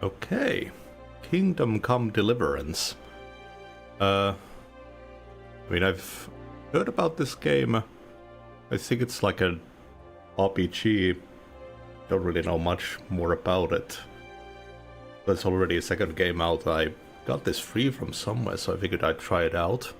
Okay. Kingdom Come Deliverance. I mean, I've heard about this game. I think it's like an RPG. Don't really know much more about it. There's already a second game out. I got this free from somewhere, so I figured I'd try it out.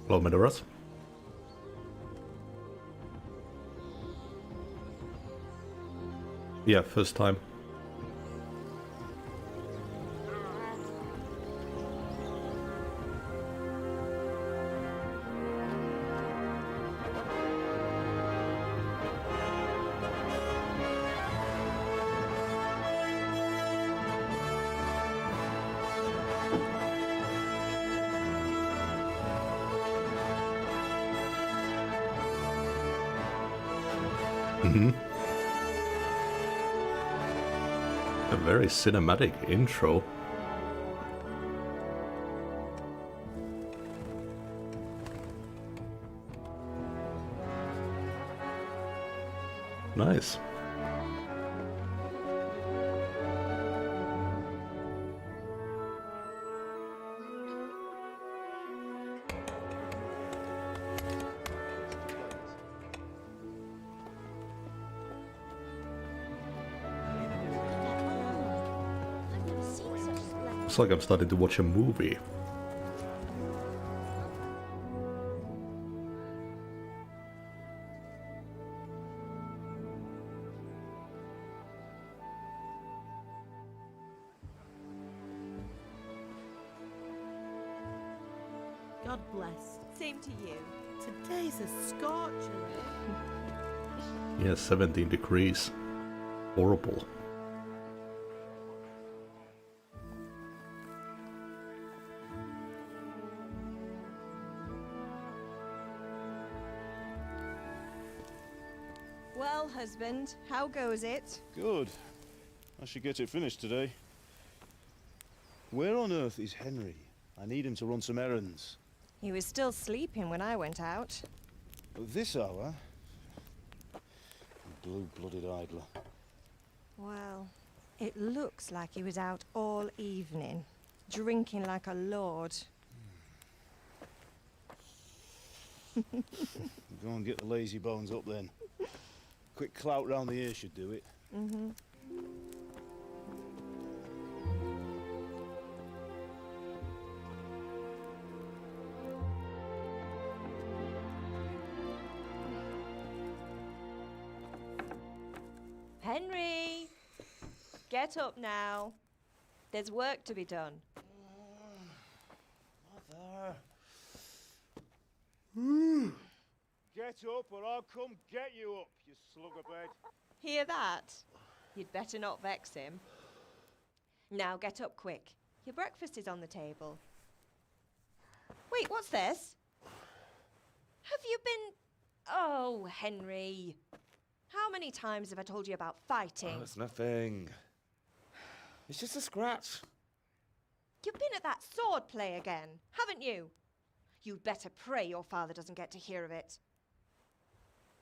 Hello, Minoras. Yeah, first time. A very cinematic intro. Nice. It's like I'm starting to watch a movie. God bless. Same to you. Today's a scorcher. Yeah, 17 degrees. Horrible. Well, husband, how goes it? Good. I should get it finished today. Where on earth is Henry? I need him to run some errands. He was still sleeping when I went out. At this hour? Blue-blooded idler. Well, it looks like he was out all evening, drinking like a lord. Go and get the lazy bones up then. Quick clout round the ear should do it. Mm-hmm. Henry! Get up now. There's work to be done. Mother. Get up or I'll come get you up, you slugabed. Hear that? You'd better not vex him. Now get up quick. Your breakfast is on the table. Wait, what's this? Have you been... Oh, Henry. How many times have I told you about fighting? Oh, it's nothing. It's just a scratch. You've been at that sword play again, haven't you? You'd better pray your father doesn't get to hear of it.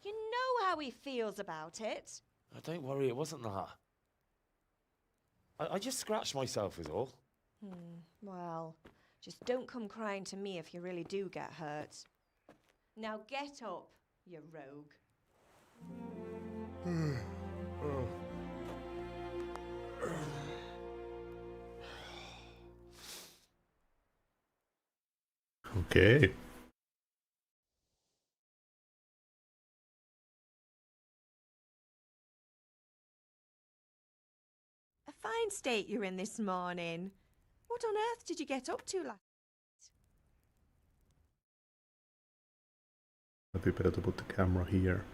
You know how he feels about it. Oh, don't worry, it wasn't that. I just scratched myself is all. Well, just don't come crying to me if you really do get hurt. Now get up, you rogue. Okay. A fine state you're in this morning. What on earth did you get up to last Might be better to put the camera here.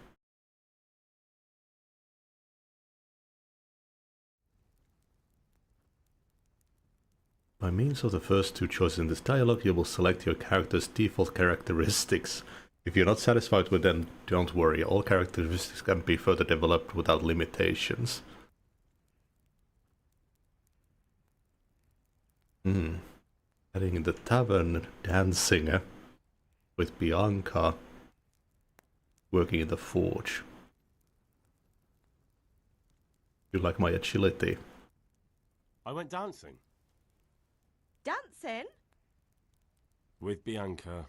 By means of the first two choices in this dialogue, you will select your character's default characteristics. If you're not satisfied with them, don't worry, all characteristics can be further developed without limitations. Heading in the tavern, dancing with Bianca, working in the forge. You like my agility? I went dancing. Dancing? With Bianca.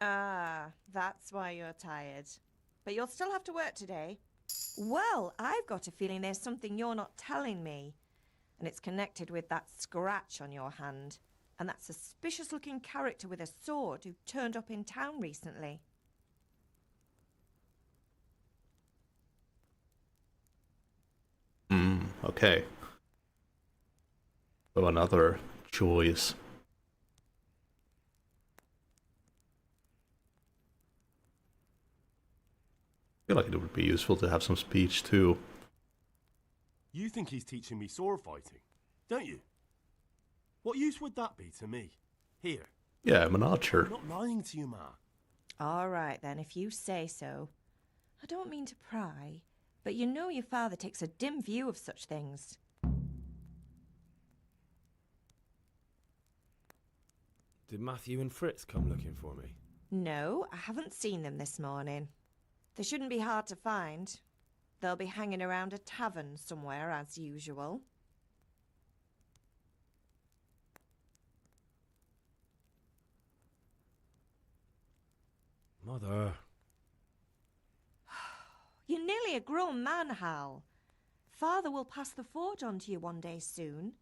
Ah, that's why you're tired. But you'll still have to work today. Well, I've got a feeling there's something you're not telling me. And it's connected with that scratch on your hand. And that suspicious-looking character with a sword who turned up in town recently. Okay. So another choice. I feel like it would be useful to have some speech too. You think he's teaching me sword fighting, don't you? What use would that be to me? Here. Yeah, I'm an archer. I'm not lying to you, Ma. All right, then, if you say so. I don't mean to pry, but you know your father takes a dim view of such things. Did Matthew and Fritz come looking for me? No, I haven't seen them this morning. They shouldn't be hard to find. They'll be hanging around a tavern somewhere, as usual. Mother. You're nearly a grown man, Hal. Father will pass the forge on to you one day soon.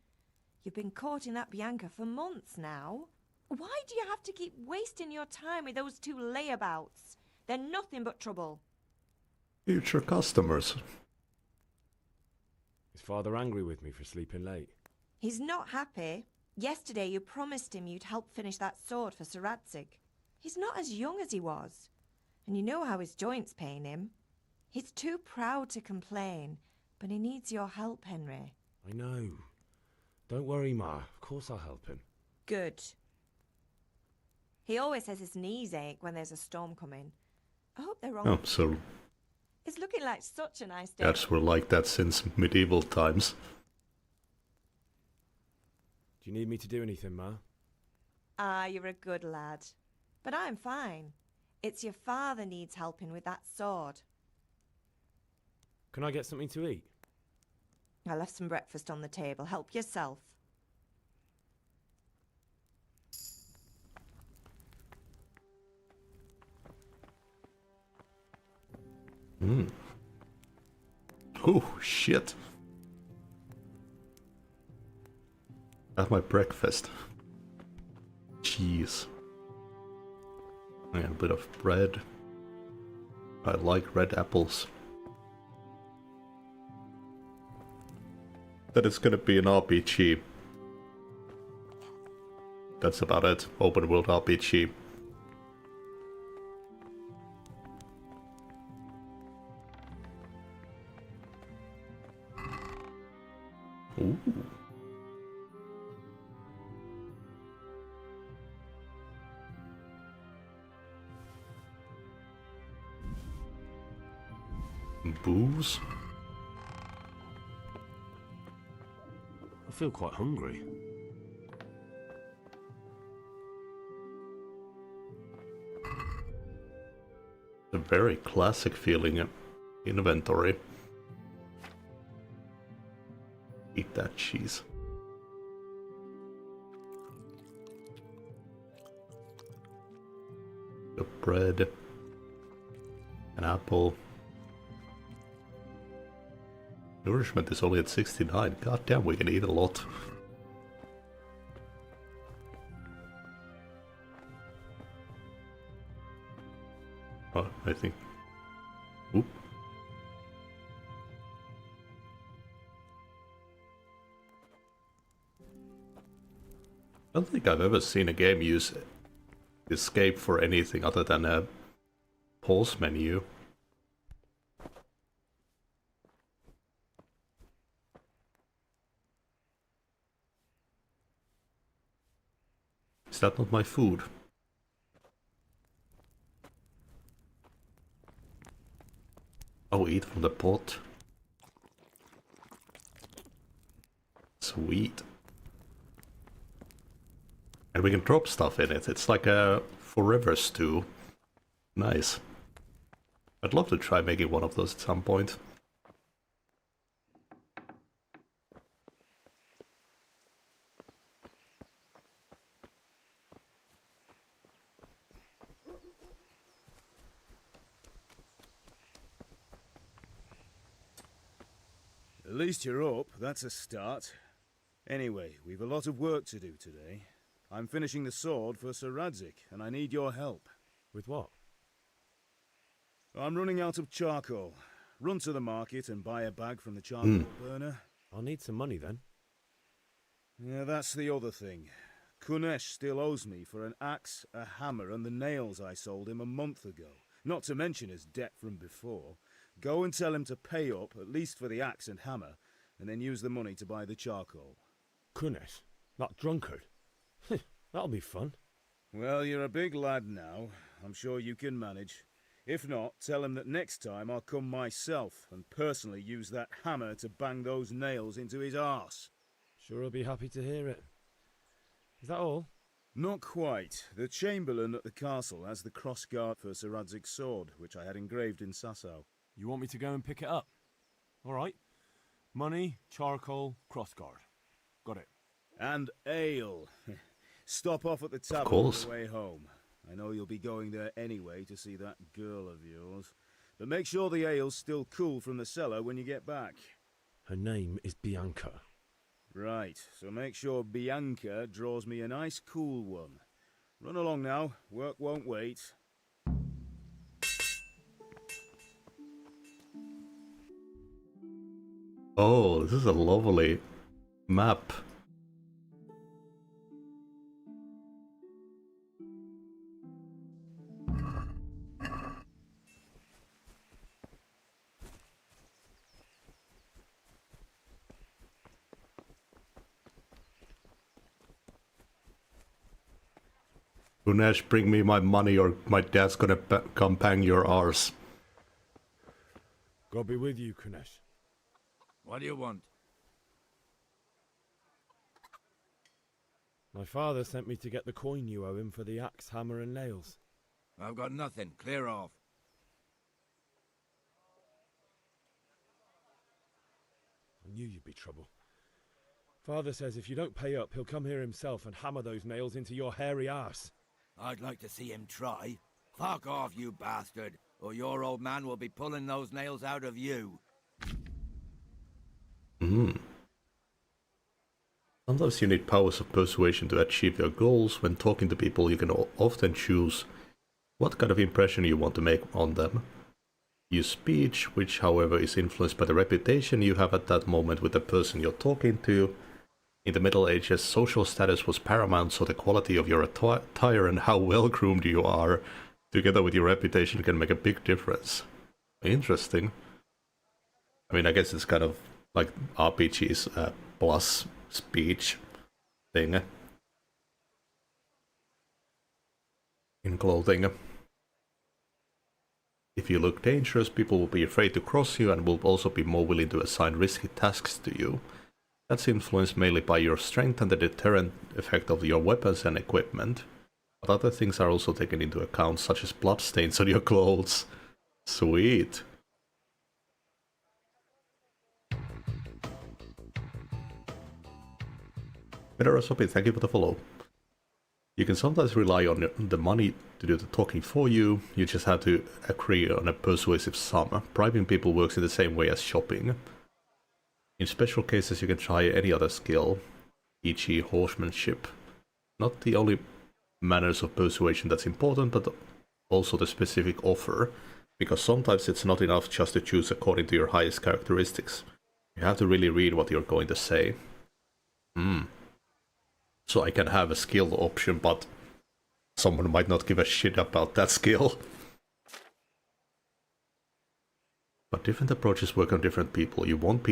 You've been courting that Bianca for months now. Why do you have to keep wasting your time with those two layabouts? They're nothing but trouble. Future customers. Is Father angry with me for sleeping late? He's not happy. Yesterday you promised him you'd help finish that sword for Sir Radzig. He's not as young as he was. And you know how his joints pain him. He's too proud to complain, but he needs your help, Henry. I know. Don't worry, Ma. Of course I'll help him. Good. He always says his knees ache when there's a storm coming. I hope they're wrong. Oh, so It's looking like such a nice day. cats were like that since medieval times. Do you need me to do anything, Ma? Ah, you're a good lad. But I'm fine. It's your father needs helping with that sword. Can I get something to eat? I left some breakfast on the table. Help yourself. Oh, shit. That's my breakfast. Cheese. And a bit of bread. I like red apples. That it's gonna be an RPG. That's about it. Open world RPG. Ooh. Booze? I feel quite hungry. A very classic feeling inventory. Eat that cheese. The bread. An apple. Nourishment is only at 69. God damn, we can eat a lot. Oh, I think. Oop. I don't think I've ever seen a game use escape for anything other than pause menu. Is that not my food? Oh, eat from the pot. Sweet. And we can drop stuff in it. It's like a forever stew. Nice. I'd love to try making one of those at some point. At least you're up, that's a start. Anyway, we've a lot of work to do today. I'm finishing the sword for Sir Radzik, and I need your help. With what? I'm running out of charcoal. Run to the market and buy a bag from the charcoal burner. I'll need some money then. Yeah, that's the other thing. Kunesh still owes me for an axe, a hammer, and the nails I sold him a month ago. Not to mention his debt from before. Go and tell him to pay up, at least for the axe and hammer, and then use the money to buy the charcoal. Kunesh? That drunkard? That'll be fun. Well, you're a big lad now. I'm sure you can manage. If not, tell him that next time I'll come myself and personally use that hammer to bang those nails into his arse. Sure he'll be happy to hear it. Is that all? Not quite. The Chamberlain at the castle has the crossguard for Sir Radzik's sword, which I had engraved in Sasau. You want me to go and pick it up? All right. Money, charcoal, crossguard. Got it. And ale. Stop off at the tavern on the way home. I know you'll be going there anyway to see that girl of yours. But make sure the ale's still cool from the cellar when you get back. Her name is Bianca. Right, so make sure Bianca draws me a nice cool one. Run along now, work won't wait. Oh, this is a lovely map. Kunesh, bring me my money or my dad's gonna come bang your arse. God be with you, Kunesh. What do you want? My father sent me to get the coin you owe him for the axe, hammer and nails. I've got nothing. Clear off. I knew you'd be trouble. Father says if you don't pay up, he'll come here himself and hammer those nails into your hairy arse. I'd like to see him try. Fuck off, you bastard, or your old man will be pulling those nails out of you. Sometimes you need powers of persuasion to achieve your goals. When talking to people, you can often choose what kind of impression you want to make on them. Use speech, which however is influenced by the reputation you have at that moment with the person you're talking to. In the Middle Ages, social status was paramount, so the quality of your attire and how well-groomed you are, together with your reputation, can make a big difference. Interesting. I mean, I guess it's kind of like RPG's plus speech thing in clothing. If you look dangerous, people will be afraid to cross you and will also be more willing to assign risky tasks to you. That's influenced mainly by your strength and the deterrent effect of your weapons and equipment. But other things are also taken into account, such as bloodstains on your clothes. Sweet. Sopi, thank you for the follow. You can sometimes rely on the money to do the talking for you. You just have to agree on a persuasive sum. Bribing people works in the same way as shopping. In special cases you can try any other skill, e.g. horsemanship. Not the only manners of persuasion that's important, but also the specific offer, because sometimes it's not enough just to choose according to your highest characteristics. You have to really read what you're going to say. So I can have a skill option, but someone might not give a shit about that skill. But different approaches work on different people. You won't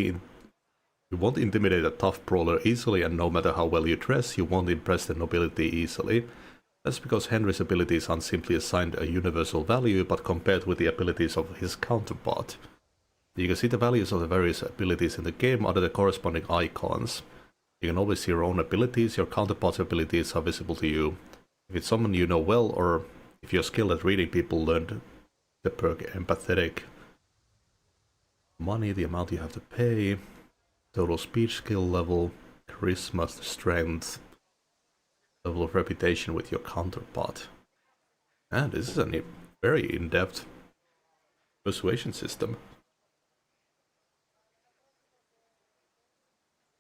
intimidate a tough brawler easily, and no matter how well you dress, you won't impress the nobility easily. That's because Henry's abilities aren't simply assigned a universal value, but compared with the abilities of his counterpart. You can see the values of the various abilities in the game under the corresponding icons. You can always see your own abilities, your counterpart's abilities are visible to you. If it's someone you know well, or if you're skilled at reading people, learn the perk empathetic. Money, the amount you have to pay, total speech skill level, charisma, strength, level of reputation with your counterpart. And this is a very in-depth persuasion system.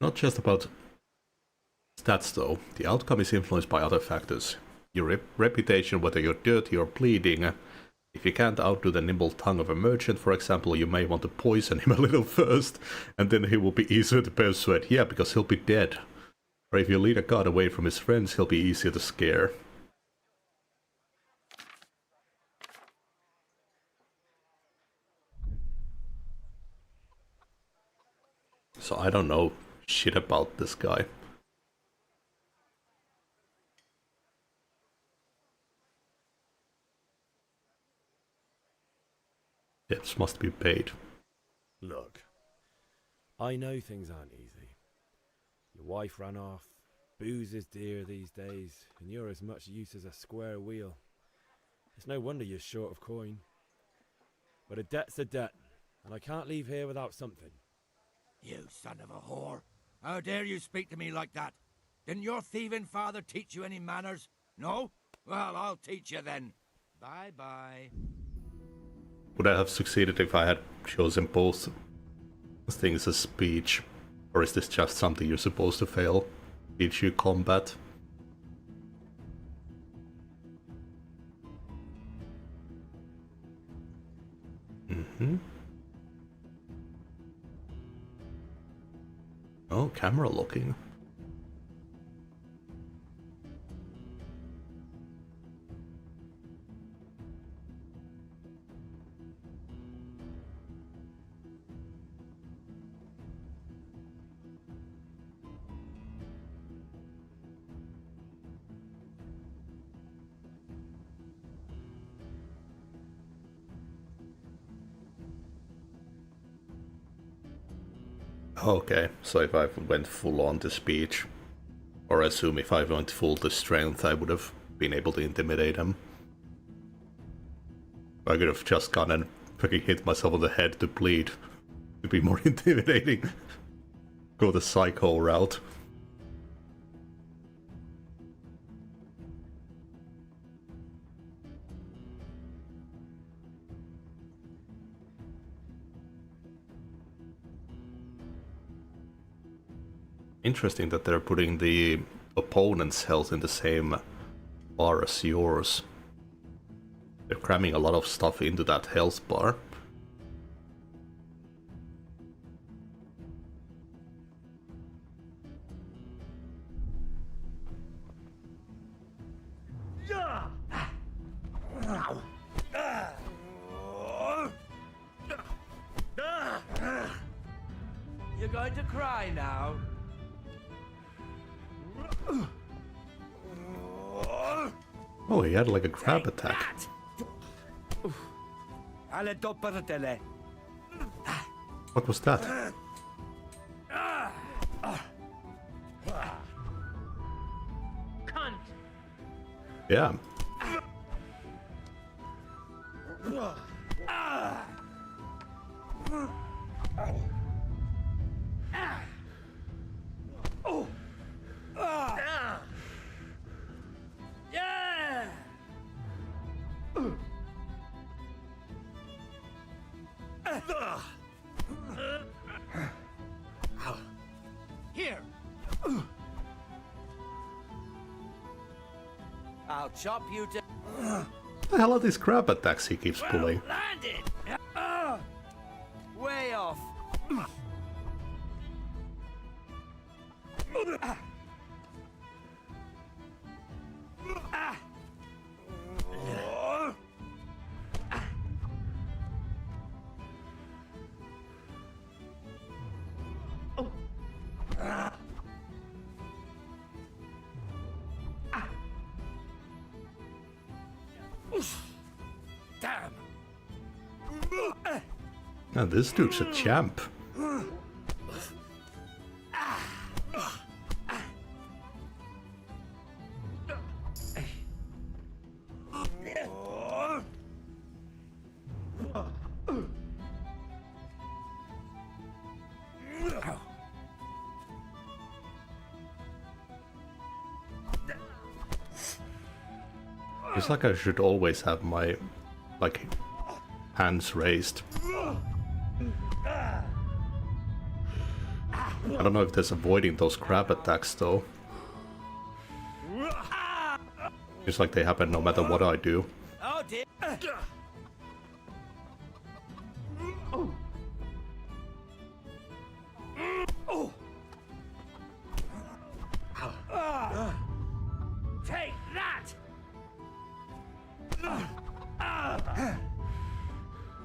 Not just about stats though, the outcome is influenced by other factors. Your reputation, whether you're dirty or bleeding. If you can't outdo the nimble tongue of a merchant, for example, you may want to poison him a little first, and then he will be easier to persuade. Yeah, because he'll be dead. Or if you lead a god away from his friends, he'll be easier to scare. So I don't know shit about this guy. Debts must be paid. Look, I know things aren't easy. Your wife ran off, booze is dear these days, and you're as much use as a square wheel. It's no wonder you're short of coin. But a debt's a debt, and I can't leave here without something. You son of a whore! How dare you speak to me like that? Didn't your thieving father teach you any manners? No? Well, I'll teach you then. Bye-bye. Would I have succeeded if I had chosen both things as speech? Or is this just something you're supposed to fail? Teach you combat? Oh, camera locking. Okay, so if I went full on to speech, or assume if I went full to strength, I would have been able to intimidate him. I could have just gone and fucking hit myself on the head to bleed, to be more intimidating. Go the psycho route. Interesting that they're putting the opponent's health in the same bar as yours. They're cramming a lot of stuff into that health bar. You're going to cry now? Oh, he had like a grab attack. What was that? Yeah. Here. I'll chop you to... What the hell are these grab attacks he keeps pulling? Landed! Way off. Now this dude's a champ. It's like I should always have my, like, hands raised. I don't know if there's avoiding those grab attacks though. It's like they happen no matter what I do. Oh dear. Take that!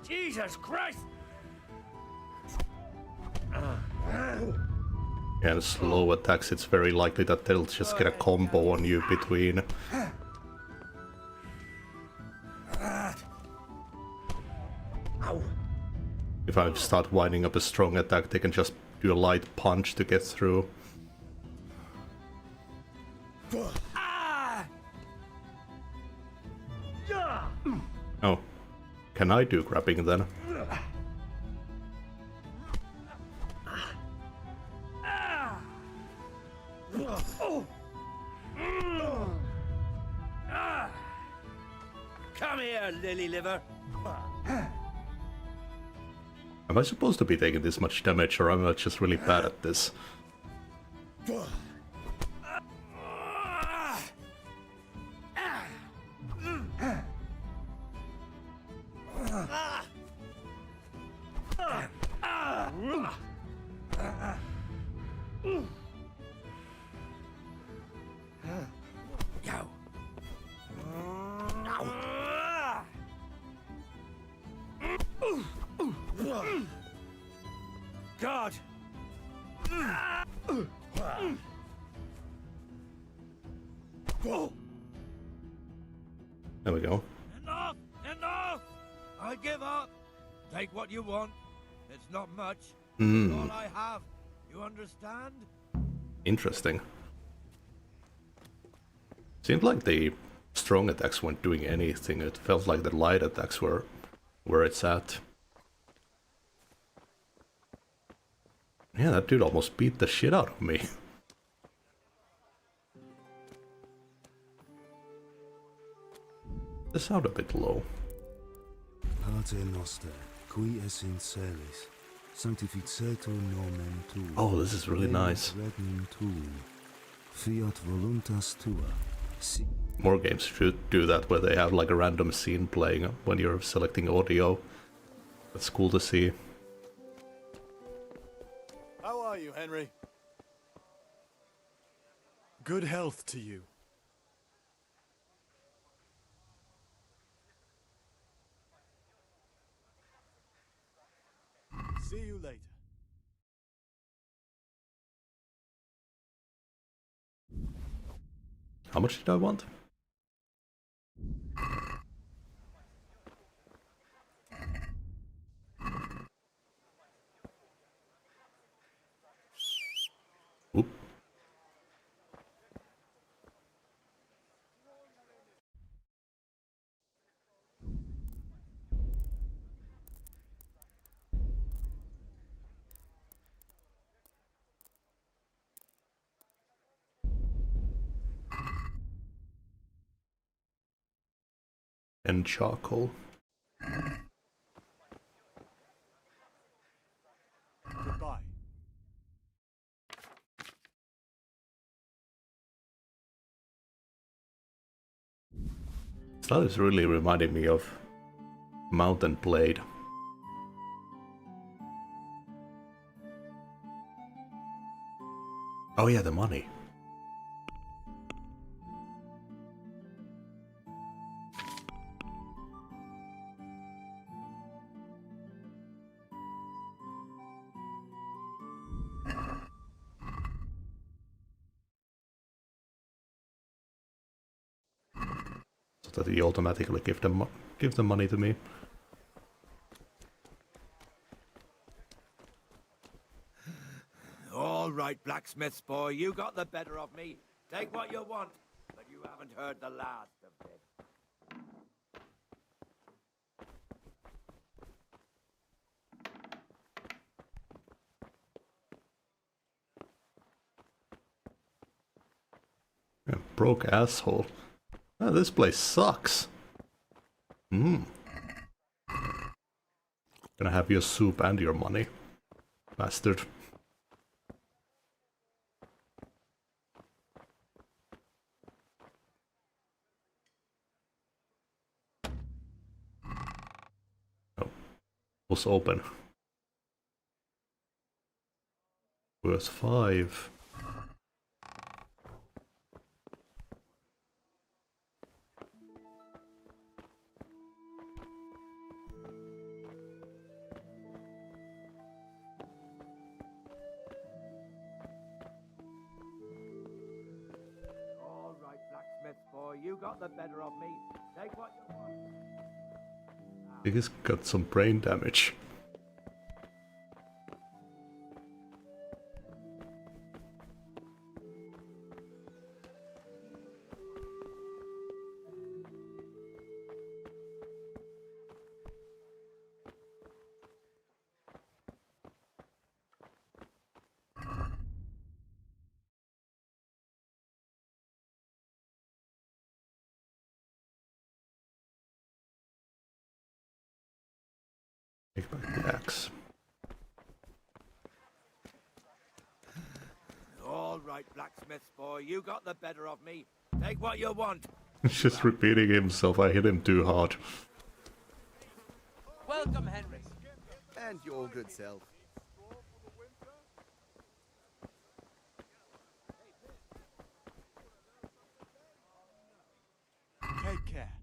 Jesus Christ! And slow attacks, it's very likely that they'll just get a combo on you between. If I start winding up a strong attack, they can just do a light punch to get through. Oh, can I do grabbing then? Come here, lily liver. Am I supposed to be taking this much damage, or am I just really bad at this? God! There we go. Enough! Enough! I give up. Take what you want. It's not much. It's all I have. You understand? Interesting. Seemed like the strong attacks weren't doing anything. It felt like the light attacks were where it's at. Yeah, that dude almost beat the shit out of me. The sound a bit low. Pater noster, qui es in celis, sanctificetur nomen tuum. Oh, this is really nice. Regnum tuum, fiat voluntas tua. More games should do that, where they have like a random scene playing when you're selecting audio. That's cool to see. How are you, Henry? Good health to you. See you later. How much did I want? Oop. And charcoal. Goodbye. That is really reminding me of Mountain Blade. Oh yeah, the money. So that he automatically give the money to me. All right, blacksmith's boy, you got the better of me. Take what you want, but you haven't heard the last of it. Yeah, broke asshole. Ah, this place sucks. Gonna have your soup and your money, bastard. Oh, was open. Verse 5. All right, blacksmith's boy, you got the better of me. Take what you want. I think he's got some brain damage. Take back the axe. All right, blacksmith's boy, you got the better of me. Take what you want. He's just repeating himself. I hit him too hard. Welcome, Henry. And your good self. Take care.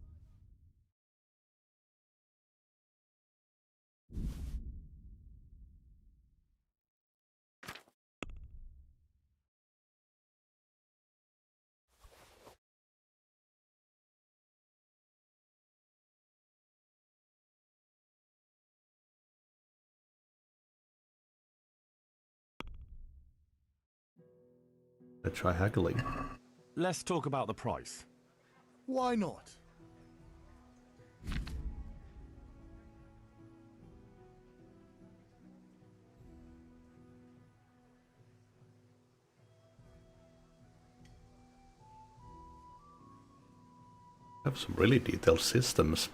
Let's try haggling. Let's talk about the price. Why not? Have some really detailed systems.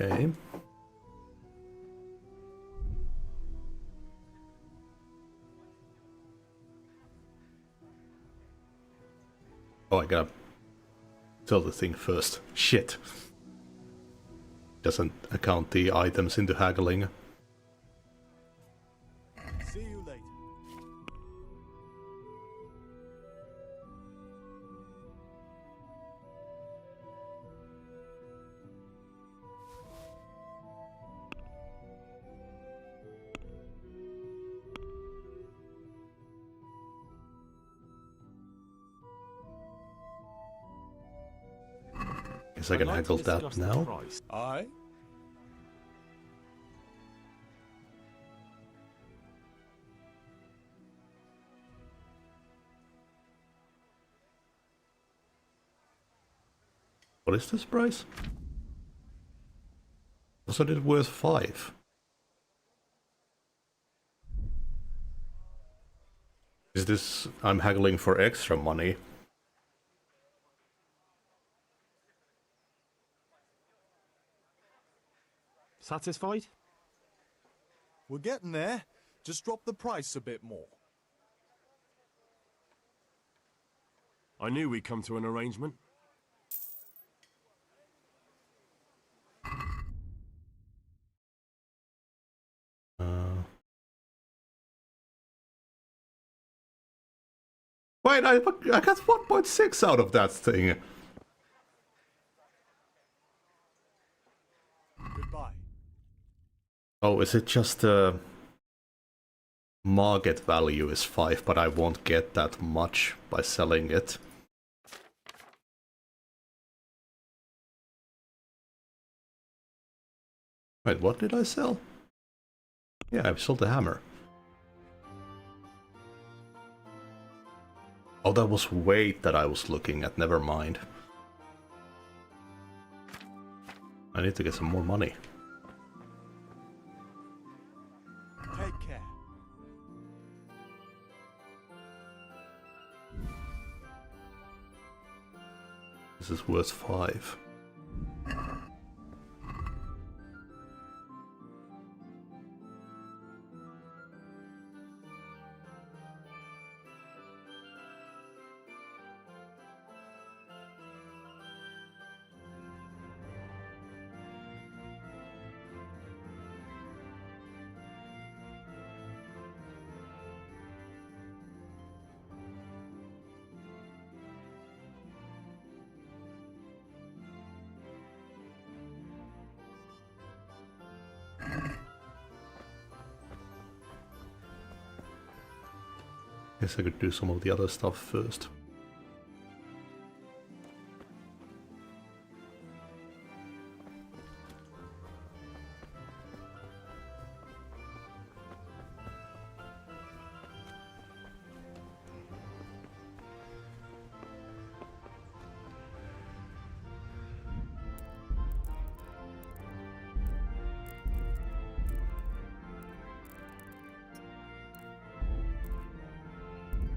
Okay. Oh, I gotta sell the thing first. Shit. Doesn't account the items into haggling. See you later. Guess I can I'd like haggle to that discuss the now. price. Aye? What is this price? Wasn't it worth 5? Is this... I'm haggling for extra money. Satisfied? We're getting there. Just drop the price a bit more. I knew we'd come to an arrangement. Wait, I got 1.6 out of that thing. Goodbye. Oh, is it just market value is 5, but I won't get that much by selling it. Wait, what did I sell? Yeah, I sold the hammer. Oh, that was weight that I was looking at, never mind. I need to get some more money. Take care. This is worth 5. Guess I could do some of the other stuff first.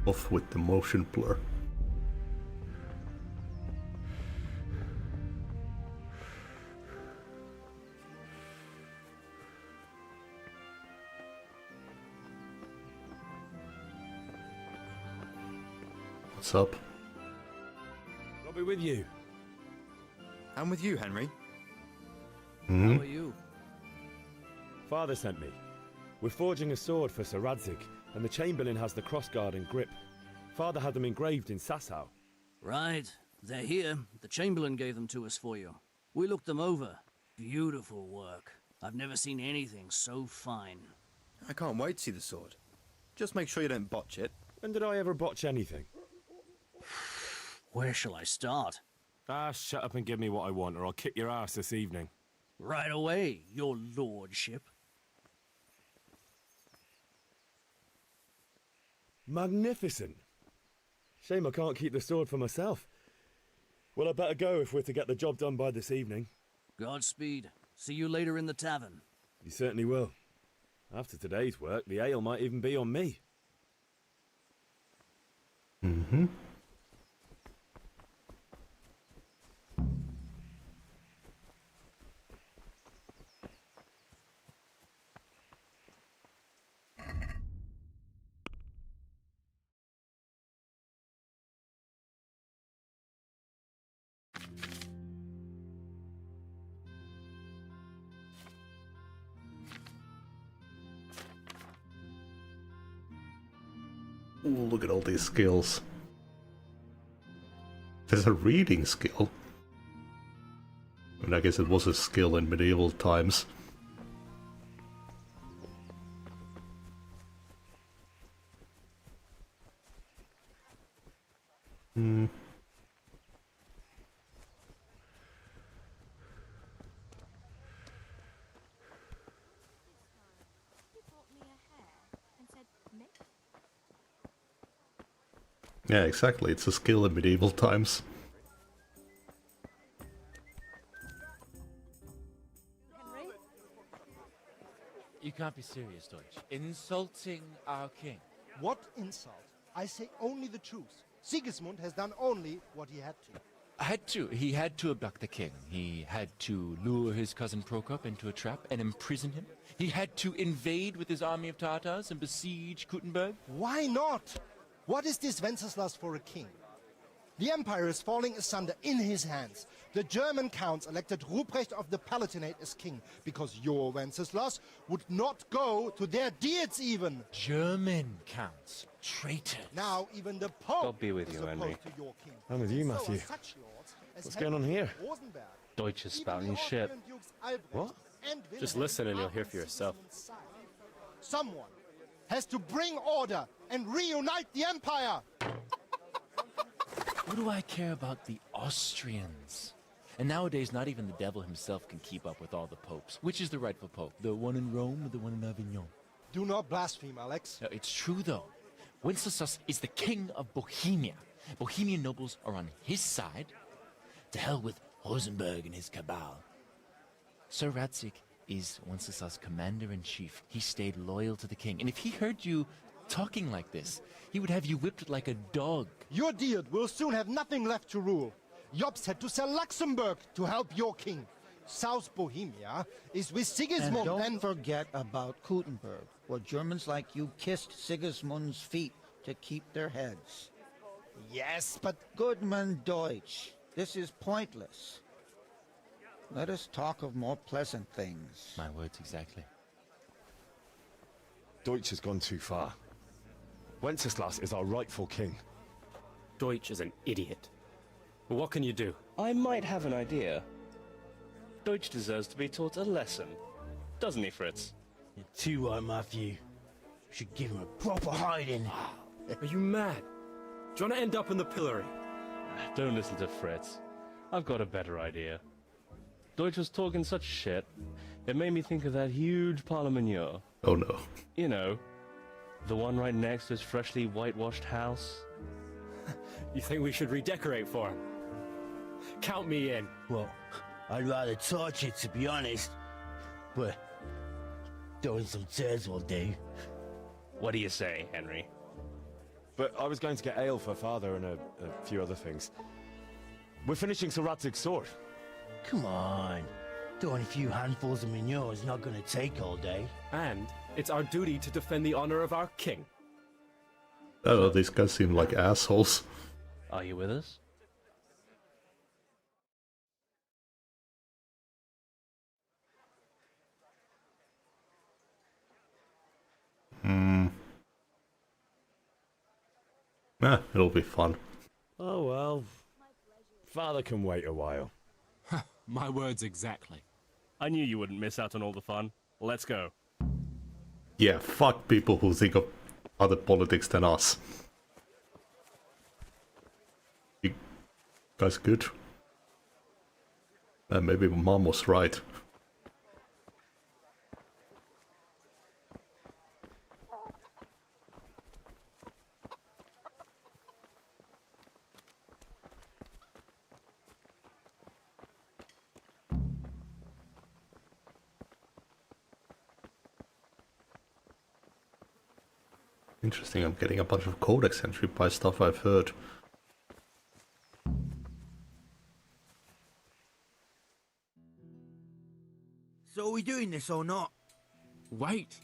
Off with the motion blur. What's up? I'll be with you. I'm with you, Henry. Hmm? How are you? Father sent me. We're forging a sword for Sir Radzig, and the Chamberlain has the crossguard and grip. Father had them engraved in Sasau. Right. They're here. The Chamberlain gave them to us for you. We looked them over. Beautiful work. I've never seen anything so fine. I can't wait to see the sword. Just make sure you don't botch it. When did I ever botch anything? Where shall I start? Ah, shut up and give me what I want, or I'll kick your ass this evening. Right away, your lordship. Magnificent. Shame I can't keep the sword for myself. Well, I better go if we're to get the job done by this evening. Godspeed. See you later in the tavern. You certainly will. After today's work, the ale might even be on me. Mm-hmm. Ooh, look at all these skills. There's a reading skill. I mean, I guess it was a skill in medieval times. Hmm. Yeah, exactly. It's a skill in medieval times. Henry? You can't be serious, Deutsch. Insulting our king. What insult? I say only the truth. Sigismund has done only what he had to. He had to abduct the king. He had to lure his cousin Prokop into a trap and imprison him. He had to invade with his army of Tatars and besiege Kuttenberg. Why not? What is this Wenceslas for a king? The Empire is falling asunder in his hands. The German counts elected Ruprecht of the Palatinate as king because your Wenceslas would not go to their deeds even. German counts. Traitors. Now even the Pope God be with is you, opposed Henry. to your king. I'm with you, So are Matthew. such lords as What's going on Henry here? of Rosenberg. Deutsch is Even spouting the his shit. Austrian Dukes Albrecht What? and Just Wilhelm listen and you'll are hear on for yourself. Sigismund's side. Someone has to bring order and reunite the Empire. What do I care about the Austrians? And nowadays, not even the devil himself can keep up with all the popes. Which is the rightful pope? The one in Rome or the one in Avignon? Do not blaspheme, Alex. No, it's true, though. Wenceslas is the king of Bohemia. Bohemian nobles are on his side. To hell with Rosenberg and his cabal. Sir Radzik is Wenceslas' commander-in-chief. He stayed loyal to the king. And if he heard you talking like this, he would have you whipped like a dog. Your Diet will soon have nothing left to rule. Jobst had to sell Luxembourg to help your king. South Bohemia is with Sigismund And don't forget about Kuttenberg, where Germans like you kissed Sigismund's feet to keep their heads. Yes, but... Goodman Deutsch, this is pointless. Let us talk of more pleasant things. My words exactly. Deutsch has gone too far. Wenceslas is our rightful king. Deutsch is an idiot. But what can you do? I might have an idea. Deutsch deserves to be taught a lesson. Doesn't he, Fritz? You're too right, Matthew. Should give him a proper hiding. Are you mad? Do you want to end up in the pillory? Don't listen to Fritz. I've got a better idea. Deutsch was talking such shit, it made me think of that huge parliament. Oh no. You know, the one right next to his freshly whitewashed house. You think we should redecorate for him? Count me in. Well, I'd rather torch it, to be honest. But throwing some tears will do. What do you say, Henry? But I was going to get ale for father and a few other things. We're finishing Sir Radzig's sword. Come on. Throwing a few handfuls of manure is not going to take all day. And it's our duty to defend the honor of our king. Oh, these guys seem like assholes. Are you with us? It'll be fun. Oh well. Father can wait a while. My words exactly. I knew you wouldn't miss out on all the fun. Let's go. Yeah, fuck people who think of other politics than us. You guys good? Maybe Mom was right. Interesting, I'm getting a bunch of codex entry by stuff I've heard. So are we doing this or not? Wait.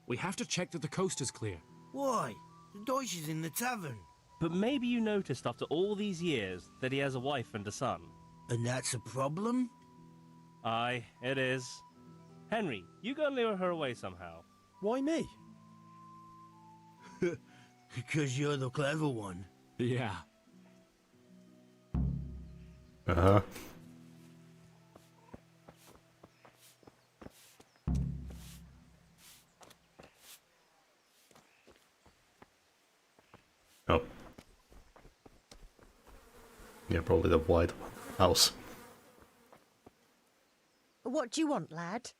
We have to check that the coast is clear. Why? The Deutsch is in the tavern. But maybe you noticed after all these years that he has a wife and a son. And that's a problem? Aye, it is. Henry, you go and lure her away somehow. Why me? Because you're the clever one. Yeah. Uh-huh. Oh. Yeah, probably the White House. What do you want, lad?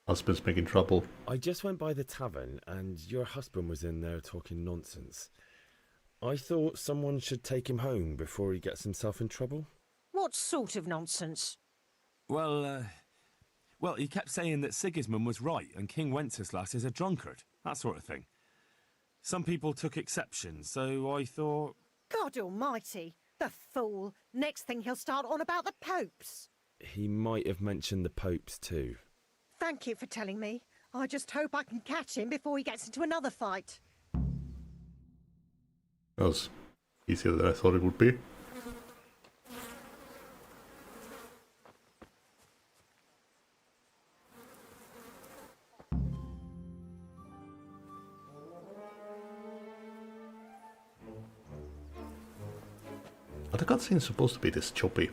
Husband's making trouble. I just went by the tavern and your husband was in there talking nonsense. I thought someone should take him home before he gets himself in trouble. What sort of nonsense? Well, he kept saying that Sigismund was right and King Wenceslas is a drunkard. That sort of thing. Some people took exception, so I thought... God almighty, the fool. Next thing he'll start on about the popes. He might have mentioned the popes too. Thank you for telling me. I just hope I can catch him before he gets into another fight. That was easier than I thought it would be. But the cutscene is supposed to be this choppy.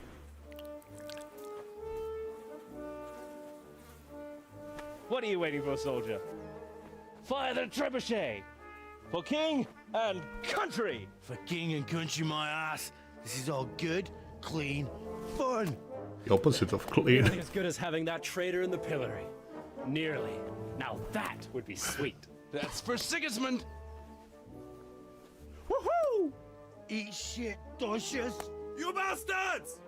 What are you waiting for, soldier? Fire the trebuchet! For king and country! For king and country, my ass. This is all good, clean, fun. The opposite of clean. Nothing as good as having that traitor in the pillory. Nearly. Now that would be sweet. That's for Sigismund! Woohoo! Eat shit, Docious. You bastards!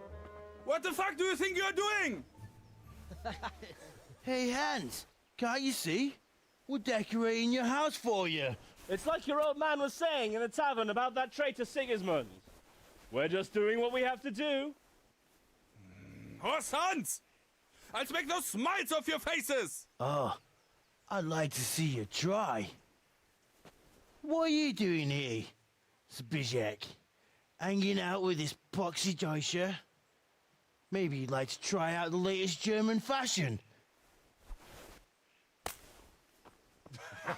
What the fuck do you think you're doing? Hey, Hans, can't you see? We're decorating your house for you. It's like your old man was saying in the tavern about that traitor Sigismund. We're just doing what we have to do. Horse Hans! I'll make those smiles off your faces! Oh, I'd like to see you try. What are you doing here, Zbyszek? Hanging out with this poxy Deutscher? Maybe you'd like to try out the latest German fashion.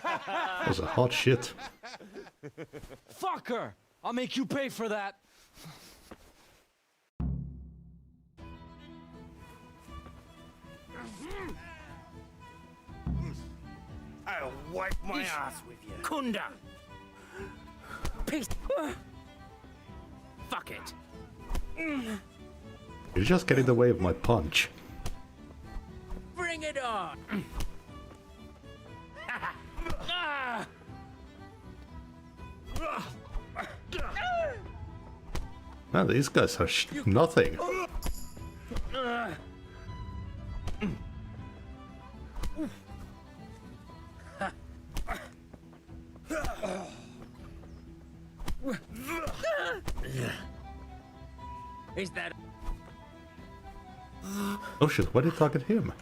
That was a hot shit. Fuck her! I'll make you pay for that. I'll wipe my ass with you. Kunda! Peace. Fuck it. You're just getting in the way of my punch. Bring it on! Man, these guys are nothing. Is that... Oh shit, why did you target him?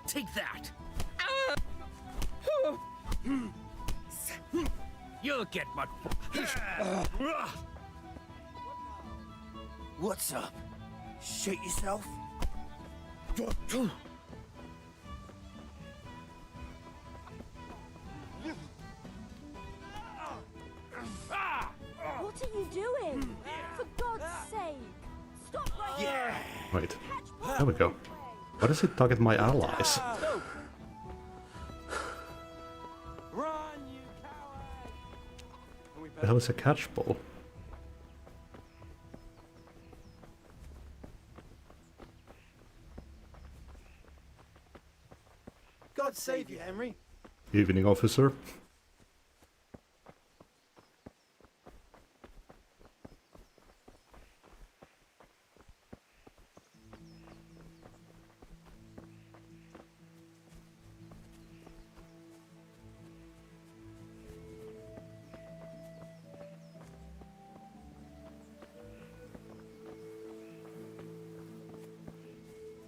Take that! You'll get my... What's up? Shit yourself? What are you doing? For God's sake! Stop right Yeah! Wait, there we go. Why does it target my allies? The hell is a catch ball? God save you, Henry. Evening, officer.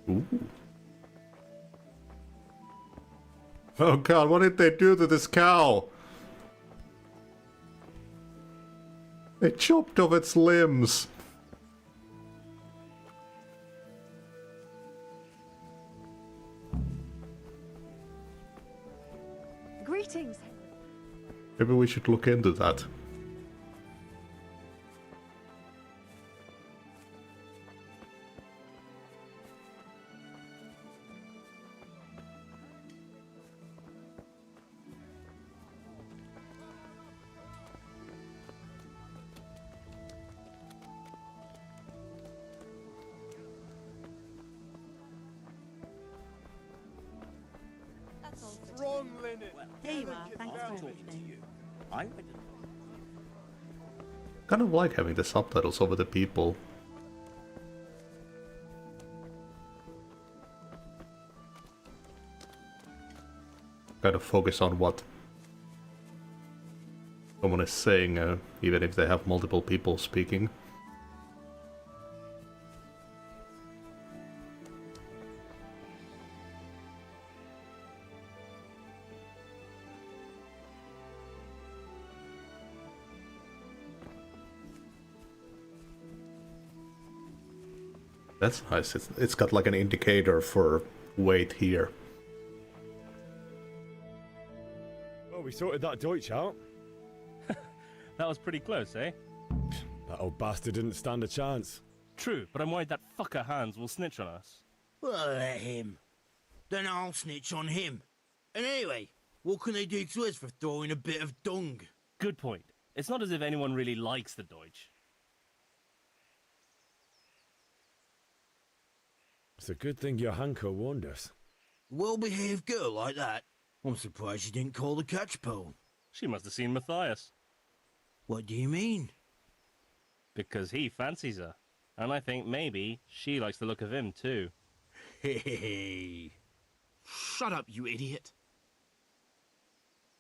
Ooh. Oh god, what did they do to this cow? They chopped off its limbs. Greetings. Maybe we should look into that. Strong linen. Here you are. Thanks for everything. Kind of like having the subtitles over the people. Kind of focus on what someone is saying, even if they have multiple people speaking. That's nice. It's got like an indicator for weight here. Well, we sorted that Deutsch out. That was pretty close, eh? That old bastard didn't stand a chance. True, but I'm worried that fucker Hans will snitch on us. Well, let him. Then I'll snitch on him. And anyway, what can they do to us for throwing a bit of dung? Good point. It's not as if anyone really likes the Deutsch. It's a good thing your Hanko warned us. Well-behaved girl like that. I'm surprised she didn't call the catchpole. She must have seen Matthias. What do you mean? Because he fancies her. And I think maybe she likes the look of him too. Hey. Shut up, you idiot.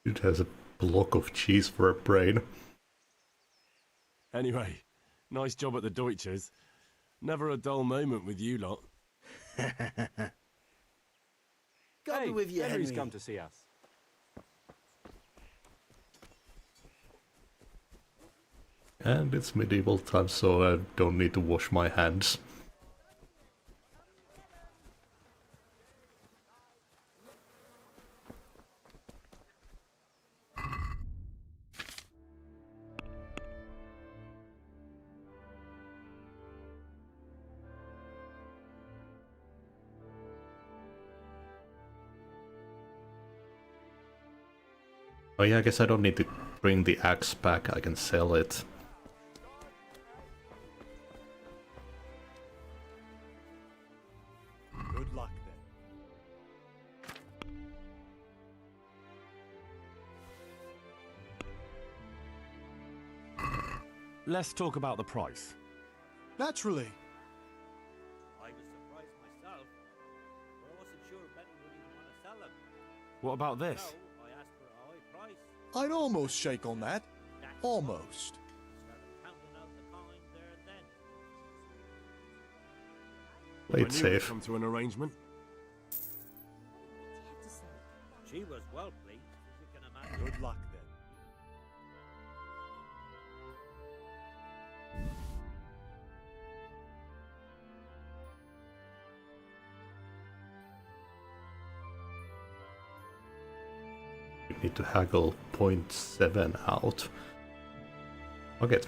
It has a block of cheese for a brain. Anyway, nice job at the Deutsches. Never a dull moment with you lot. Go with you, Henry's Henry. come to see us. And it's medieval times, so I don't need to wash my hands. Oh yeah, I guess I don't need to bring the axe back, I can sell it. Good luck Let's talk about the price. then. Naturally. I was surprised myself, but I wasn't sure Benton would even want to sell them. What about this? So I asked for a high price. I'd almost shake on that. Almost. Started counting out the coin there and then. Play it I knew we'd safe. come to an arrangement. She was well pleased, as you can imagine. Good luck then. We need to haggle 0.7 out. Okay.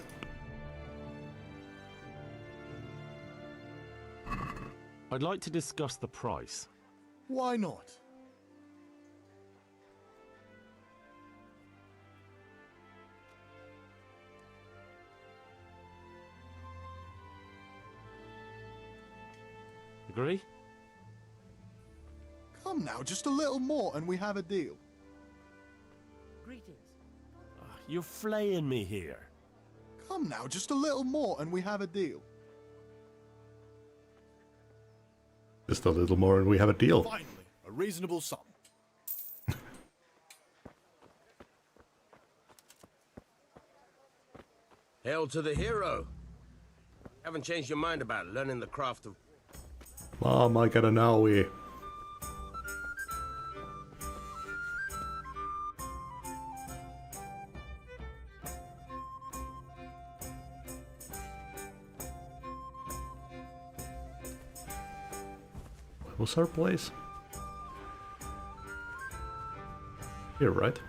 I'd like to discuss the price. Why not? Agree? Come now, just a little more and we have a deal. Greetings. You're flaying me here. Come now, just a little more and we have a deal. Just a little more and we have a deal. Finally, a reasonable sum. Hail to the hero. Haven't changed your mind about learning the craft of... Mom, I got an owie. What was our place? Here, right?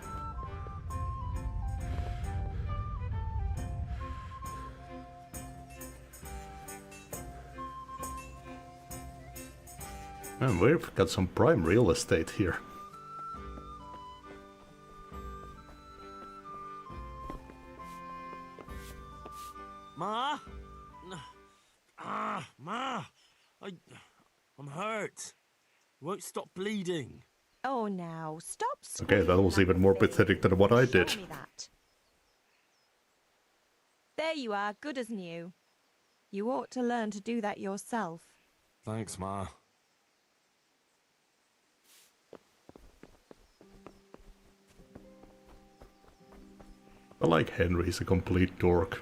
Man, we've got some prime real estate here. Ma? Ma! I'm hurt. Won't stop bleeding. Oh, now, stop Okay, that was even more pathetic than what I did. Show me that. There you are, good as new. You ought to learn to do that yourself. Thanks, Ma. I like Henry, he's a complete dork.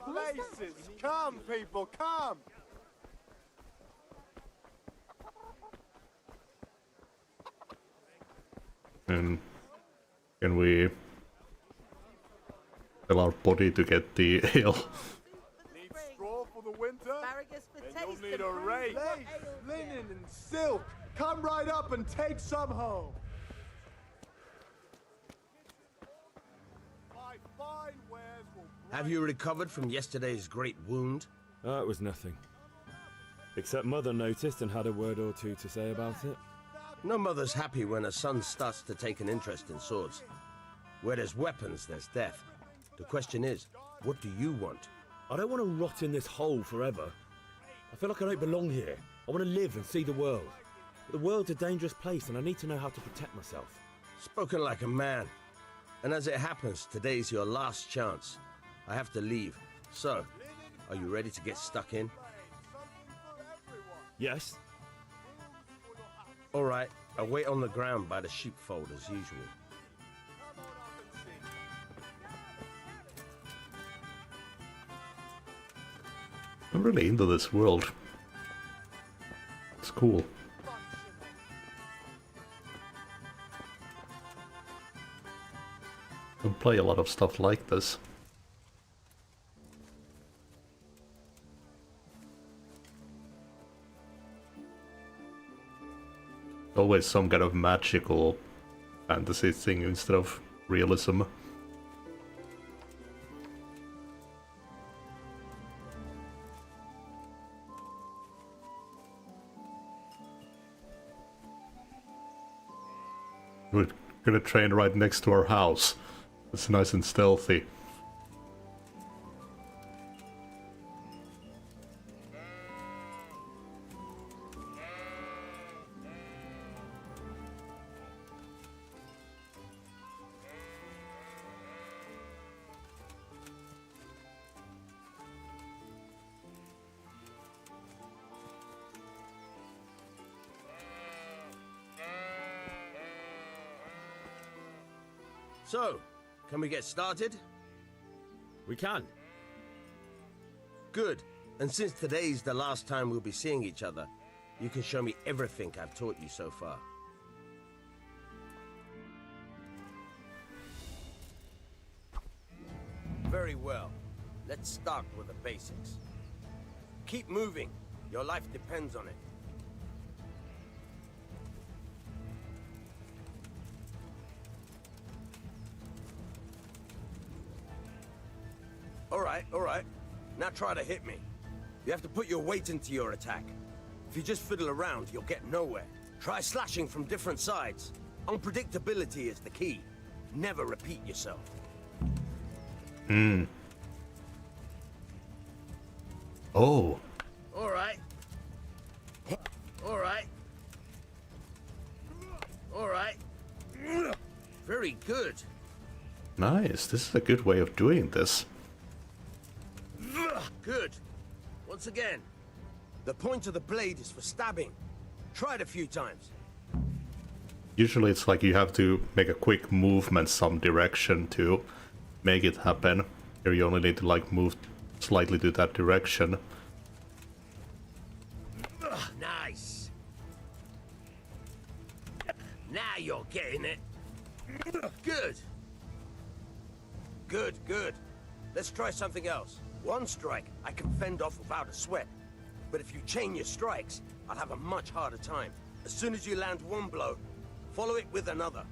Places! Come, people, come! And can we tell our body to get the ale? Need straw for the winter? Asparagus for Then taste you'll need a and rake. fruit for Lace, ale linen, and silk. Come right up and take some home. My fine wares will Have you recovered from yesterday's great wound? It was nothing. Except Mother noticed and had a word or two to say about it. No mother's happy when her son starts to take an interest in swords. Where there's weapons, there's death. The question is, what do you want? I don't want to rot in this hole forever. I feel like I don't belong here. I want to live and see the world. But the world's a dangerous place and I need to know how to protect myself. Spoken like a man. And as it happens, today's your last chance. I have to leave. So, are you ready to get stuck in? Yes. All right, I'll wait on the ground by the sheepfold as usual. I'm really into this world. It's cool. I play a lot of stuff like this. Always some kind of magical fantasy thing instead of realism. We're gonna train right next to our house. It's nice and stealthy. So, can we get started? We can. Good. And since today's the last time we'll be seeing each other, you can show me everything I've taught you so far. Very well. Let's start with the basics. Keep moving. Your life depends on it. All right. Now try to hit me. You have to put your weight into your attack. If you just fiddle around, you'll get nowhere. Try slashing from different sides. Unpredictability is the key. Never repeat yourself. Oh. All right. Very good. Nice. This is a good way of doing this. Good. Once again. The point of the blade is for stabbing. Try it a few times. Usually it's like you have to make a quick movement some direction to make it happen. Here you only need to like move slightly to that direction. Nice. Now you're getting it. Good. Good. Let's try something else. One strike I can fend off without a sweat. But if you chain your strikes, I'll have a much harder time. As soon as you land one blow, follow it with another.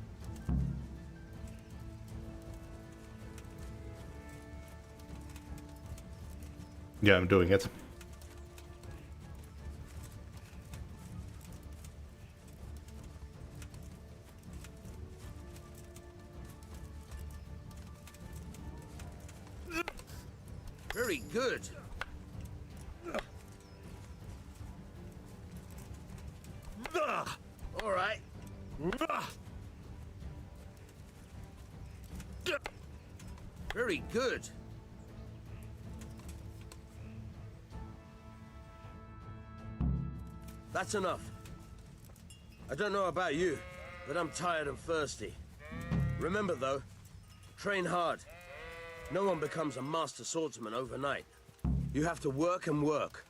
Yeah, I'm doing it. Very good. All right. Very good. That's enough. I don't know about you, but I'm tired and thirsty. Remember though, train hard. No one becomes a master swordsman overnight. You have to work and work.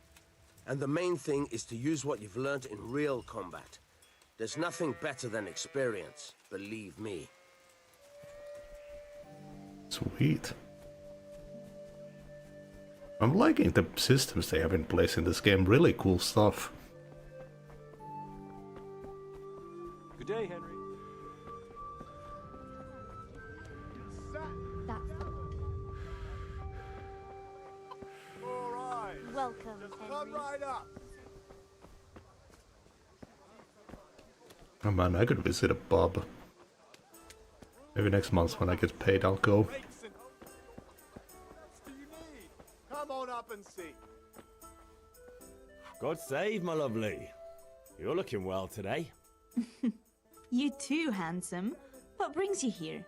And the main thing is to use what you've learned in real combat. There's nothing better than experience, believe me. Sweet. I'm liking the systems they have in place in this game. Really cool stuff. Good day, Henry. All right. Welcome, Just Henry. come right up. Oh man, I could visit a pub. Maybe next month when I get paid I'll go. What else do you need? Come on up and see. God save, my lovely. You're looking well today. You too, handsome. What brings you here?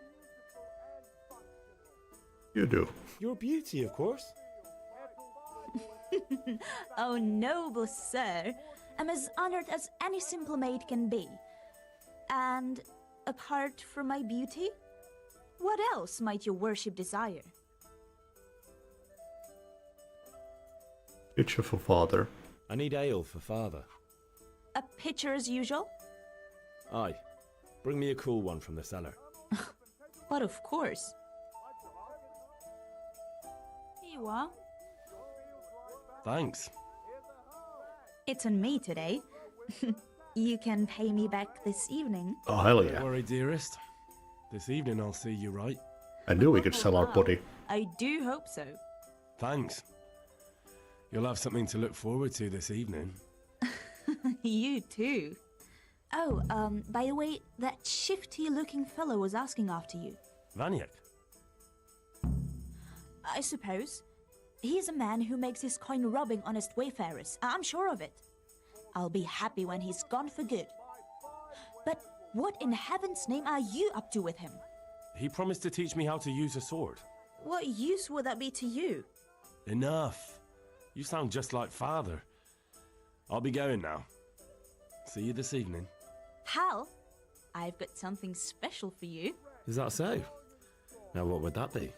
You do. Your beauty, of course. Oh, noble sir. I'm as honored as any simple maid can be. And apart from my beauty, what else might your worship desire? Picture for father. I need ale for father. A pitcher as usual? Aye. Bring me a cool one from the cellar. But of course. Here you are. Thanks. It's on me today. You can pay me back this evening. Oh hell Don't yeah. worry, dearest. This evening I'll see you right. I knew we could sell our body. I do hope so. Thanks. You'll have something to look forward to this evening. You too. Oh, by the way, that shifty-looking fellow was asking after you. Vaniak? I suppose. He's a man who makes his coin robbing honest wayfarers. I'm sure of it. I'll be happy when he's gone for good. But what in heaven's name are you up to with him? He promised to teach me how to use a sword. What use would that be to you? Enough. You sound just like father. I'll be going now. See you this evening. Hal, I've got something special for you. Is that so? Now what would that be?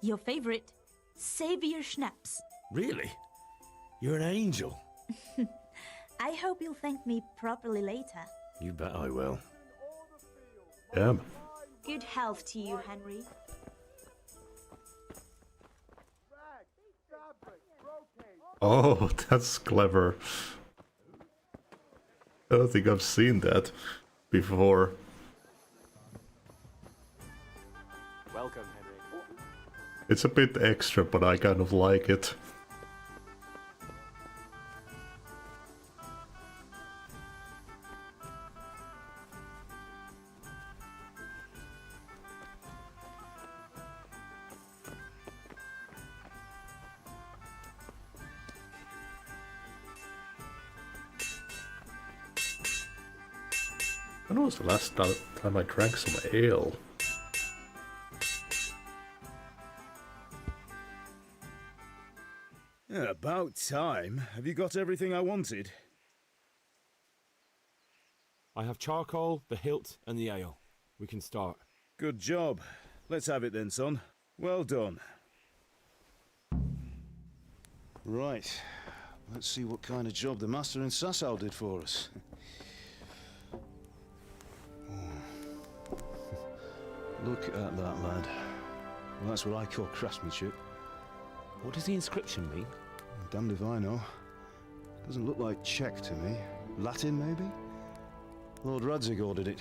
Your favorite Savior Schnapps. Really? You're an angel. I hope you'll thank me properly later. You bet I will. Damn. Good health to you, Henry. Oh, that's clever. I don't think I've seen that before. Welcome, Henry. It's a bit extra, but I kind of like it. When was the last time I drank some ale? Yeah, about time. Have you got everything I wanted? I have charcoal, the hilt, and the ale. We can start. Good job. Let's have it then, son. Well done. Right. Let's see what kind of job the master in Sasau did for us. Look at that, lad. Well, that's what I call craftsmanship. What does the inscription mean? Damned if I know. Doesn't look like Czech to me. Latin, maybe? Lord Radzig ordered it.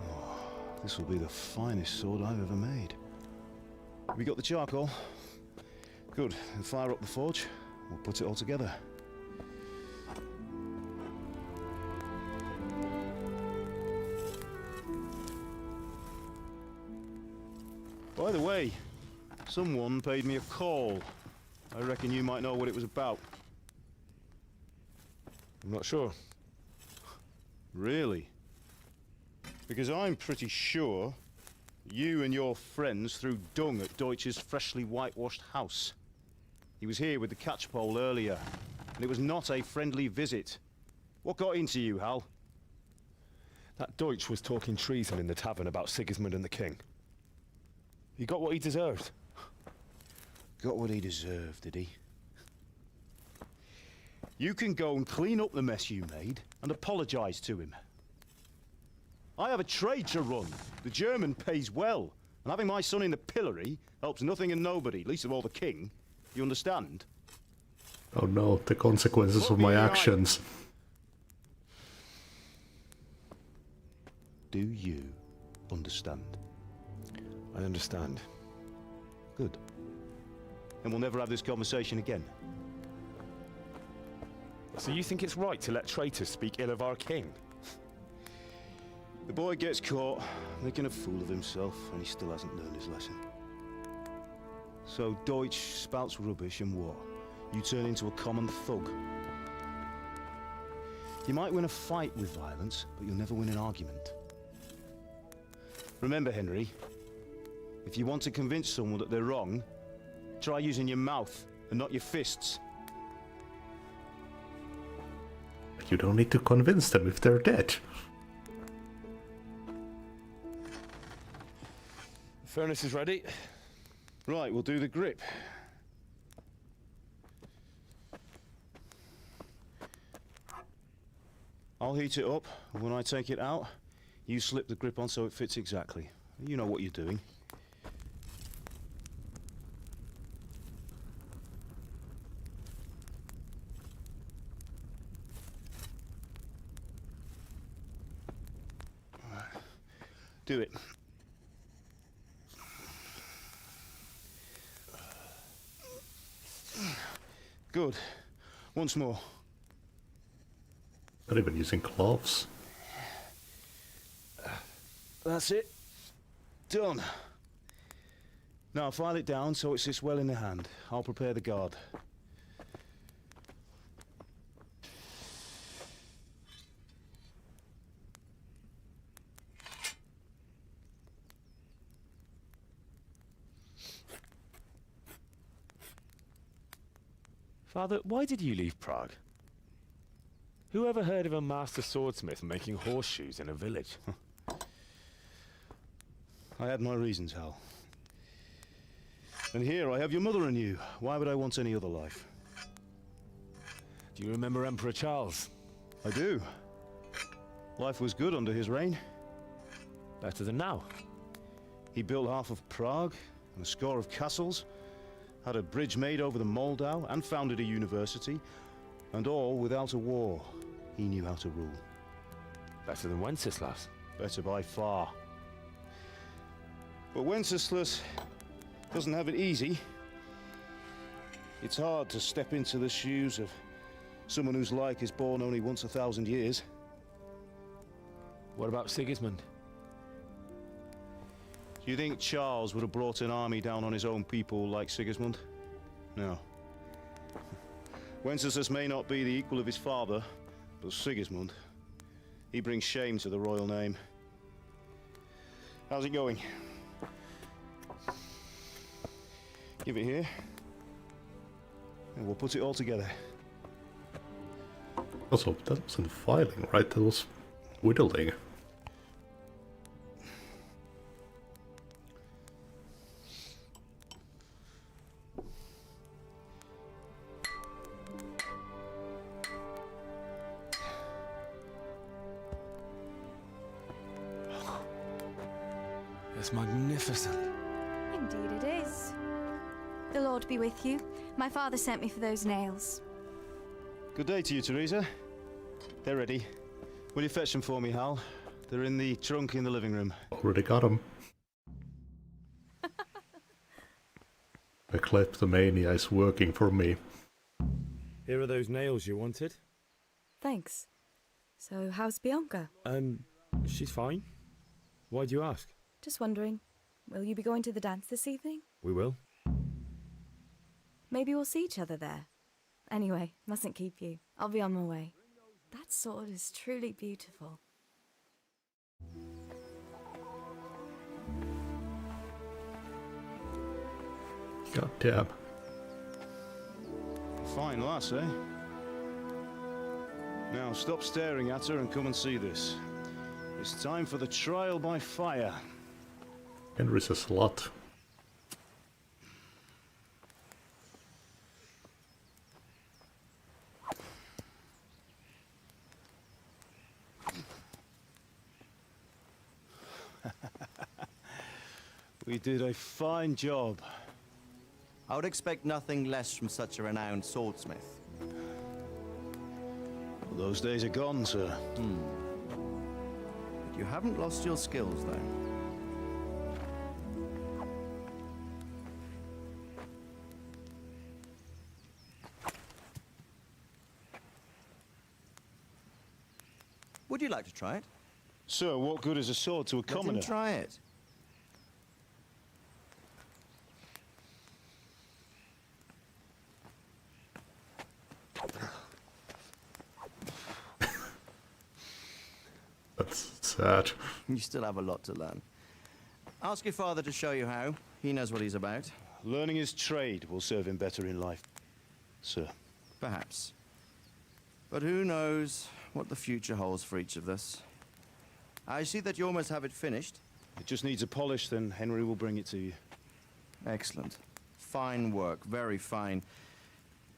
Oh, this will be the finest sword I've ever made. Have you got the charcoal? Good. Then fire up the forge. We'll put it all together. By the way, someone paid me a call. I reckon you might know what it was about. I'm not sure. Really? Because I'm pretty sure you and your friends threw dung at Deutsch's freshly whitewashed house. He was here with the catchpole earlier, and it was not a friendly visit. What got into you, Hal? That Deutsch was talking treason in the tavern about Sigismund and the king. He got what he deserved. Got what he deserved, did he? You can go and clean up the mess you made and apologize to him. I have a trade to run. The German pays well, and having my son in the pillory helps nothing and nobody, least of all the king. You understand? Oh no, the consequences of my actions. Do you understand? I understand. Good. Then we'll never have this conversation again. So you think it's right to let traitors speak ill of our king? The boy gets caught, making a fool of himself, and he still hasn't learned his lesson. So Deutsch spouts rubbish, and what? You turn into a common thug. You might win a fight with violence, but you'll never win an argument. Remember, Henry, if you want to convince someone that they're wrong, try using your mouth and not your fists. You don't need to convince them if they're dead. The furnace is ready. Right, we'll do the grip. I'll heat it up, and when I take it out, you slip the grip on so it fits exactly. You know what you're doing. Do it. Good. Once more. Not even using gloves. That's it. Done. Now file it down so it sits well in the hand. I'll prepare the guard. Father, why did you leave Prague? Who ever heard of a master swordsmith making horseshoes in a village? I had my reasons, Hal. And here I have your mother and you. Why would I want any other life? Do you remember Emperor Charles? I do. Life was good under his reign. Better than now. He built half of Prague and a score of castles, had a bridge made over the Moldau, and founded a university, and all without a war. He knew how to rule. Better than Wenceslas. Better by far. But Wenceslas doesn't have it easy. It's hard to step into the shoes of someone whose like is born only once 1,000 years. What about Sigismund? Do you think Charles would have brought an army down on his own people like Sigismund? No. Wenceslas may not be the equal of his father, but Sigismund, he brings shame to the royal name. How's it going? Give it here, and we'll put it all together. Also, that wasn't filing, right? That was whittling. It's magnificent. Indeed it is. The Lord be with you. My father sent me for those nails. Good day to you, Teresa. They're ready. Will you fetch them for me, Hal? They're in the trunk in the living room. Already got them. The kleptomania is working for me. Here are those nails you wanted. Thanks. So, how's Bianca? She's fine. Why do you ask? Just wondering, will you be going to the dance this evening? We will. Maybe we'll see each other there. Anyway, mustn't keep you. I'll be on my way. That sword is truly beautiful. God damn. Fine lass, eh? Now stop staring at her and come and see this. It's time for the trial by fire. Henry's a slut. We did a fine job. I would expect nothing less from such a renowned swordsmith. Those days are gone, sir. But you haven't lost your skills, though. Would you like to try it? Sir, what good is a sword to a commoner? Let him try it. That's sad. You still have a lot to learn. Ask your father to show you how. He knows what he's about. Learning his trade will serve him better in life, sir. Perhaps. But who knows what the future holds for each of us. I see that you almost have it finished. It just needs a polish, then Henry will bring it to you. Excellent. Fine work, very fine.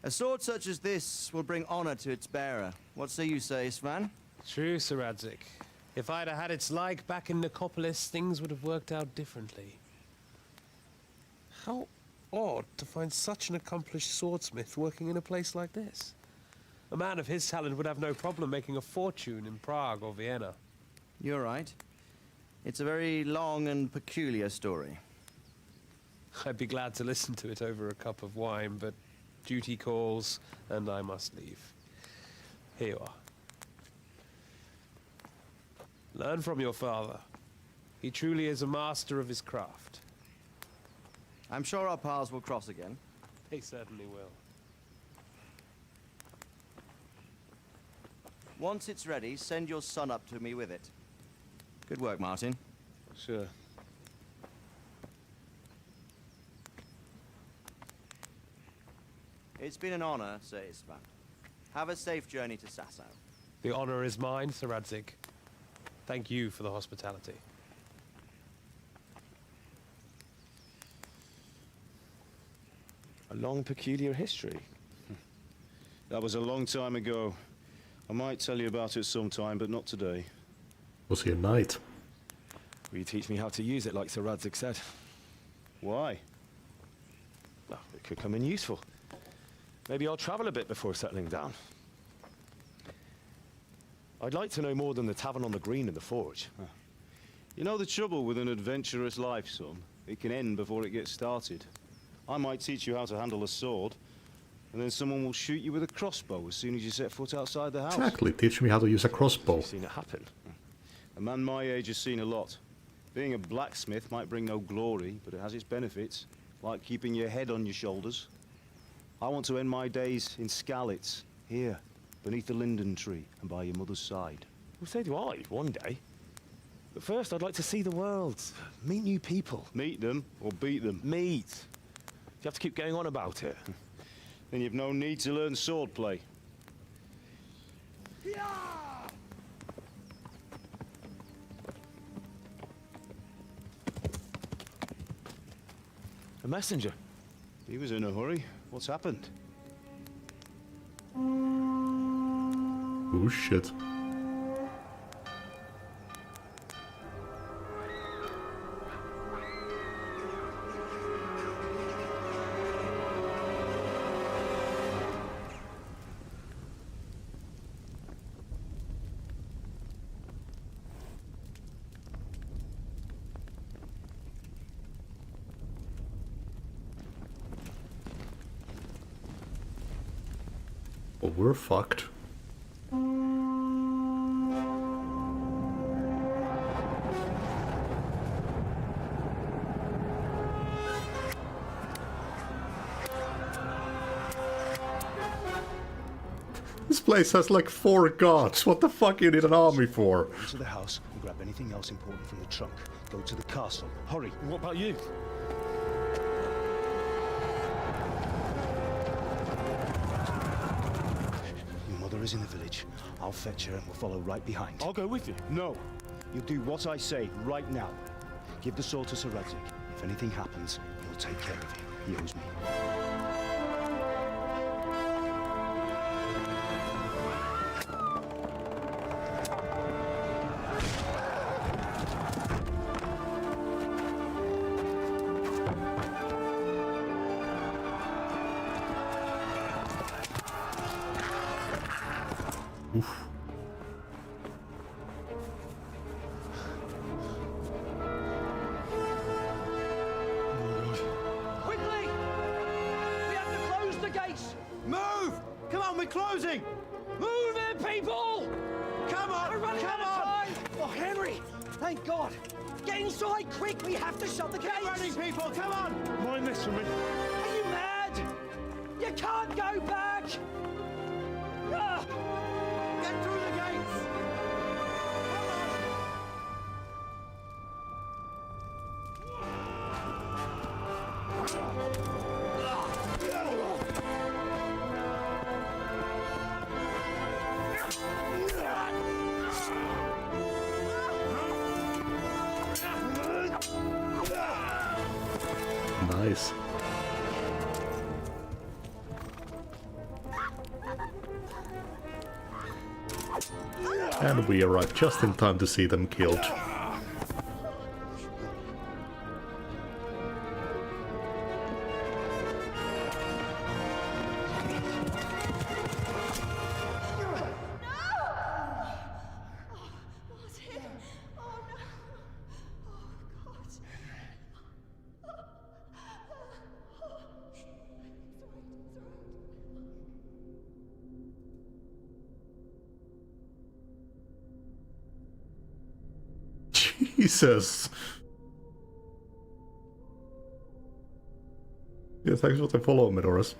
A sword such as this will bring honor to its bearer. What say you, Svan? True, Sir Radzig. If I'd have had its like back in Nicopolis, things would have worked out differently. How odd to find such an accomplished swordsmith working in a place like this. A man of his talent would have no problem making a fortune in Prague or Vienna. You're right. It's a very long and peculiar story. I'd be glad to listen to it over a cup of wine, but duty calls, and I must leave. Here you are. Learn from your father. He truly is a master of his craft. I'm sure our paths will cross again. They certainly will. Once it's ready, send your son up to me with it. Good work, Martin. Sure. It's been an honor, Sir Istvan. Have a safe journey to Sasau. The honor is mine, Sir Radzig. Thank you for the hospitality. A long, peculiar history. That was a long time ago. I might tell you about it sometime, but not today. Was he a knight? Will you teach me how to use it, like Sir Radzig said? Why? Well, it could come in useful. Maybe I'll travel a bit before settling down. I'd like to know more than the tavern on the green and the forge. You know the trouble with an adventurous life, son? It can end before it gets started. I might teach you how to handle a sword, and then someone will shoot you with a crossbow as soon as you set foot outside the house. Exactly, teach me how to use a crossbow. You've seen it happen. A man my age has seen a lot. Being a blacksmith might bring no glory, but it has its benefits, like keeping your head on your shoulders. I want to end my days in Skalitz, here, beneath the linden tree and by your mother's side. Well, so do I, one day. But first, I'd like to see the world, meet new people. Meet them or beat them? Meet. You have to keep going on about it. Then you've no need to learn swordplay. A messenger. He was in a hurry. What's happened? Oh shit. Well, we're fucked. This place has like 4 gods. What the fuck you need an army for? Go to the house and grab anything else important from the trunk. Go to the castle. Hurry. What about you? Your mother is in the village. I'll fetch her and we'll follow right behind. I'll go with you. No. You'll do what I say right now. Give the sword to Sir Rudzik. If anything happens, he'll take care of you. He owes me. Oof. Quickly! We have to close the gates! Move! Come on, we're closing! Move it, people! Come on! We're running Come out of on! time! Oh, Henry! Thank God! Get inside, quick! We have to shut the gates! Keep running, people! Come on! Mind this for me. Are you mad? You can't go back! Ah! Get through the gates! Nice. And we arrive just in time to see them killed. Jesus. Yeah, thanks for the follow, Midorus.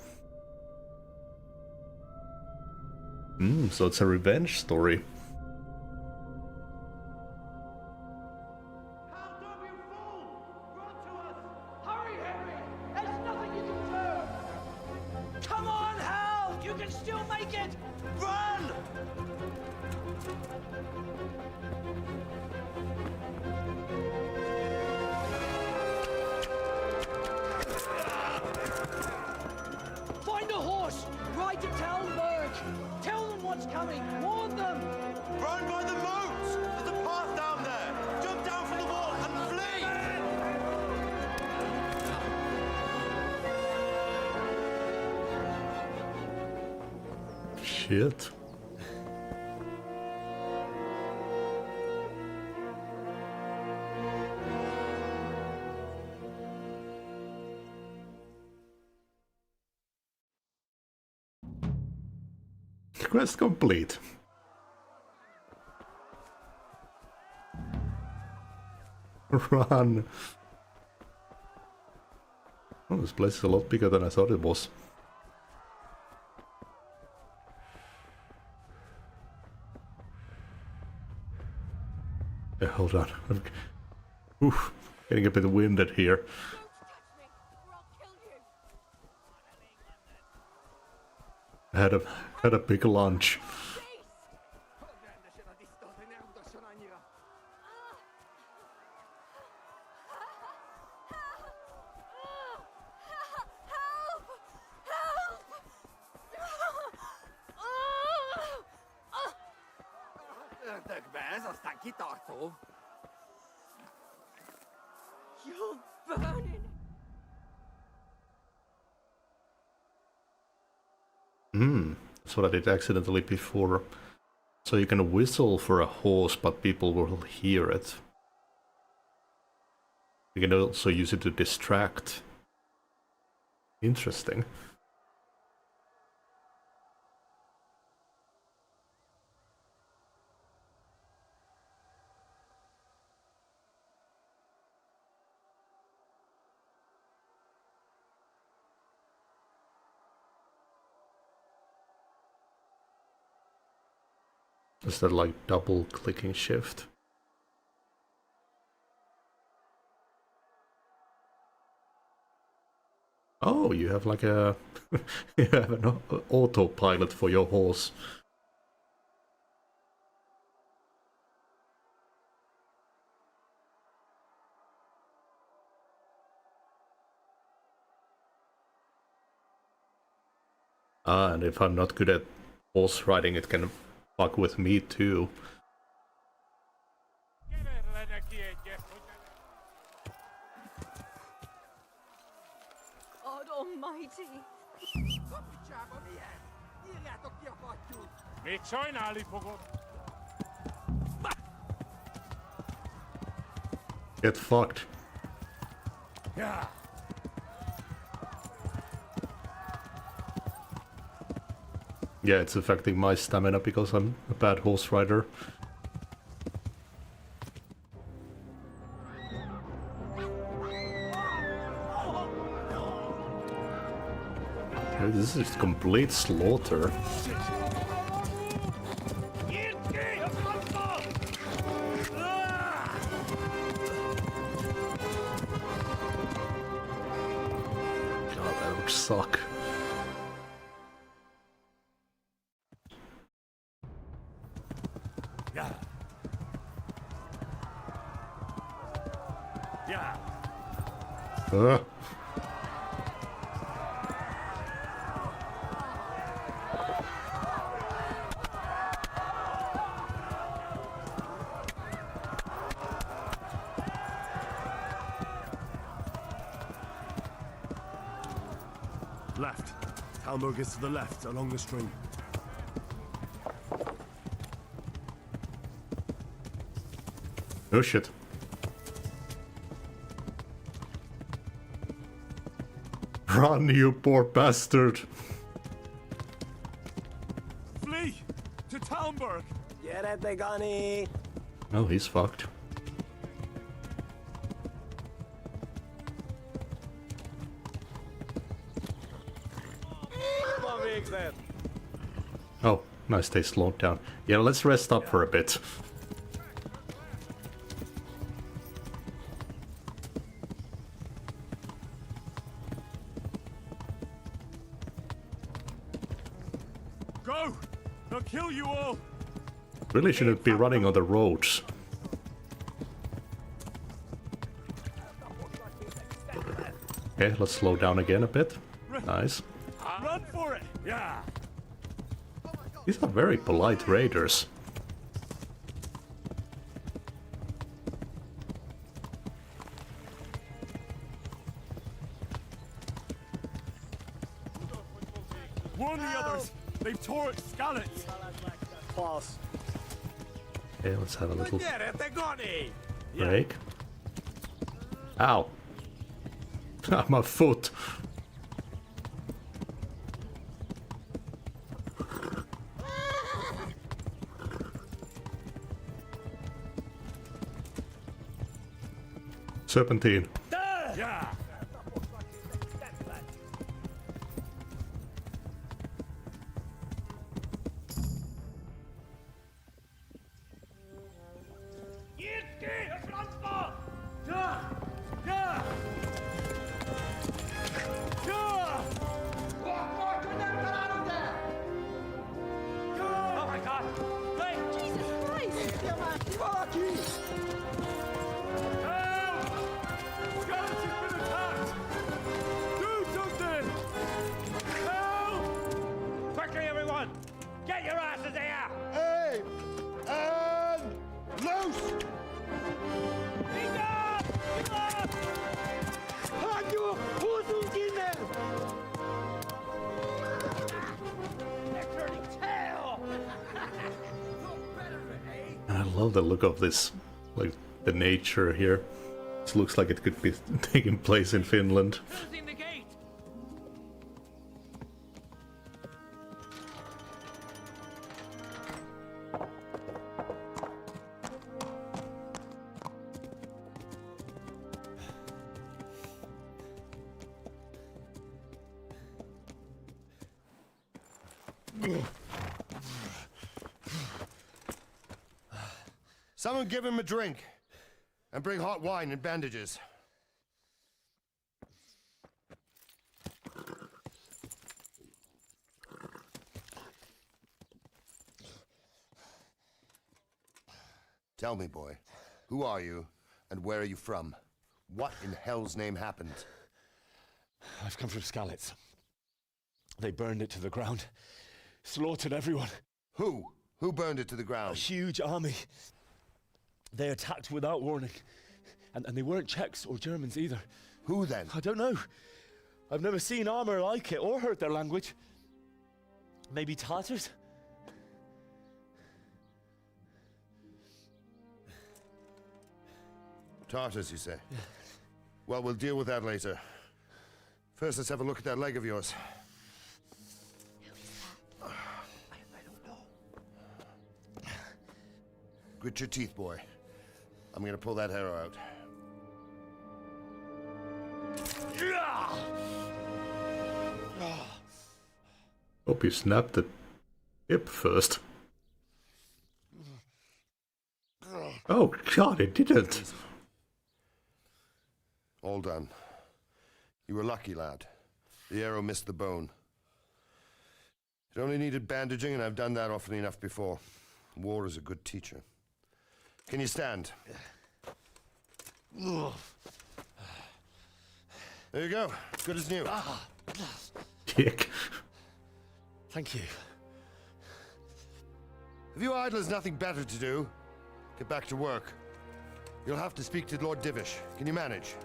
So it's a revenge story. Hurry, Henry! There's nothing you can do! Come on, Hal! You can still make it! Run! Find a horse! Ride to Talmberg! Tell them what's coming! Warn them! Run by the moats! There's a path down there! Jump down from the wall and flee! Shit. Quest complete. Run. Oh, this place is a lot bigger than I thought it was. Yeah, hold on. Oof, getting a bit winded here. Had a big lunch. You're burning! That's what I did accidentally before. So you can whistle for a horse, but people will hear it. You can also use it to distract. Interesting. Is that like double clicking shift? Oh, you have like a you have an autopilot for your horse. Ah, and if I'm not good at horse riding, it can fuck with me too. God almighty. Get fucked. Yeah. Yeah, it's affecting my stamina because I'm a bad horse rider. This is complete slaughter. God, that would suck. Yeah. Yeah. Left. Talmberg is to the left, along the stream. Oh shit. Run, you poor bastard. Flee! To Talmberg! Get it, Begani! Oh, he's fucked. Oh, nice, they slowed down. Yeah, let's rest up for a bit. Go! They'll kill you all! Really shouldn't be running on the roads. Okay, let's slow down again a bit. Nice. Run for it! Yeah! These are very polite raiders. Warn the others! They've tore at Skalitz! False. Okay, let's have a little Get it, Begani! break. Ow! My foot! Serpentine. Yeah! Oh my god! Hey! Jesus Christ! Quickly, everyone! Get your asses here! Hey! And loose! I love the look of this, like the nature here. This looks like it could be taking place in Finland. Closing the gate! Someone give him a drink. And bring hot wine and bandages. Tell me, boy, who are you and where are you from? What in hell's name happened? I've come from Skalitz. They burned it to the ground. Slaughtered everyone. Who? Who burned it to the ground? A huge army. They attacked without warning. And they weren't Czechs or Germans either. Who then? I don't know. I've never seen armor like it or heard their language. Maybe Tatars? Tartars, you say? Yeah. Well, we'll deal with that later. First, let's have a look at that leg of yours. I don't know. Grit your teeth, boy. I'm gonna pull that arrow out. Hope you snapped the hip first. Oh god, it didn't. All done. You were lucky, lad. The arrow missed the bone. It only needed bandaging, and I've done that often enough before. War is a good teacher. Can you stand? There you go. Good as new. Dick. Thank you. Have you idlers nothing better to do? Get back to work. You'll have to speak to Lord Divish. Can you manage?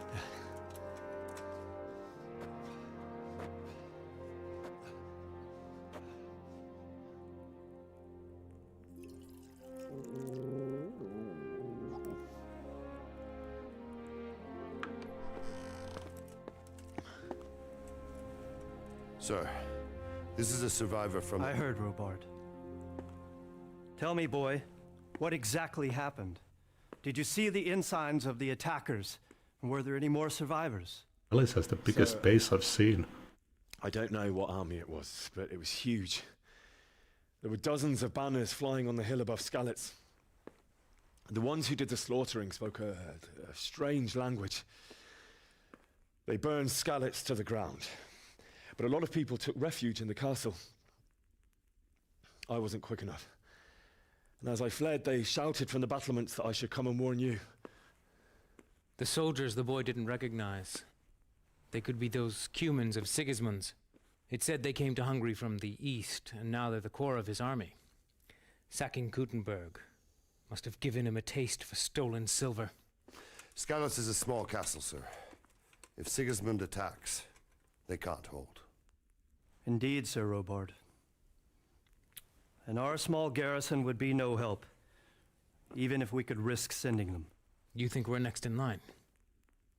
Sir, this is a survivor from... I heard, Robard. Tell me, boy, what exactly happened? Did you see the ensigns of the attackers? And were there any more survivors? Alice has the biggest base I've seen. I don't know what army it was, but it was huge. There were dozens of banners flying on the hill above Skalitz. The ones who did the slaughtering spoke a strange language. They burned Skalitz to the ground. But a lot of people took refuge in the castle. I wasn't quick enough. And as I fled, they shouted from the battlements that I should come and warn you. The soldiers the boy didn't recognize. They could be those Cumans of Sigismund's. It said they came to Hungary from the east, and now they're the core of his army. Sacking Kuttenberg must have given him a taste for stolen silver. Skalitz is a small castle, sir. If Sigismund attacks, they can't hold. Indeed, Sir Robard. And our small garrison would be no help, even if we could risk sending them. You think we're next in line?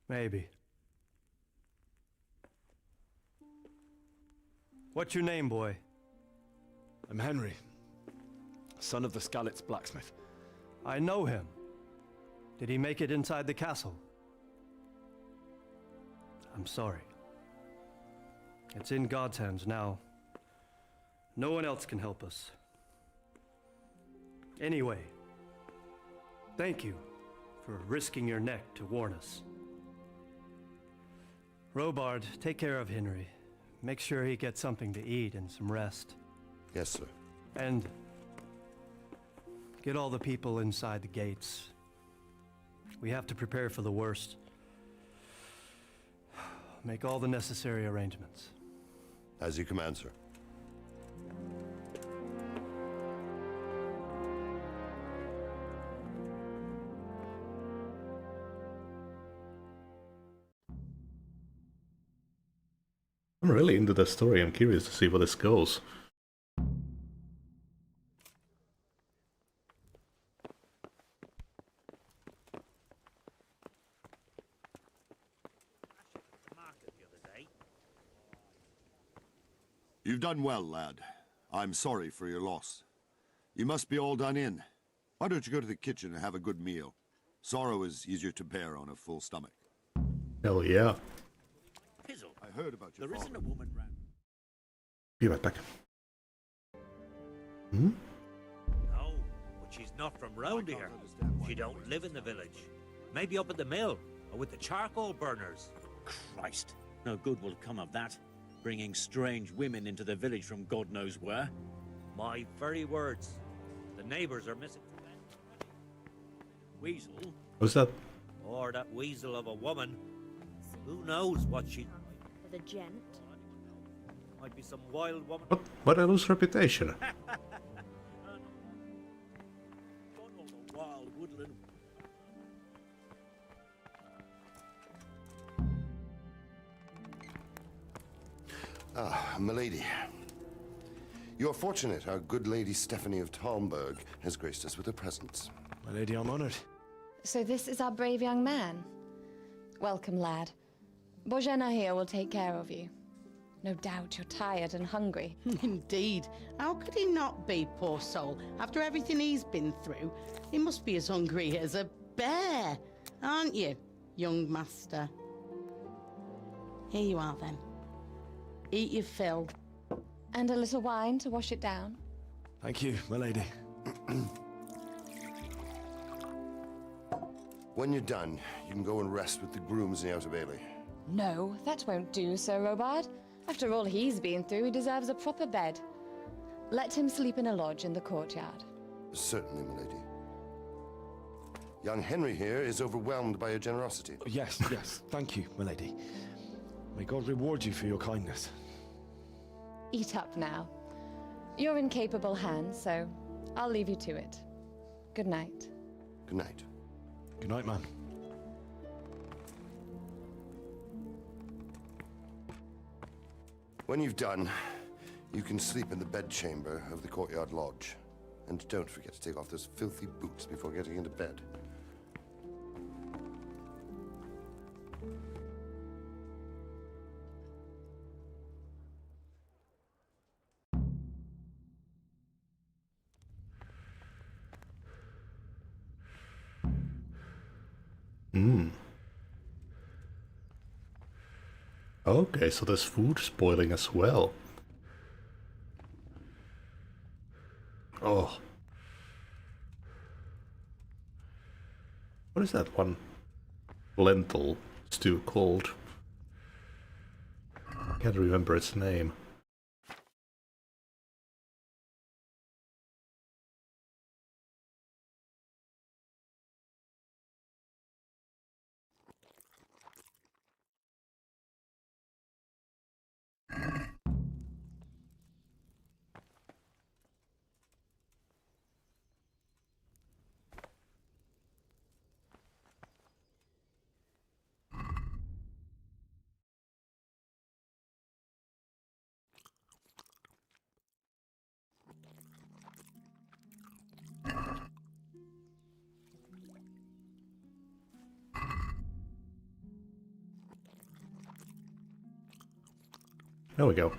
Maybe. What's your name, boy? I'm Henry, son of the Skalitz blacksmith. I know him. Did he make it inside the castle? I'm sorry. It's in God's hands now. No one else can help us. Anyway, thank you for risking your neck to warn us. Robard, take care of Henry. Make sure he gets something to eat and some rest. Yes, sir. And get all the people inside the gates. We have to prepare for the worst. Make all the necessary arrangements. As you command, sir. I'm really into the story. I'm curious to see where this goes. You've done well, lad. I'm sorry for your loss. You must be all done in. Why don't you go to the kitchen and have a good meal? Sorrow is easier to bear on a full stomach. Hell yeah. Fizzle, I heard about your There father. isn't a woman round. Be right back. Hmm? No, but she's not from round here. She don't live in the village. Maybe up at the mill, or with the charcoal burners. Christ, no good will come of that. Bringing strange women into the village from God knows where. My very words. The neighbors are missing. Weasel. What's that? Or that weasel of a woman. Who knows what she... The gent. Might be some wild woman. What I lose reputation? Wild woodland. Ah, milady. You're fortunate our good lady Stephanie of Talmberg has graced us with her presence. My lady, I'm honored. So this is our brave young man. Welcome, lad. Bojena here will take care of you. No doubt you're tired and hungry. Indeed. How could he not be, poor soul? After everything he's been through, he must be as hungry as a bear, aren't you, young master? Here you are, then. Eat your fill. And a little wine to wash it down. Thank you, my lady. When you're done, you can go and rest with the grooms in the Outer Bailey. No, that won't do, Sir Robard. After all he's been through, he deserves a proper bed. Let him sleep in a lodge in the courtyard. Certainly, milady. Young Henry here is overwhelmed by your generosity. Yes, yes. Thank you, my lady. May God reward you for your kindness. Eat up now. You're in capable hands, so I'll leave you to it. Good night. Good night. Good night, man. When you've done, you can sleep in the bedchamber of the courtyard lodge. And don't forget to take off those filthy boots before getting into bed. Okay, so there's food spoiling as well. Oh. What is that one lentil stew called? I can't remember its name. There we go.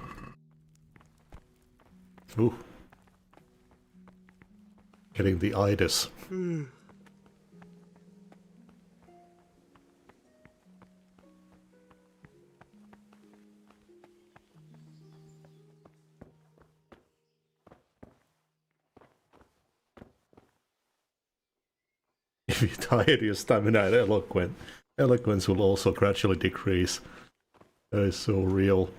Ooh. Getting the itis. If you're tired, your stamina and eloquence will also gradually decrease. That is so real.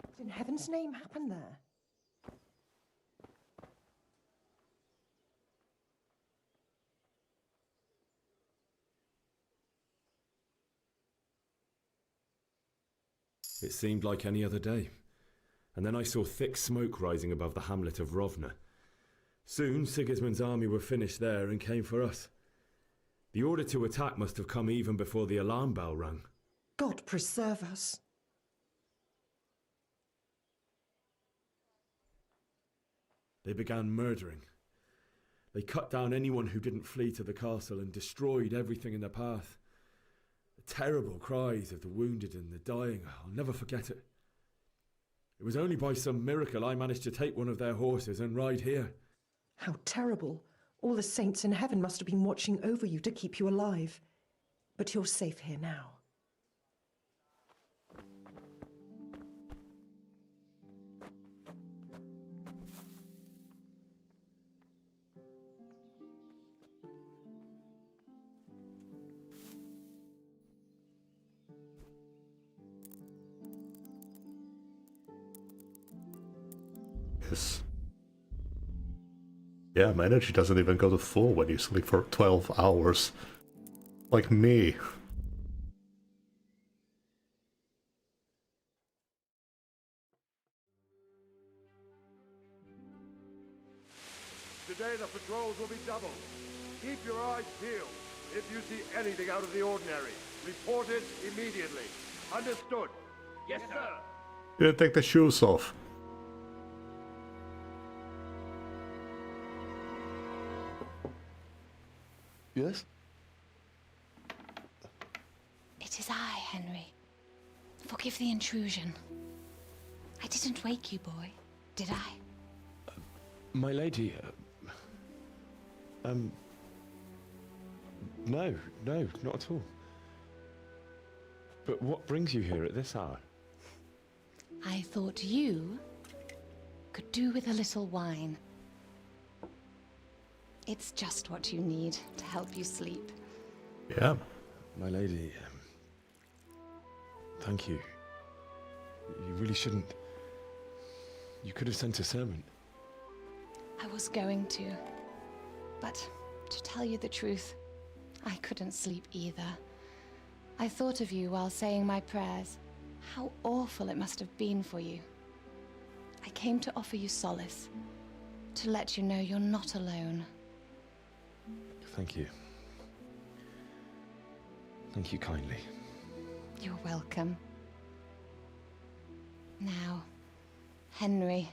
What in heaven's name happened there? It seemed like any other day. And then I saw thick smoke rising above the hamlet of Rovna. Soon Sigismund's army were finished there and came for us. The order to attack must have come even before the alarm bell rang. God preserve us. They began murdering. They cut down anyone who didn't flee to the castle and destroyed everything in their path. The terrible cries of the wounded and the dying, I'll never forget it. It was only by some miracle I managed to take one of their horses and ride here. How terrible. All the saints in heaven must have been watching over you to keep you alive. But you're safe here now. Yes. Yeah, my energy doesn't even go to full when you sleep for 12 hours. Like me. day the patrols will be doubled. Keep your eyes peeled. If you see anything out of the ordinary, report it immediately. Understood? Yes, sir. Yeah, take the shoes off. Yes? It is I, Henry. Forgive the intrusion. I didn't wake you, boy, did I? My lady, no, not at all. But what brings you here at this hour? I thought you could do with a little wine. It's just what you need to help you sleep. Yeah. My lady, thank you. You really shouldn't. You could have sent a servant. I was going to. But to tell you the truth, I couldn't sleep either. I thought of you while saying my prayers. How awful it must have been for you. I came to offer you solace, to let you know you're not alone. Thank you. Thank you kindly. You're welcome. Now, Henry,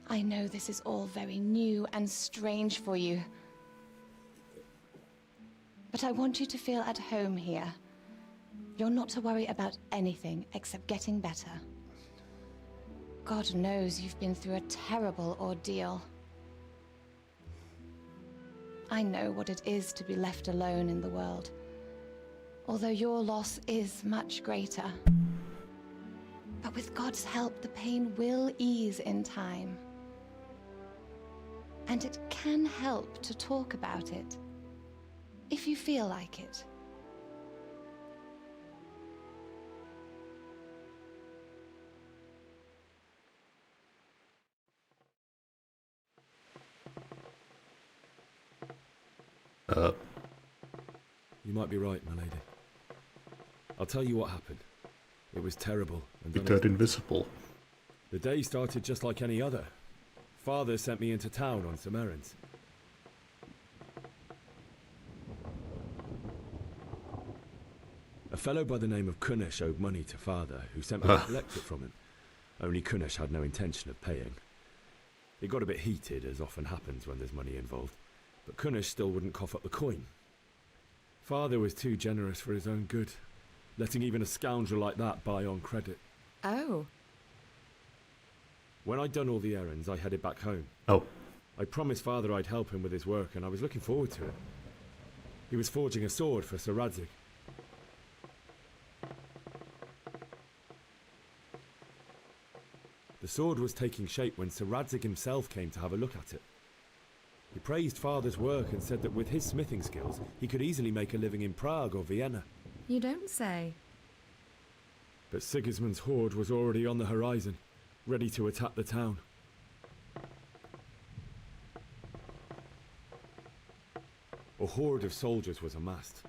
I know this is all very new and strange for you. But I want you to feel at home here. You're not to worry about anything except getting better. God knows you've been through a terrible ordeal. I know what it is to be left alone in the world, although your loss is much greater. But with God's help, the pain will ease in time. And it can help to talk about it, if you feel like it. You might be right, my lady. I'll tell you what happened. It was terrible. And You turned invisible. The day started just like any other. Father sent me into town on some errands. A fellow by the name of Kunesh owed money to Father, who sent me to collect it from him. Only Kunesh had no intention of paying. It got a bit heated, as often happens when there's money involved, but Kunesh still wouldn't cough up the coin. Father was too generous for his own good, letting even a scoundrel like that buy on credit. Oh. When I'd done all the errands, I headed back home. Oh. I promised Father I'd help him with his work, and I was looking forward to it. He was forging a sword for Sir Radzig. The sword was taking shape when Sir Radzig himself came to have a look at it. He praised Father's work and said that with his smithing skills, he could easily make a living in Prague or Vienna. You don't say. But Sigismund's horde was already on the horizon, ready to attack the town. A horde of soldiers was amassed.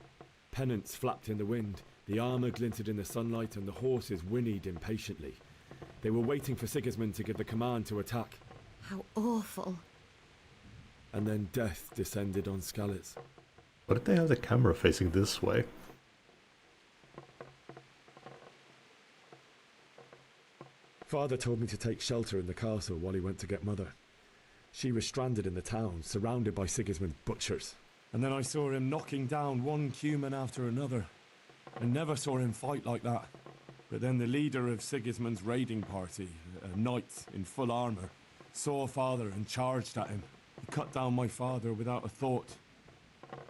Pennants flapped in the wind, the armour glinted in the sunlight, and the horses whinnied impatiently. They were waiting for Sigismund to give the command to attack. How awful. And then death descended on Skalitz. Why did they have the camera facing this way? Father told me to take shelter in the castle while he went to get Mother. She was stranded in the town, surrounded by Sigismund's butchers. And then I saw him knocking down one Cuman after another. I never saw him fight like that. But then the leader of Sigismund's raiding party, a knight in full armour, saw Father and charged at him. He cut down my father without a thought.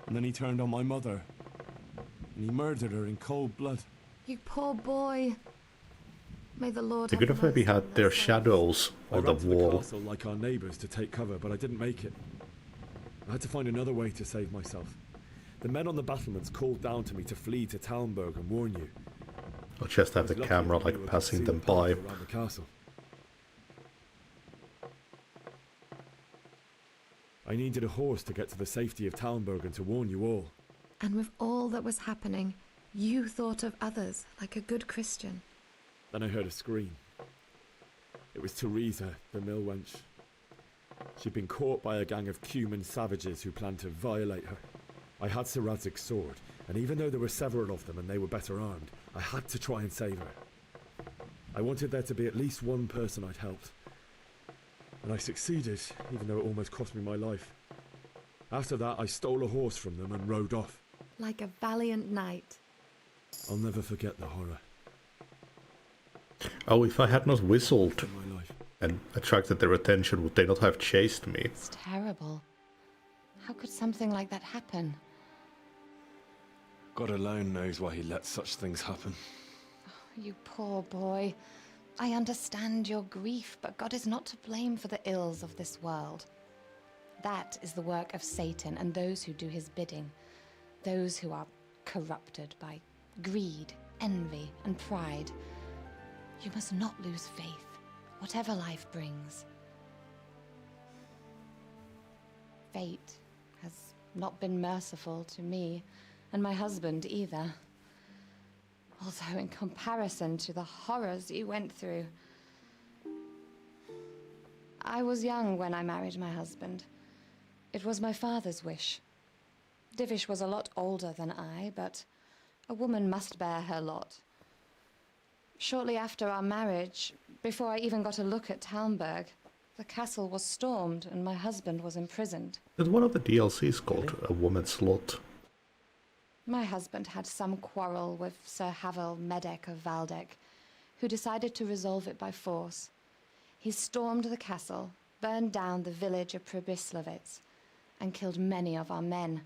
And then he turned on my mother. And he murdered her in cold blood. You poor boy. May the Lord They could have maybe had their shadows on the I ran to the wall. castle like our neighbours to take cover, but I didn't make it. I had to find another way to save myself. The men on the battlements called down to me to flee to Talmberg and warn you. I'll just have the camera like passing them by. Around the castle. I needed a horse to get to the safety of Talmberg and to warn you all. And with all that was happening, you thought of others like a good Christian. Then I heard a scream. It was Teresa, the mill wench. She'd been caught by a gang of Cuman savages who planned to violate her. I had Sir Radzig's sword, and even though there were several of them and they were better armed, I had to try and save her. I wanted there to be at least one person I'd helped. And I succeeded, even though it almost cost me my life. After that, I stole a horse from them and rode off. Like a valiant knight. I'll never forget the horror. Oh, if I had not whistled and attracted their attention, would they not have chased me? It's terrible. How could something like that happen? God alone knows why he lets such things happen. You poor boy. I understand your grief, but God is not to blame for the ills of this world. That is the work of Satan and those who do his bidding. Those who are corrupted by greed, envy, and pride. You must not lose faith, whatever life brings. Fate has not been merciful to me, and my husband either. Although in comparison to the horrors you went through. I was young when I married my husband. It was my father's wish. Divish was a lot older than I, but a woman must bear her lot. Shortly after our marriage, before I even got a look at Talmberg, the castle was stormed and my husband was imprisoned. There's one of the DLCs called A Woman's Lot. My husband had some quarrel with Sir Havel Medek of Valdek, who decided to resolve it by force. He stormed the castle, burned down the village of Pribyslavitz, and killed many of our men,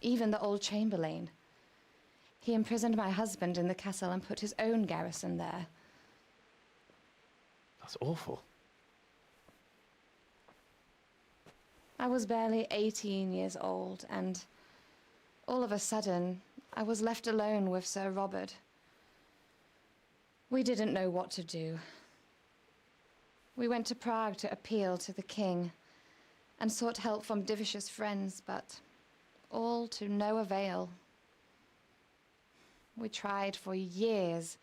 even the old chamberlain. He imprisoned my husband in the castle and put his own garrison there. That's awful. I was barely 18 years old, and all of a sudden, I was left alone with Sir Robert. We didn't know what to do. We went to Prague to appeal to the king and sought help from Divish's friends, but all to no avail. We tried for years,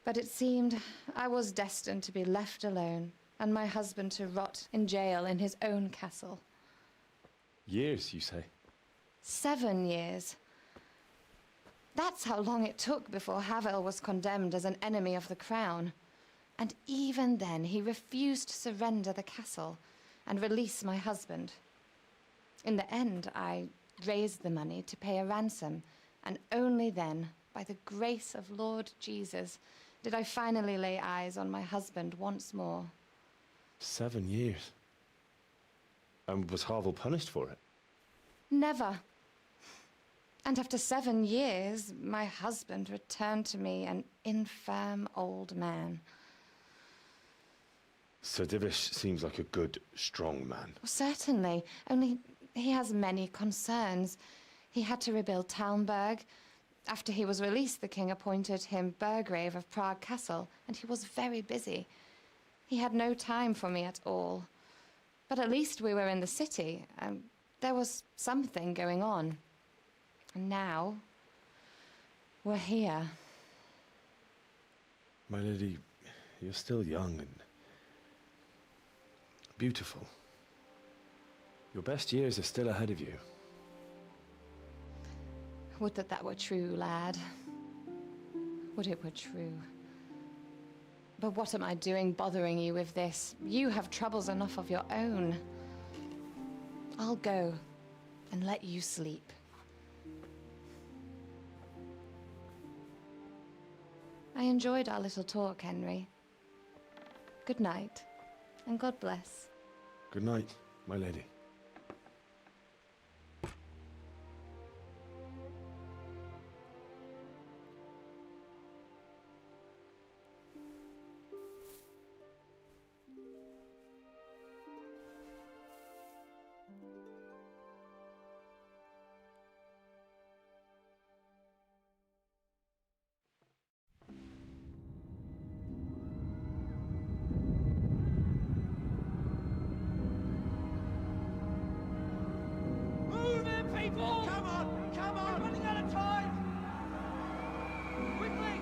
but it seemed I was destined to be left alone and my husband to rot in jail in his own castle. Years, you say? 7 years. That's how long it took before Havel was condemned as an enemy of the crown. And even then, he refused to surrender the castle and release my husband. In the end, I raised the money to pay a ransom, and only then, by the grace of Lord Jesus, did I finally lay eyes on my husband once more. 7 years? And was Havel punished for it? Never. And after 7 years, my husband returned to me an infirm old man. Sir Divish seems like a good, strong man. Certainly, only he has many concerns. He had to rebuild Talmberg. After he was released, the king appointed him Burgrave of Prague Castle, and he was very busy. He had no time for me at all. But at least we were in the city, and there was something going on. And now, we're here. My lady, you're still young and beautiful. Your best years are still ahead of you. Would that that were true, lad. Would it were true. But what am I doing bothering you with this? You have troubles enough of your own. I'll go and let you sleep. I enjoyed our little talk, Henry. Good night, and God bless. Good night, my lady. People! Come on! Come on! We're running out of time! Quickly!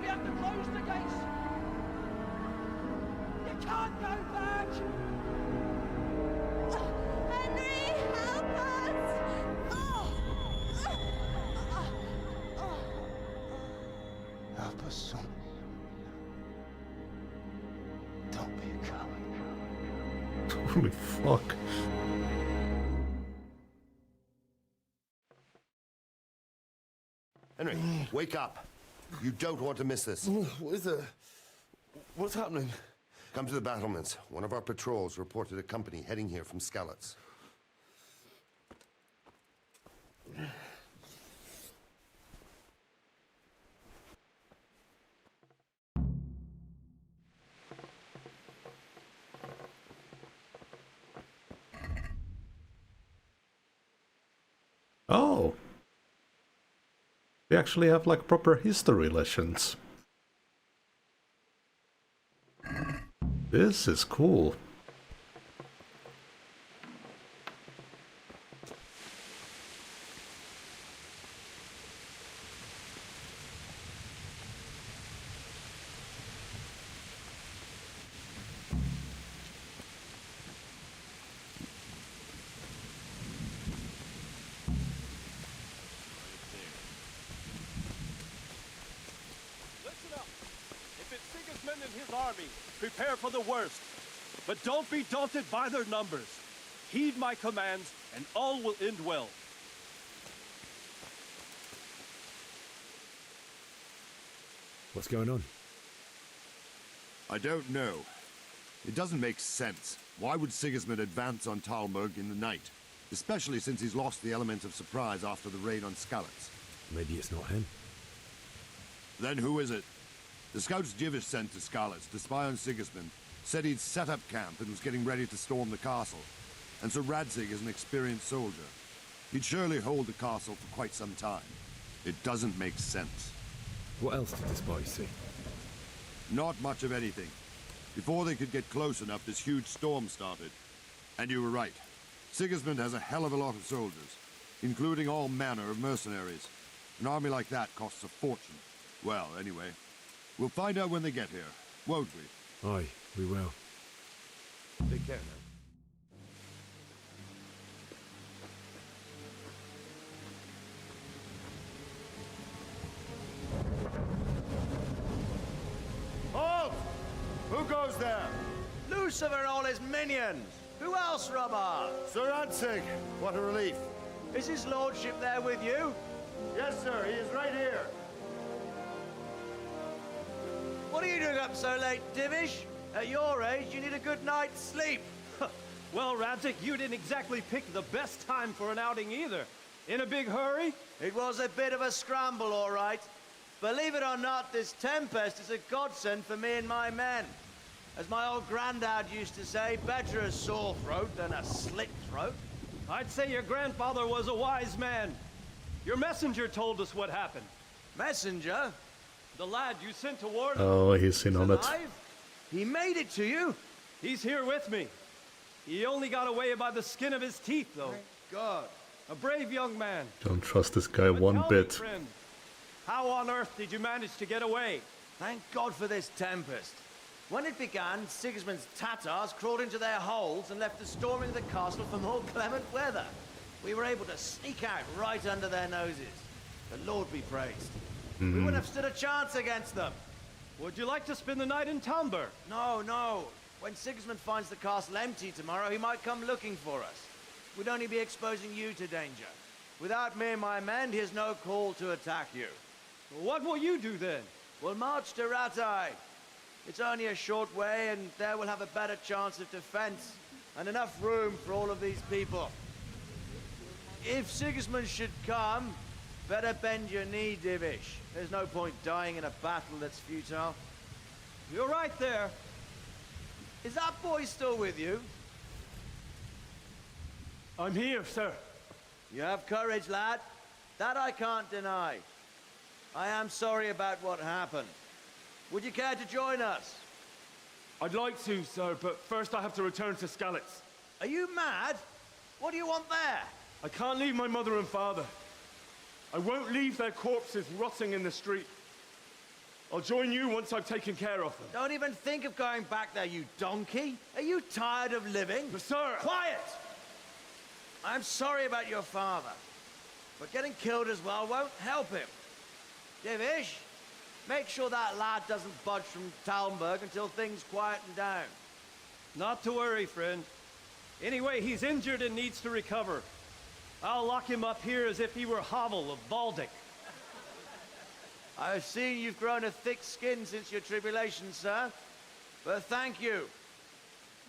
We have to close the gates! your son. Don't be a coward. Holy fuck. Henry, wake up. You don't want to miss this. What is it? What's happening? Come to the battlements. One of our patrols reported a company heading here from Skalitz. Oh. They actually have like proper history lessons. This is cool. Prepare for the worst, but don't be daunted by their numbers. Heed my commands, and all will end well. What's going on? I don't know. It doesn't make sense. Why would Sigismund advance on Talmberg in the night? Especially since he's lost the element of surprise after the raid on Skalitz. Maybe it's not him. Then who is it? The scouts Jivish sent to Skalitz to spy on Sigismund said he'd set up camp and was getting ready to storm the castle. And Sir Radzig is an experienced soldier. He'd surely hold the castle for quite some time. It doesn't make sense. What else did the spies see? Not much of anything. Before they could get close enough, this huge storm started. And you were right. Sigismund has a hell of a lot of soldiers, including all manner of mercenaries. An army like that costs a fortune. Well, anyway, we'll find out when they get here, won't we? Aye, we will. Take care now. Halt! Who goes there? Lucifer and all his minions! Who else, Robert? Sir Radzig, what a relief. Is his lordship there with you? Yes, sir, he is right here. What are you doing up so late, Divish? At your age, you need a good night's sleep. Well, Radzig, you didn't exactly pick the best time for an outing either. In a big hurry? It was a bit of a scramble, all right. Believe it or not, this tempest is a godsend for me and my men. As my old granddad used to say, better a sore throat than a slit throat. I'd say your grandfather was a wise man. Your messenger told us what happened. Messenger? The lad you sent to warn us. Oh, he's in on it. Alive? He made it to you? He's here with me. He only got away by the skin of his teeth, though. Thank God. A brave young man. Don't trust this guy one Tell me, bit. friend, how on earth did you manage to get away? Thank God for this tempest. When it began, Sigismund's Tatars crawled into their holes and left us storming the castle for more clement weather. We were able to sneak out right under their noses. The Lord be praised. We wouldn't have stood a chance against them. Would you like to spend the night in Talmberg? No, no. When Sigismund finds the castle empty tomorrow, he might come looking for us. We'd only be exposing you to danger. Without me and my men, he has no call to attack you. What will you do then? We'll march to Rattay. It's only a short way, and there we'll have a better chance of defense, and enough room for all of these people. If Sigismund should come, better bend your knee, Divish. There's no point dying in a battle that's futile. You're right there. Is that boy still with you? I'm here, sir. You have courage, lad. That I can't deny. I am sorry about what happened. Would you care to join us? I'd like to, sir, but first I have to return to Skalitz. Are you mad? What do you want there? I can't leave my mother and father. I won't leave their corpses rotting in the street. I'll join you once I've taken care of them. Don't even think of going back there, you donkey. Are you tired of living? But sir... Quiet! I'm sorry about your father, but getting killed as well won't help him. Divish, Make sure that lad doesn't budge from Talmberg until things quieten down. Not to worry, friend. Anyway, he's injured and needs to recover. I'll lock him up here as if he were Havel of Baldic. I've seen you've grown a thick skin since your tribulation, sir. But thank you.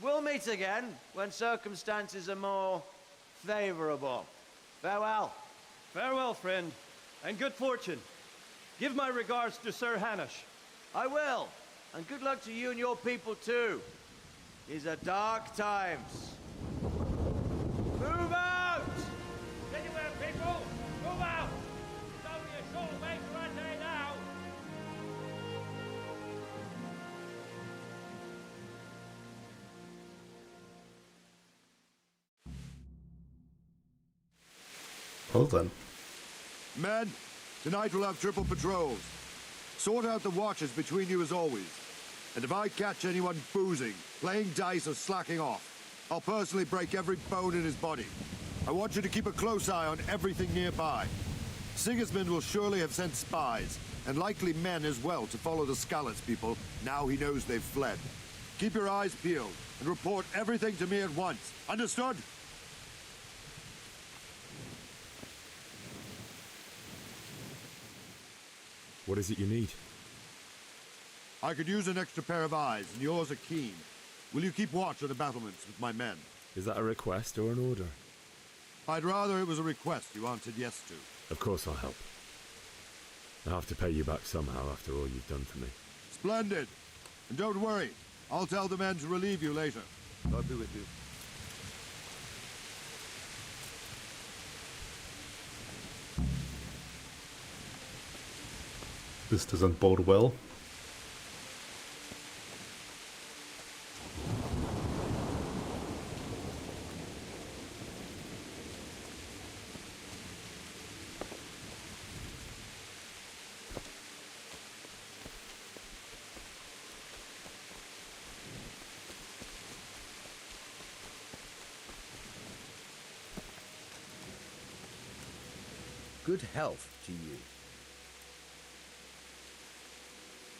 We'll meet again when circumstances are more favorable. Farewell. Farewell, friend, and good fortune. Give my regards to Sir Hanush. I will. And good luck to you and your people, too. These are dark times. Move out! Anywhere, people! Move out! It's only a short way to Rattay now! Well then. Men, tonight we'll have triple patrols. Sort out the watches between you as always. And if I catch anyone boozing, playing dice or slacking off, I'll personally break every bone in his body. I want you to keep a close eye on everything nearby. Sigismund will surely have sent spies, and likely men as well, to follow the Skalitz people now he knows they've fled. Keep your eyes peeled, and report everything to me at once. Understood? What is it you need? I could use an extra pair of eyes, and yours are keen. Will you keep watch on the battlements with my men? Is that a request or an order? I'd rather it was a request you answered yes to. Of course I'll help. I'll have to pay you back somehow after all you've done for me. Splendid! And don't worry, I'll tell the men to relieve you later. God be with you. This doesn't bode well. Good health to you.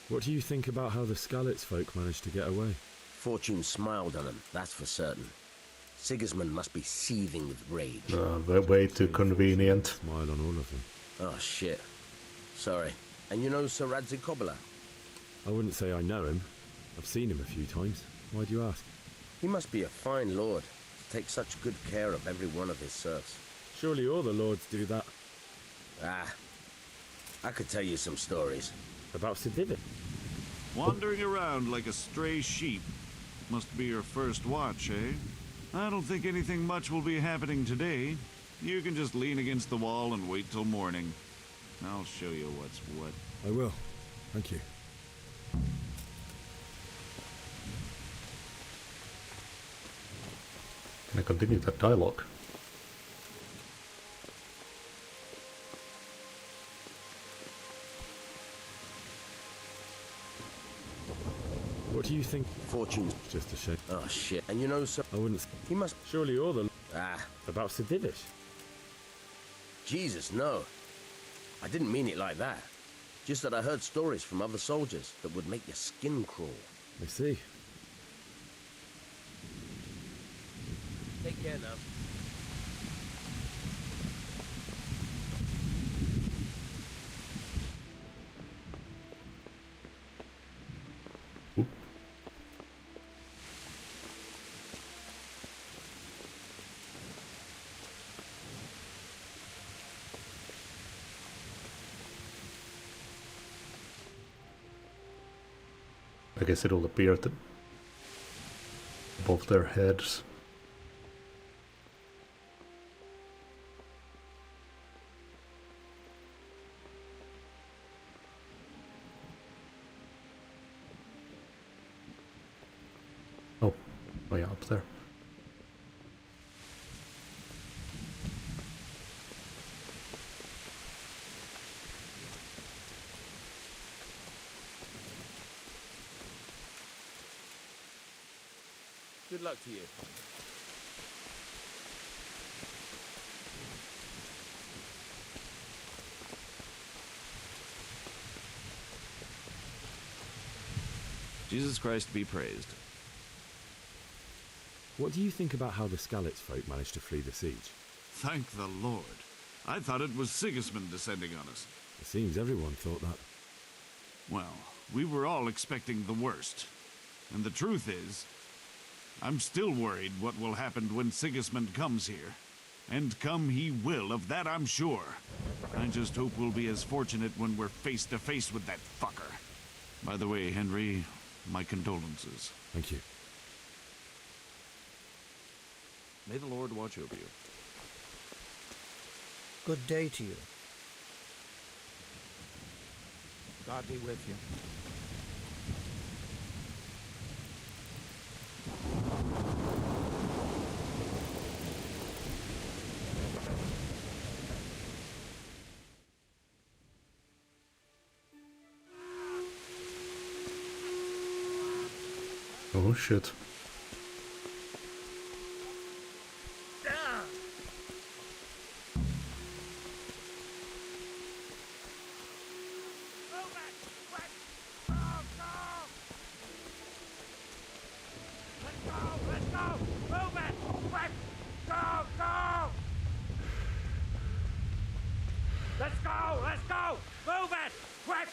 What do you think about how the Skalitz folk managed to get away? Fortune smiled on them, that's for certain. Sigismund must be seething with rage. They're way too convenient. Smile on all of them. Oh, shit. Sorry. And you know Sir Radzig Kobyla? I wouldn't say I know him. I've seen him a few times. Why do you ask? He must be a fine lord, to take such good care of every one of his serfs. Surely all the lords do that. Ah, I could tell you some stories. About Sir Divot? Wandering around like a stray sheep. Must be your first watch, eh? I don't think anything much will be happening today. You can just lean against the wall and wait till morning. I'll show you what's what. I will. Thank you. Can I continue that dialogue? What do you think? Fortune's just a shame. Oh, shit. And you know, Sir... I wouldn't... He must... Surely all the... Ah. About Sir Divish? Jesus, no. I didn't mean it like that. Just that I heard stories from other soldiers that would make your skin crawl. I see. Take care now. I guess it'll appear above their heads. Oh, yeah, up there. Good luck to you. Jesus Christ be praised. What do you think about how the Skalitz folk managed to flee the siege? Thank the Lord. I thought it was Sigismund descending on us. It seems everyone thought that. Well, we were all expecting the worst. And the truth is, I'm still worried what will happen when Sigismund comes here. And come he will, of that I'm sure. I just hope we'll be as fortunate when we're face to face with that fucker. By the way, Henry, my condolences. Thank you. May the Lord watch over you. Good day to you. God be with you. Oh shit. Let's go! Move it! Quick!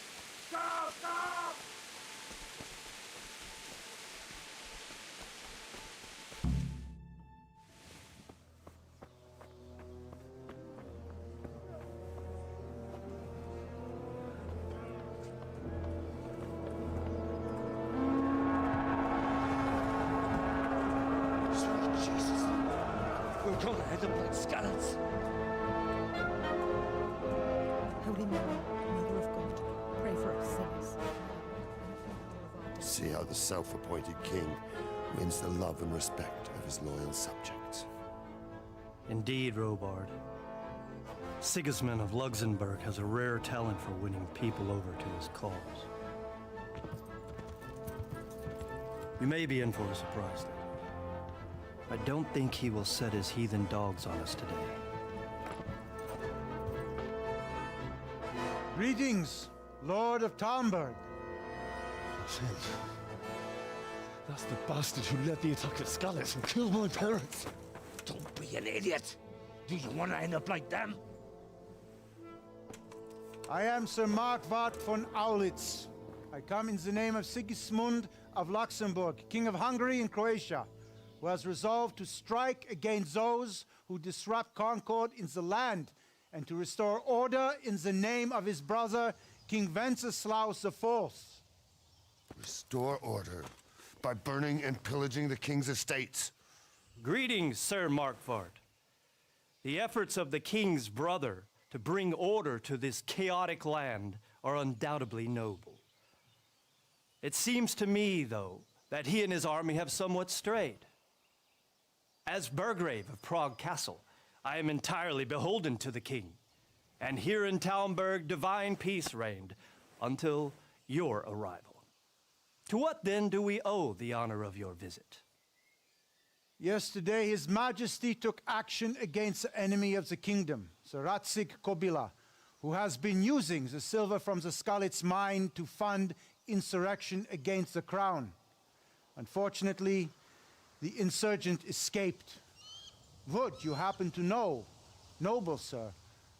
Go! Go! Sweet Jesus. We're gonna end up like Skalitz. Holy Mary, Mother of God, pray for us sinners. See how the self-appointed king wins the love and respect of his loyal subjects. Indeed, Robard. Sigismund of Luxembourg has a rare talent for winning people over to his cause. You may be in for a surprise, though. I don't think he will set his heathen dogs on us today. Greetings, Lord of Talmberg. That's the bastard who led the attack at Skalitz and killed my parents. Don't be an idiot. Do you want to end up like them? I am Sir Markwart von Aulitz. I come in the name of Sigismund of Luxembourg, King of Hungary and Croatia, who has resolved to strike against those who disrupt concord in the land and to restore order in the name of his brother, King Wenceslaus IV. Restore order by burning and pillaging the king's estates. Greetings, Sir Markwart. The efforts of the king's brother to bring order to this chaotic land are undoubtedly noble. It seems to me, though, that he and his army have somewhat strayed. As Burgrave of Prague Castle, I am entirely beholden to the king, and here in Talmberg divine peace reigned until your arrival. To what then do we owe the honor of your visit? Yesterday, His Majesty took action against the enemy of the kingdom, Sir Radzig Kobyla, who has been using the silver from the Skalitz mine to fund insurrection against the crown. Unfortunately, the insurgent escaped. Would you happen to know, noble sir,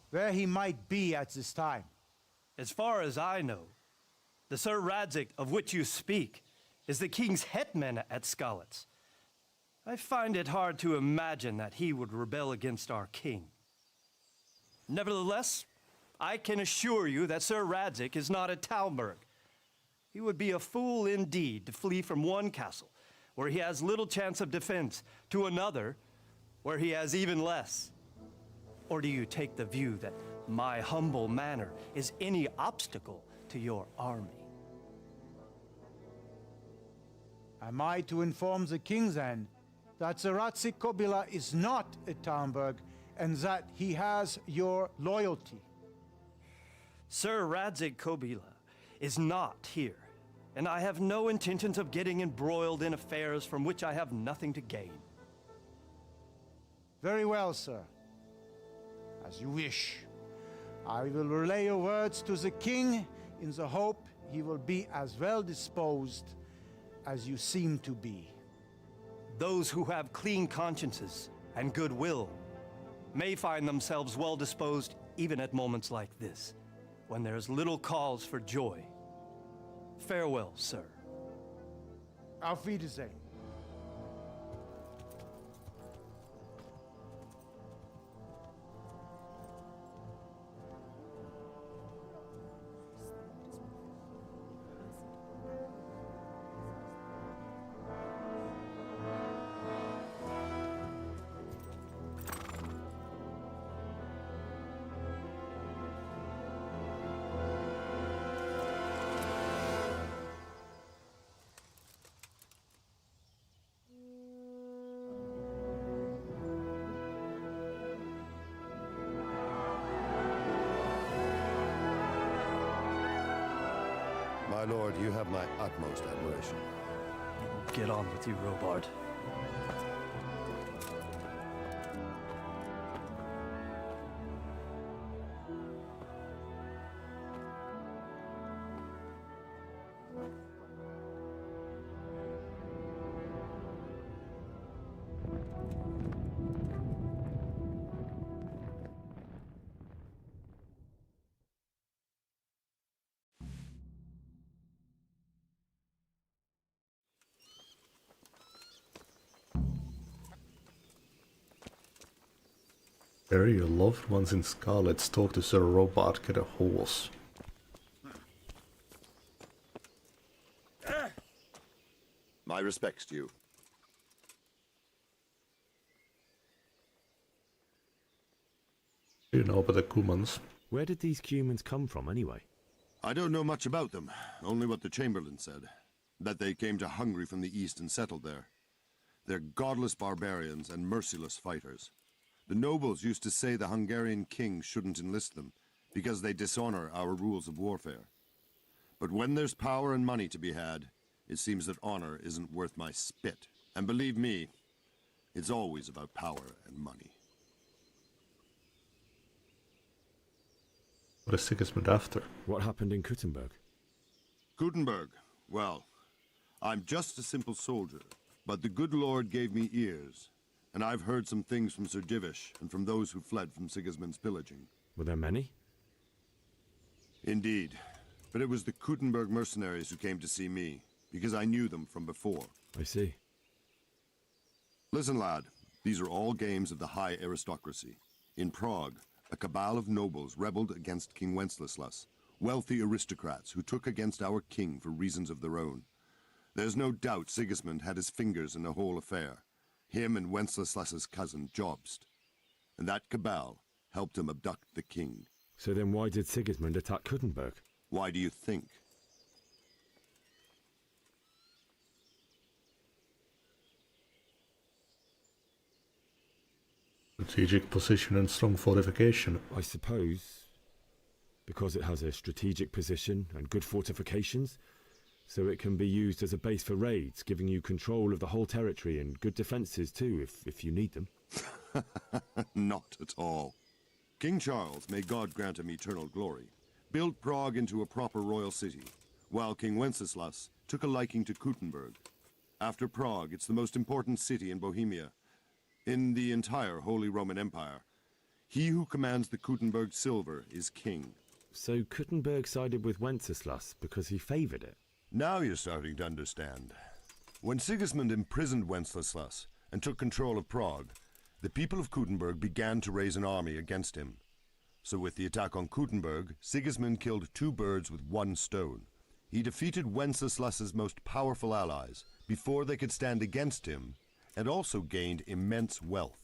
where he might be at this time? As far as I know, the Sir Radzig of which you speak is the king's hetman at Skalitz. I find it hard to imagine that he would rebel against our king. Nevertheless, I can assure you that Sir Radzig is not at Talmberg. He would be a fool indeed to flee from one castle, where he has little chance of defense, to another, where he has even less. Or do you take the view that my humble manner is any obstacle to your army? Am I to inform the king then that Sir Radzig Kobyla is not at Talmberg and that he has your loyalty? Sir Radzig Kobyla is not here, and I have no intentions of getting embroiled in affairs from which I have nothing to gain. Very well, sir. As you wish. I will relay your words to the king in the hope he will be as well disposed as you seem to be. Those who have clean consciences and goodwill may find themselves well disposed even at moments like this, when there's little cause for joy. Farewell, sir. Auf Wiedersehen. My lord, you have my utmost admiration. Get on with you, Robard. Bury your loved ones in scarlets, talk to Sir Robart, get a horse. My respects to you. You know about the Cumans? Where did these Cumans come from, anyway? I don't know much about them, only what the Chamberlain said. That they came to Hungary from the east and settled there. They're godless barbarians and merciless fighters. The nobles used to say the Hungarian king shouldn't enlist them, because they dishonor our rules of warfare. But when there's power and money to be had, it seems that honor isn't worth my spit. And believe me, it's always about power and money. What is Sigismund after? What happened in Kuttenberg? Kuttenberg? Well, I'm just a simple soldier, but the good Lord gave me ears, and I've heard some things from Sir Divish and from those who fled from Sigismund's pillaging. Were there many? Indeed, but it was the Kuttenberg mercenaries who came to see me, because I knew them from before. I see. Listen, lad, these are all games of the high aristocracy. In Prague, a cabal of nobles rebelled against King Wenceslas, wealthy aristocrats who took against our king for reasons of their own. There's no doubt Sigismund had his fingers in the whole affair. Him and Wenceslas's cousin, Jobst. And that cabal helped him abduct the king. So then why did Sigismund attack Kuttenberg? Why do you think? Strategic position and strong fortification. I suppose because it has a strategic position and good fortifications, so it can be used as a base for raids, giving you control of the whole territory and good defences too, if you need them. Not at all. King Charles, may God grant him eternal glory, built Prague into a proper royal city, while King Wenceslas took a liking to Kuttenberg. After Prague, it's the most important city in Bohemia, in the entire Holy Roman Empire. He who commands the Kuttenberg silver is king. So Kuttenberg sided with Wenceslas because he favoured it? Now you're starting to understand. When Sigismund imprisoned Wenceslas and took control of Prague, the people of Kuttenberg began to raise an army against him. So with the attack on Kuttenberg, Sigismund killed two birds with one stone. He defeated Wenceslas's most powerful allies before they could stand against him, and also gained immense wealth.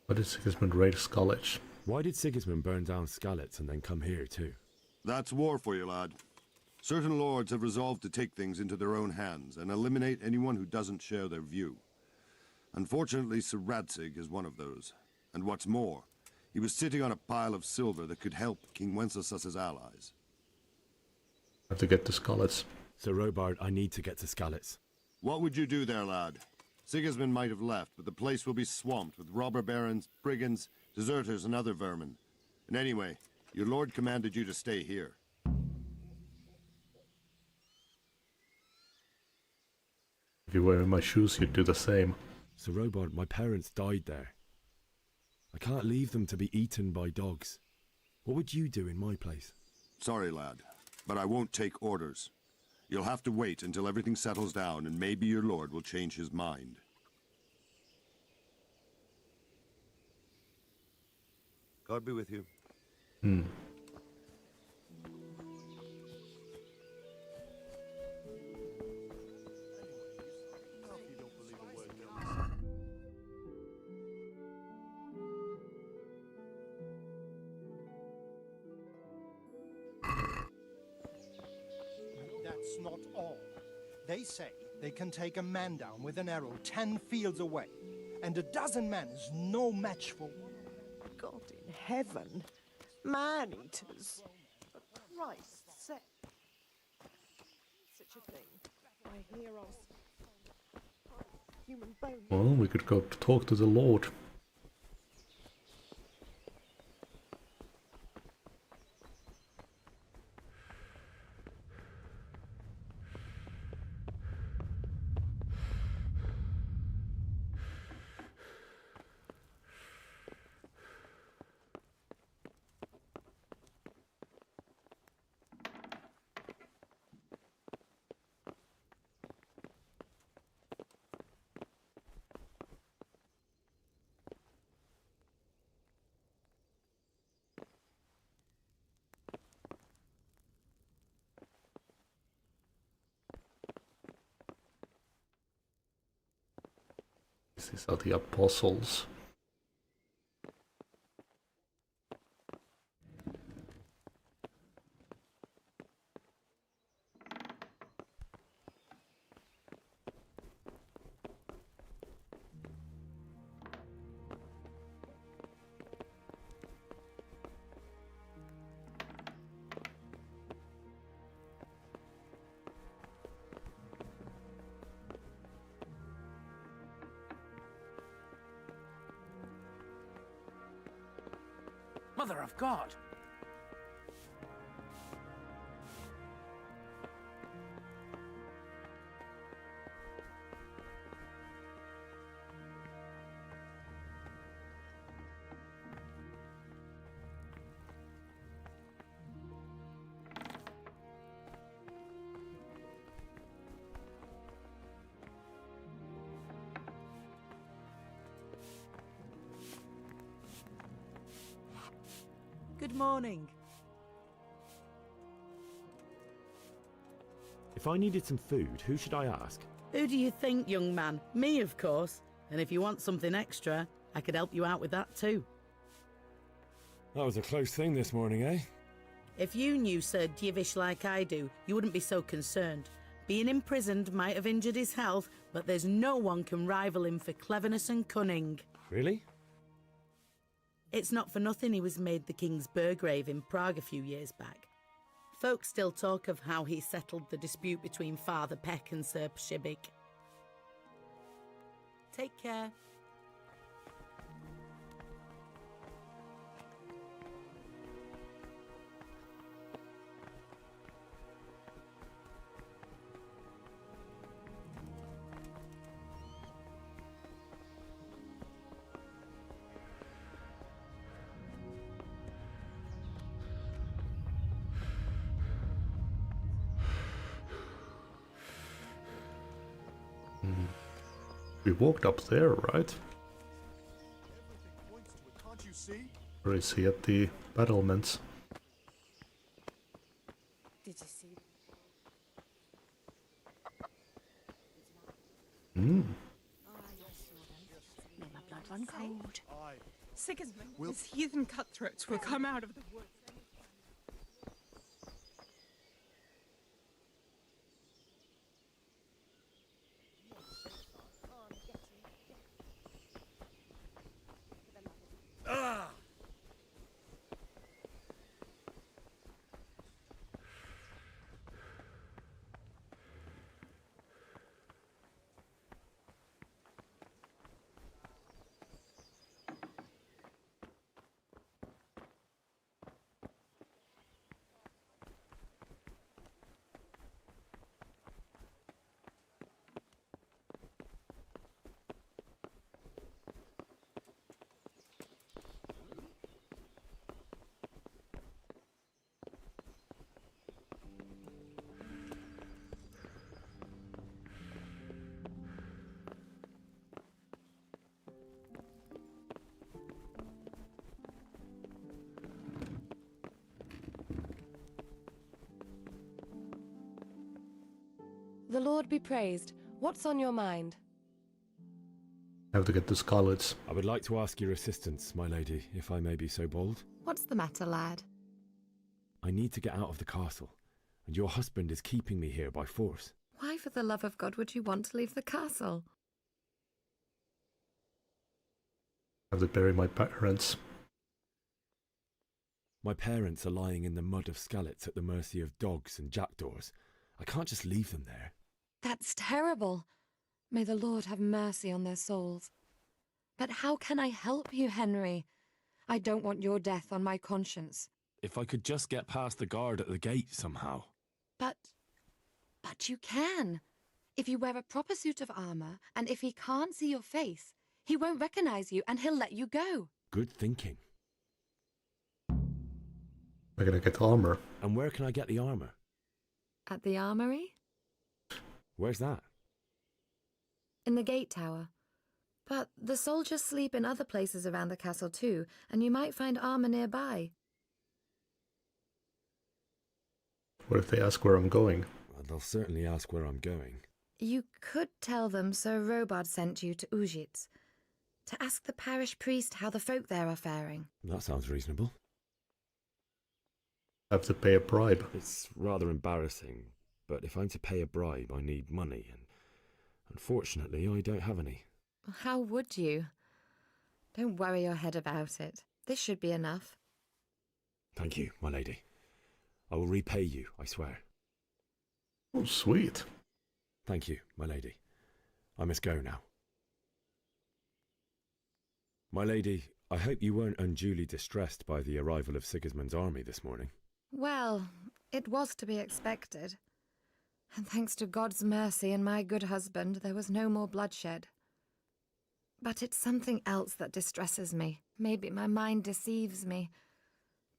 Why did Sigismund raid Skalitz? Why did Sigismund burn down Skalitz and then come here too? That's war for you, lad. Certain lords have resolved to take things into their own hands and eliminate anyone who doesn't share their view. Unfortunately, Sir Radzig is one of those. And what's more, he was sitting on a pile of silver that could help King Wenceslas's allies. I have to get to Skalitz. Sir Robard, I need to get to Skalitz. What would you do there, lad? Sigismund might have left, but the place will be swamped with robber barons, brigands, deserters, and other vermin. And anyway, your lord commanded you to stay here. If you were in my shoes, you'd do the same. Sir Robard, my parents died there. I can't leave them to be eaten by dogs. What would you do in my place? Sorry, lad, but I won't take orders. You'll have to wait until everything settles down, and maybe your lord will change his mind. God be with you. That's not all. They say they can take a man down with an arrow 10 fields away, and a dozen men is no match for one. God in heaven. Man-eaters. For Christ's sake. Such a thing. I hear of human bones. Well, we could go talk to the Lord. These are the apostles. Mother of God! Good morning. If I needed some food, who should I ask? Who do you think, young man? Me, of course. And if you want something extra, I could help you out with that too. That was a close thing this morning, eh? If you knew Sir Dievish like I do, you wouldn't be so concerned. Being imprisoned might have injured his health, but there's no one can rival him for cleverness and cunning. Really? It's not for nothing he was made the King's Burgrave in Prague a few years back. Folk still talk of how he settled the dispute between Father Peck and Sir Pshibik. Take care. We walked up there, right? Can't you see? Or is he at the battlements? Did you see? Hmm. May my blood run cold. Sigismund, his heathen cutthroats will come out of the woods. The Lord be praised. What's on your mind? I have to get the Scarlets. I would like to ask your assistance, my lady, if I may be so bold. What's the matter, lad? I need to get out of the castle, and your husband is keeping me here by force. Why, for the love of God, would you want to leave the castle? I have to bury my parents. My parents are lying in the mud of Skalitz at the mercy of dogs and jackdaws. I can't just leave them there. That's terrible. May the Lord have mercy on their souls. But how can I help you, Henry? I don't want your death on my conscience. If I could just get past the guard at the gate somehow. But you can. If you wear a proper suit of armor, and if he can't see your face, he won't recognize you and he'll let you go. Good thinking. I'm gonna get armor. And where can I get the armor? At the armory? Where's that? In the gate tower. But the soldiers sleep in other places around the castle too, and you might find armor nearby. What if they ask where I'm going? Well, they'll certainly ask where I'm going. You could tell them Sir Robard sent you to Ujitz, to ask the parish priest how the folk there are faring. That sounds reasonable. I have to pay a bribe. It's rather embarrassing, but if I'm to pay a bribe, I need money, and unfortunately, I don't have any. How would you? Don't worry your head about it. This should be enough. Thank you, my lady. I will repay you, I swear. Oh, sweet. Thank you, my lady. I must go now. My lady, I hope you weren't unduly distressed by the arrival of Sigismund's army this morning. Well, it was to be expected. And thanks to God's mercy and my good husband, there was no more bloodshed. But it's something else that distresses me. Maybe my mind deceives me.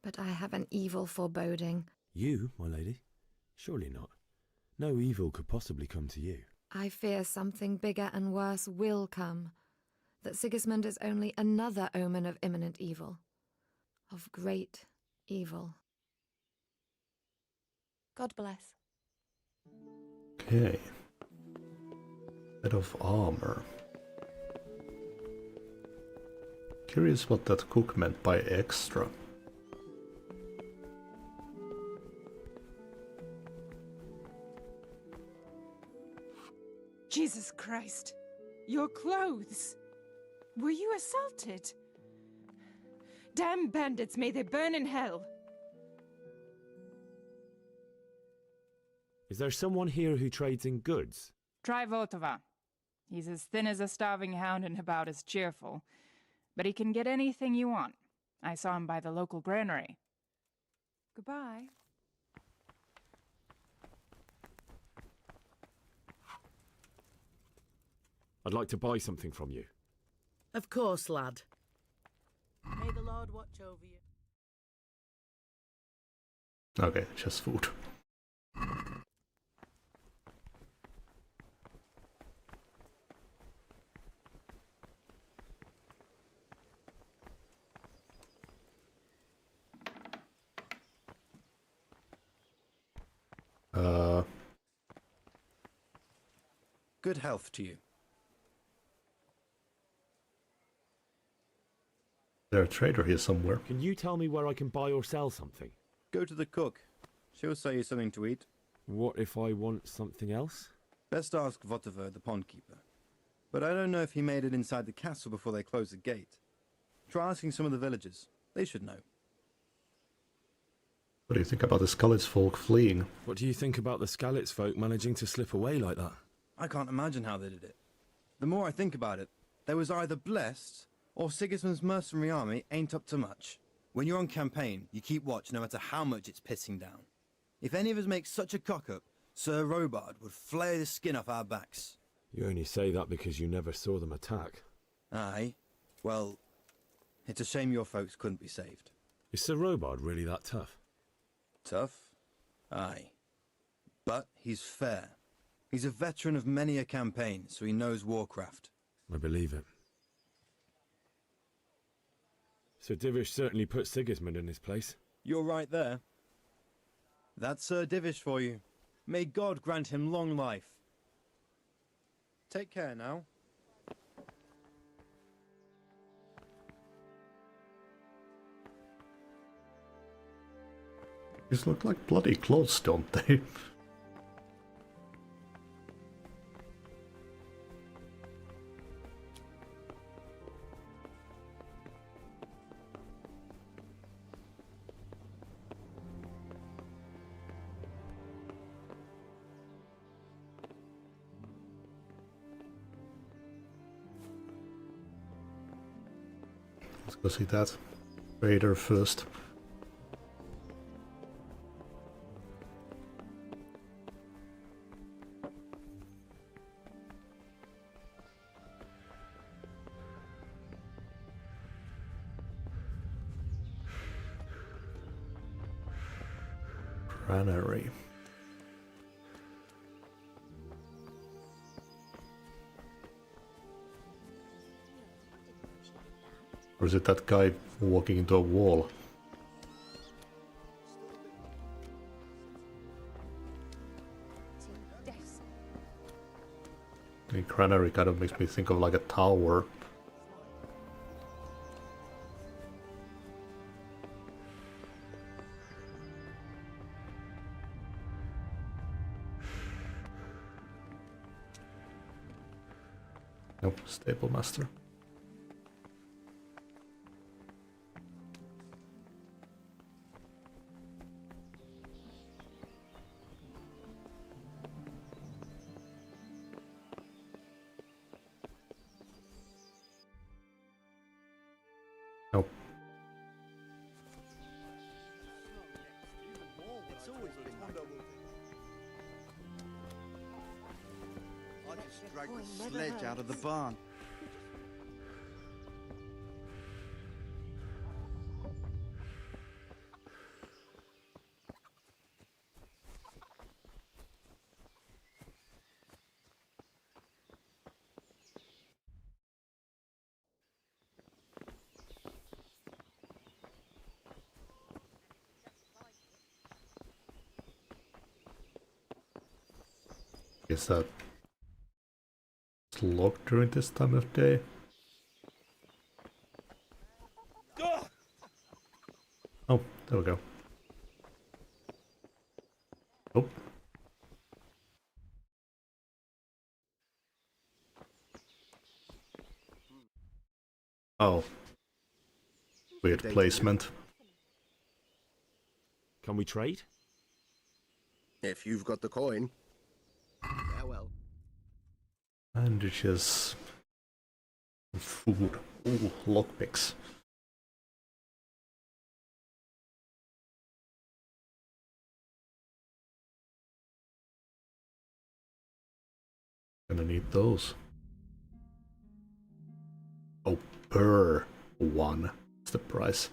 But I have an evil foreboding. You, my lady? Surely not. No evil could possibly come to you. I fear something bigger and worse will come. That Sigismund is only another omen of imminent evil. Of great evil. God bless. Okay. Bit of armor. Curious what that cook meant by extra. Jesus Christ! Your clothes! Were you assaulted? Damn bandits, may they burn in hell! Is there someone here who trades in goods? Try Votova. He's as thin as a starving hound and about as cheerful. But he can get anything you want. I saw him by the local granary. Goodbye. I'd like to buy something from you. Of course, lad. May the Lord watch over you. Okay, just food. Good health to you. There's a trader here somewhere. Can you tell me where I can buy or sell something? Go to the cook. She'll sell you something to eat. What if I want something else? Best ask Votova, the pond keeper. But I don't know if he made it inside the castle before they closed the gate. Try asking some of the villagers. They should know. What do you think about the Skalitz folk fleeing? What do you think about the Skalitz folk managing to slip away like that? I can't imagine how they did it. The more I think about it, they was either blessed, or Sigismund's mercenary army ain't up to much. When you're on campaign, you keep watch no matter how much it's pissing down. If any of us make such a cock-up, Sir Robard would flay the skin off our backs. You only say that because you never saw them attack. Aye. Well, it's a shame your folks couldn't be saved. Is Sir Robard really that tough? Tough? Aye. But he's fair. He's a veteran of many a campaign, so he knows warcraft. I believe it. Sir Divish certainly put Sigismund in his place. You're right there. That's Sir Divish for you. May God grant him long life, Take care now. These look like bloody clothes, don't they? Let's go see that raider first. Granary. Or is it that guy walking into a wall? The granary kind of makes me think of like a tower. Nope, stable master. Nope. I just dragged the sledge out of the barn. Is that locked during this time of day? Oh, there we go. Oh. Oh. Weird placement. Can we trade? If you've got the coin. Yeah, well. Bandages. Food. Ooh, lockpicks. Gonna need those. Oh, per one. What's the price?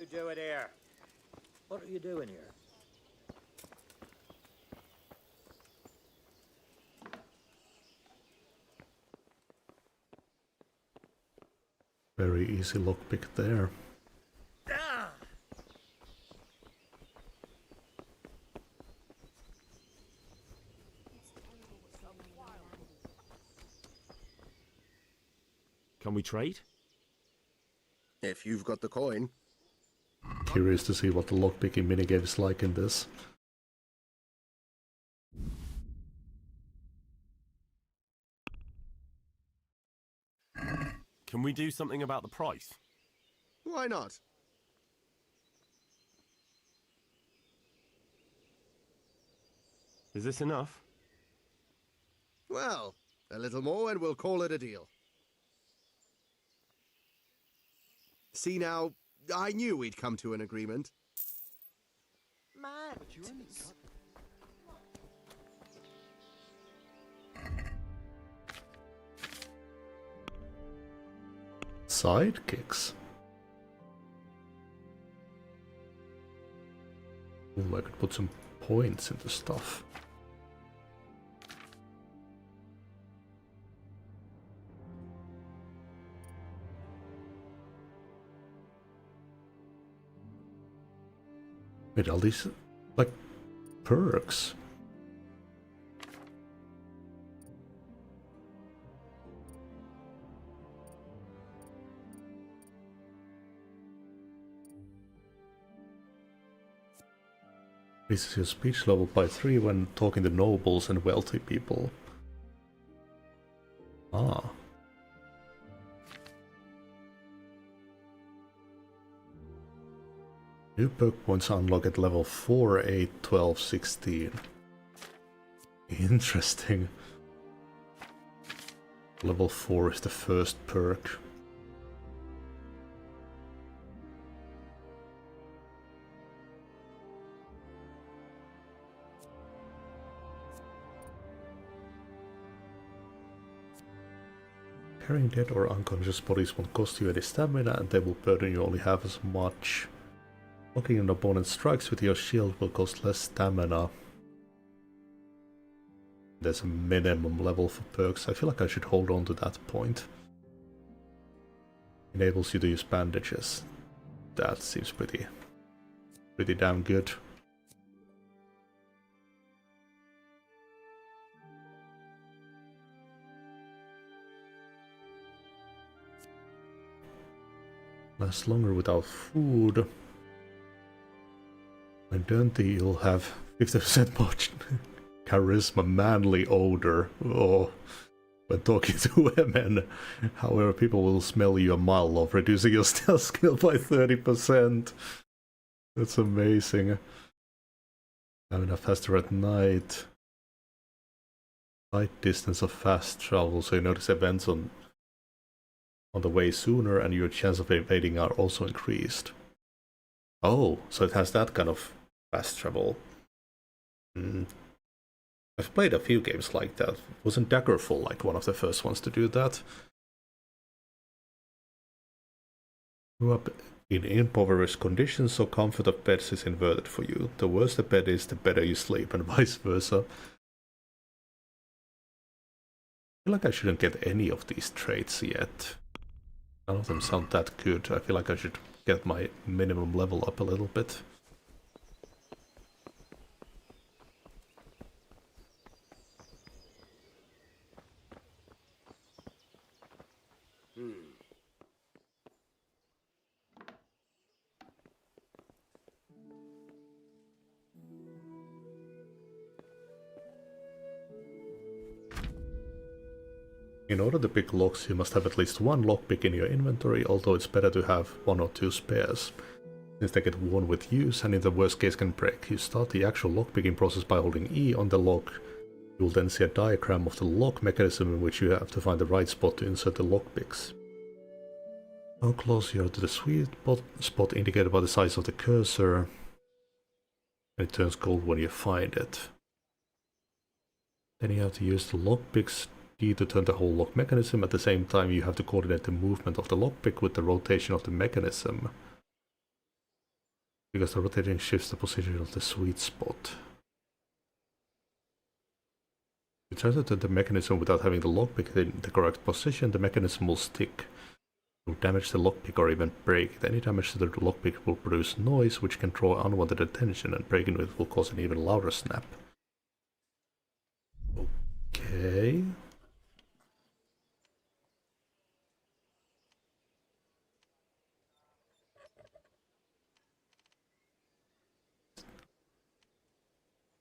Doing here? What are you doing here? Very easy lockpick there. Can we trade? If you've got the coin. Curious to see what the lockpicking minigame is like in this. Can we do something about the price? Why not? Is this enough? Well, a little more and we'll call it a deal. See now, I knew we'd come to an agreement. mad. Sidekicks. Ooh, I could put some points into stuff. Wait, all these, like, perks? Increases your speech level by 3 when talking to nobles and wealthy people. Ah. New perk points unlock at level 4, 8, 12, 16. Interesting. Level 4 is the first perk. Carrying dead or unconscious bodies won't cost you any stamina, and they will burden you only half as much. Blocking an opponent's strikes with your shield will cost less stamina. There's a minimum level for perks. I feel like I should hold on to that point. Enables you to use bandages. That seems pretty damn good. Lasts longer without food. When dirty, you'll have 50% more charisma, manly odor. Oh, when talking to women. However, people will smell you a mile off, reducing your stealth skill by 30%. That's amazing. Stamina faster at night. Sight distance of fast travel, so you notice events on the way sooner, and your chance of evading are also increased. Oh, so it has that kind of fast travel. I've played a few games like that. Wasn't Daggerfall like one of the first ones to do that? Grew up in impoverished conditions, so comfort of beds is inverted for you. The worse the bed is, the better you sleep, and vice versa. I feel like I shouldn't get any of these traits yet. None of them sound that good. I feel like I should get my minimum level up a little bit. In order to pick locks, you must have at least one lockpick in your inventory, although it's better to have 1 or 2 spares, since they get worn with use and in the worst case can break. You start the actual lockpicking process by holding E on the lock. You will then see a diagram of the lock mechanism in which you have to find the right spot to insert the lockpicks. How close you are to the sweet spot indicated by the size of the cursor. It turns gold when you find it. Then you have to use the lockpicks key to turn the whole lock mechanism. At the same time, you have to coordinate the movement of the lockpick with the rotation of the mechanism, because the rotating shifts the position of the sweet spot. If you try to turn the mechanism without having the lockpick in the correct position, the mechanism will stick. It will damage the lockpick or even break it. Any damage to the lockpick will produce noise, which can draw unwanted attention, and breaking it will cause an even louder snap. Okay.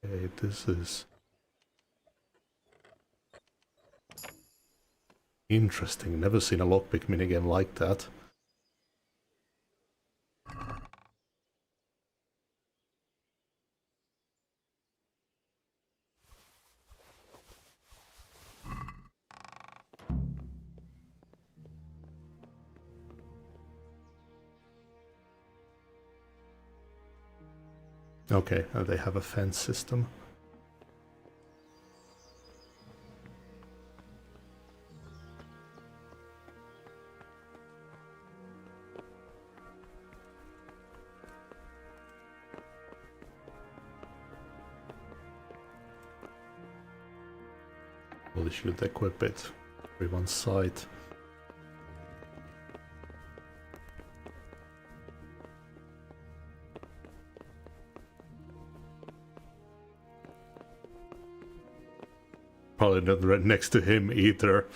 Okay, this is interesting. Never seen a lockpick minigame like that. Okay, they have a fence system. We should equip it. Everyone's side. Probably not right next to him either.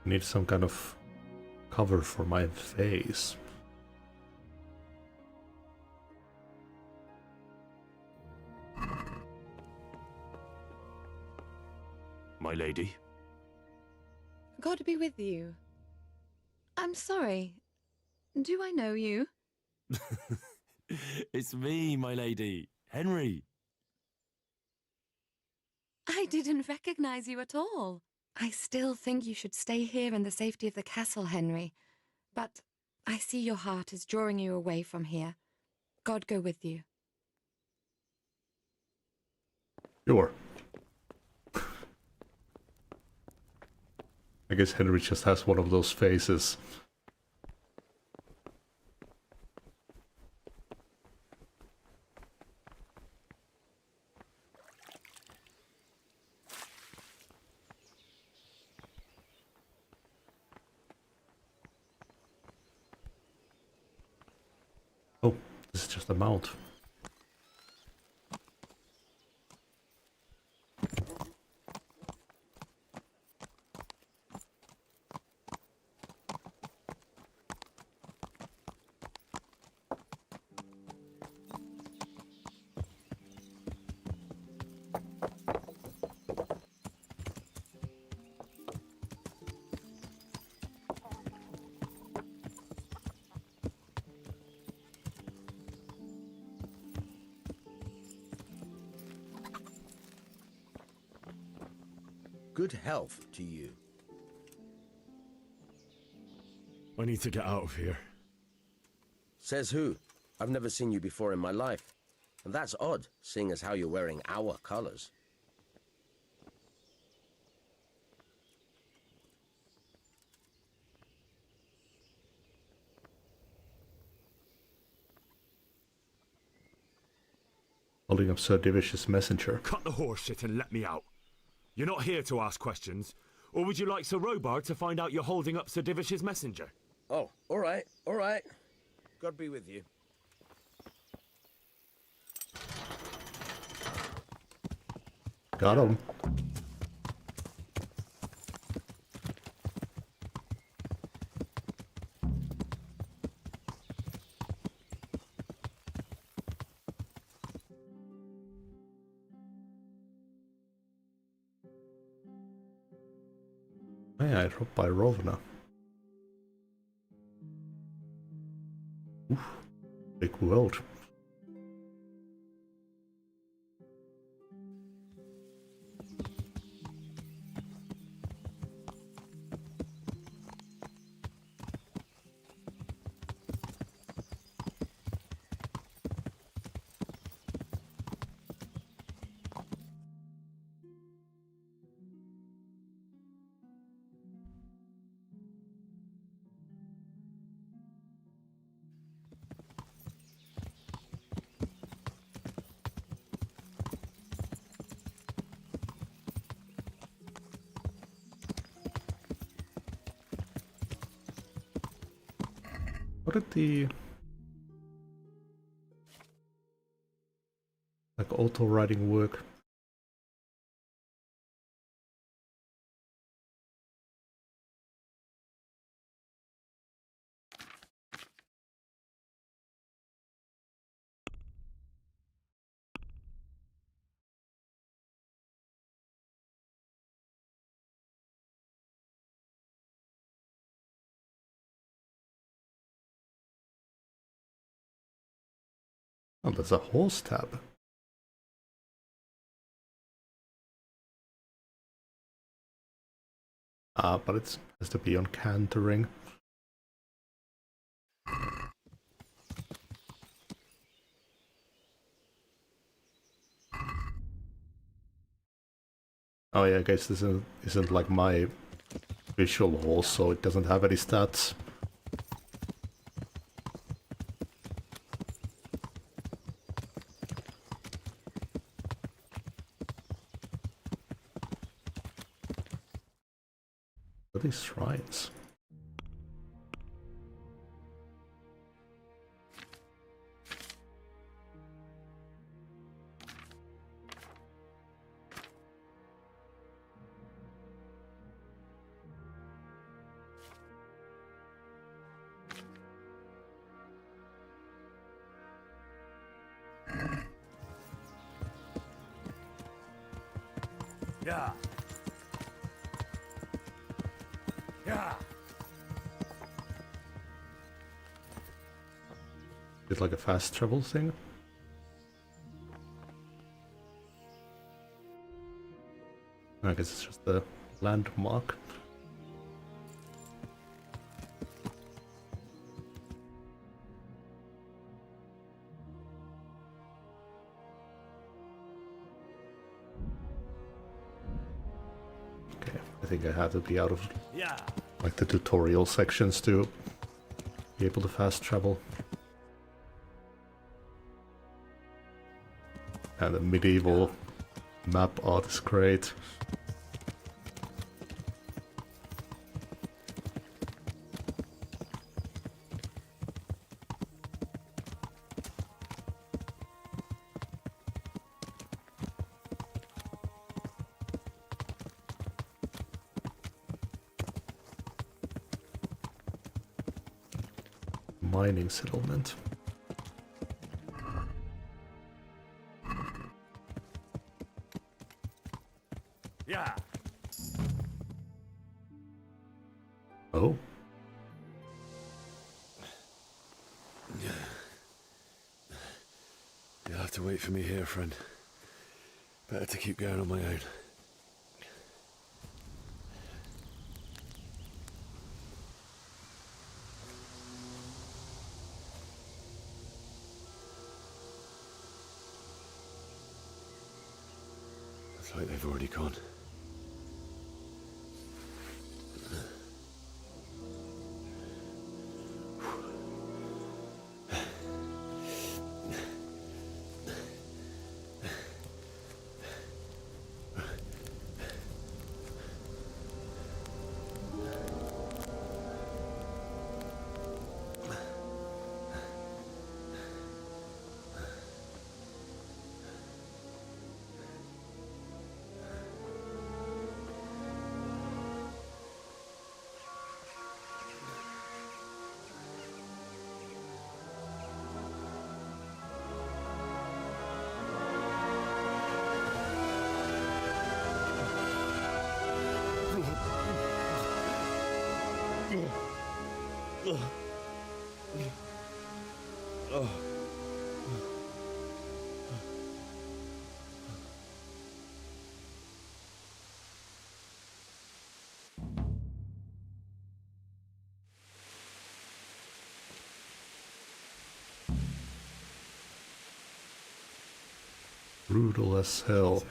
Need some kind of cover for my face. My lady. God be with you. I'm sorry. Do I know you? It's me, my lady. Henry. I didn't recognize you at all. I still think you should stay here in the safety of the castle, Henry. But I see your heart is drawing you away from here. God go with you. Sure. I guess Henry just has one of those faces. Oh, this is just a mount. Good health to you. I need to get out of here. Says who? I've never seen you before in my life. And that's odd, seeing as how you're wearing our colors. Holding up Sir Divish's messenger. Cut the horse shit and let me out. You're not here to ask questions. Or would you like Sir Robard to find out you're holding up Sir Divish's messenger? Oh, all right, all right. God be with you. Got him. Yeah, I dropped by Rovna. Oof, big world. What did the like auto riding work? Oh, there's a horse tab. But it has to be on cantering. Oh yeah, I guess this isn't like my visual horse, so it doesn't have any stats. What are these shrines? Yeah. Yeah. Is it like a fast travel thing? I guess it's just a landmark. Okay, I think I have to be out of like the tutorial sections to be able to fast travel. And the medieval map art is great. Mining settlement. Yeah. Oh. You'll have to wait for me here, friend. Better to keep going on my own. Looks like they've already gone. Brutal as hell.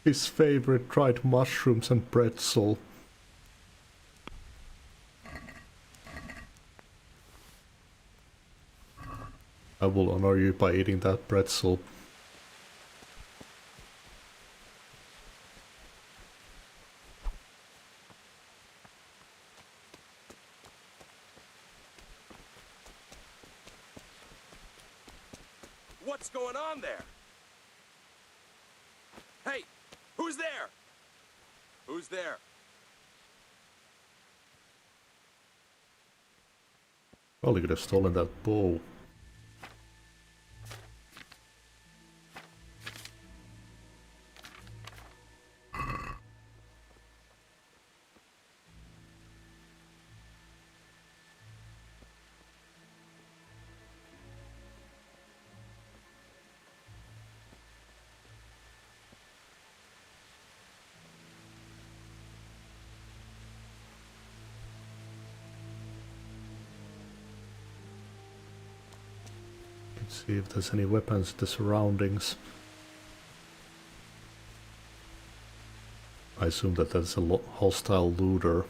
His favorite dried mushrooms and pretzel. I will honor you by eating that pretzel. What's going on there? Hey, who's there? Who's there? Probably could have stolen that bow. See if there's any weapons in the surroundings. I assume that that's a hostile looter.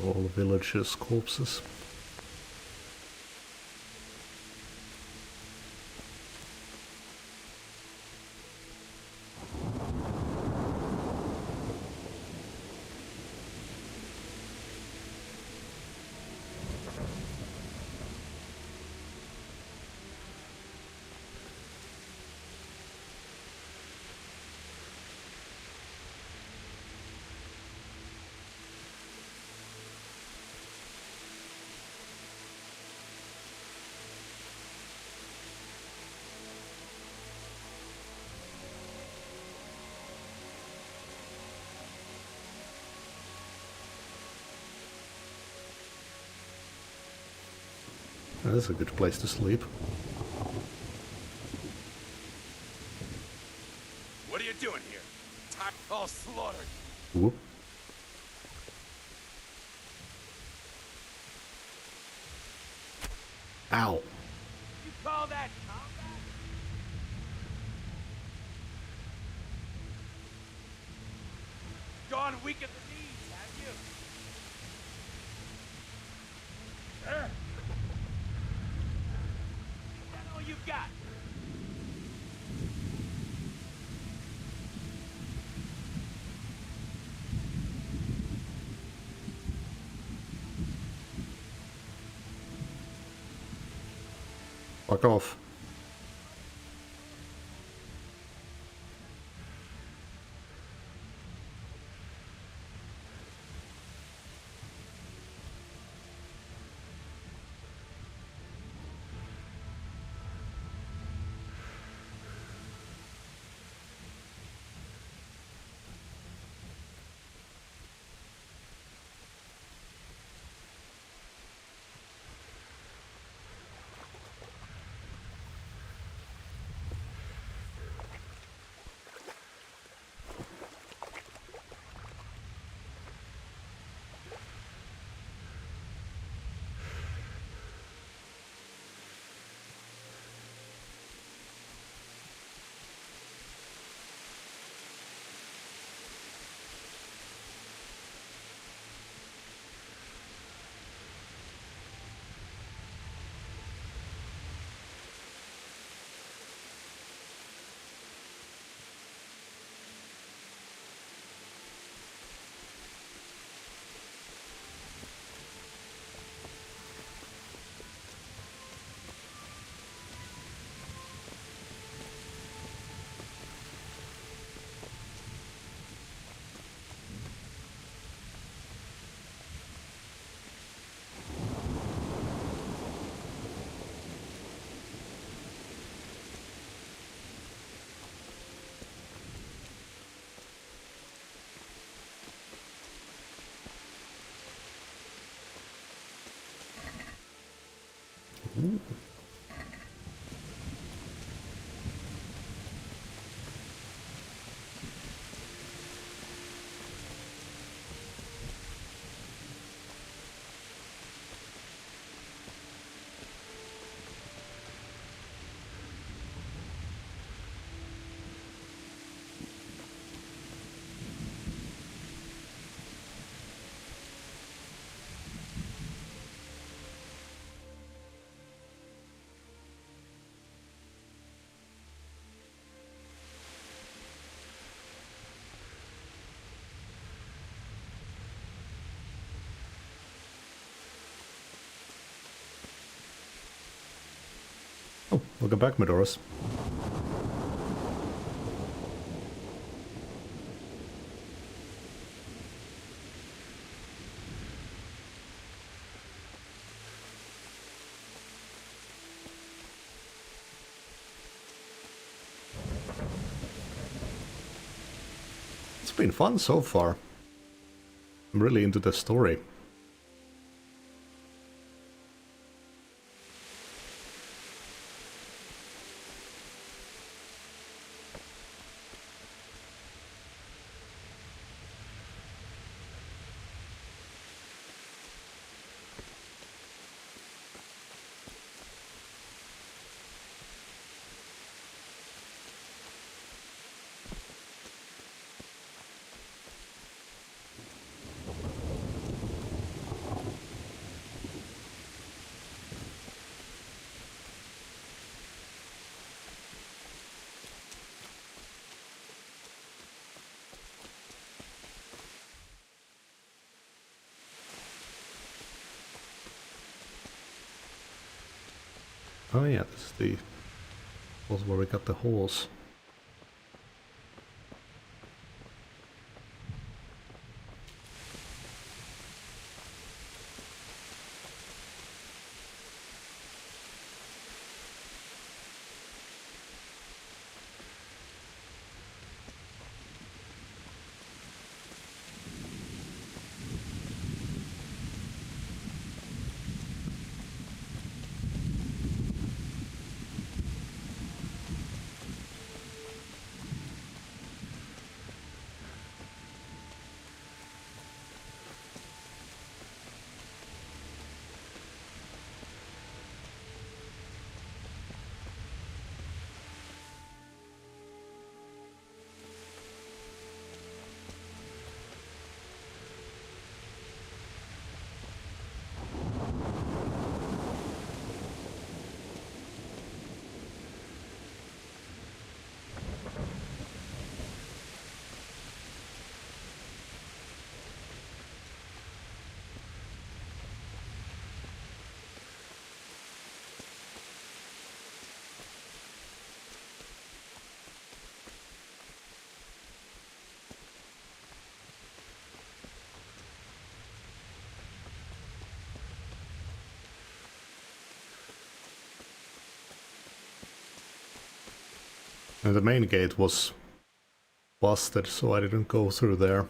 All villagers' corpses. That's a good place to sleep. What are you doing here? All slaughtered. Whoop. Ow. You call that combat? Gone weak at the knees, have you? Is that all you've got? Fuck off. Ooh. Oh, welcome back, Medoros. It's been fun so far. I'm really into the story. Oh yeah, this is the was where we got the holes. And the main gate was busted, so I didn't go through there.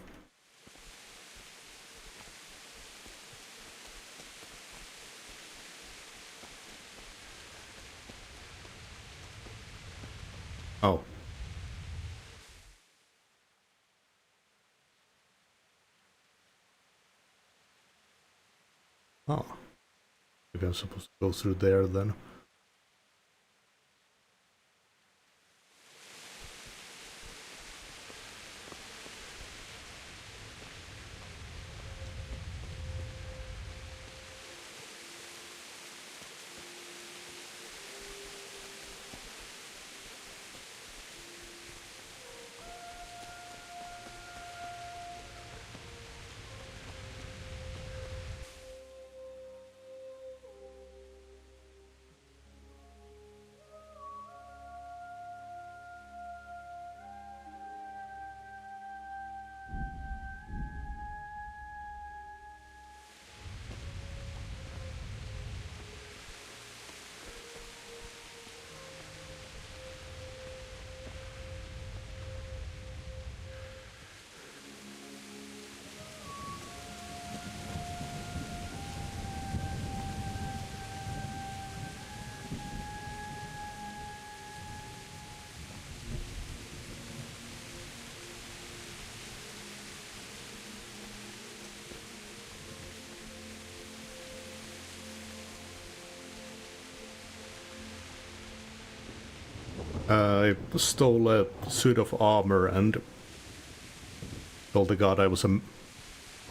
Oh. Oh. Maybe I'm supposed to go through there then. I stole a suit of armor and told the god I was a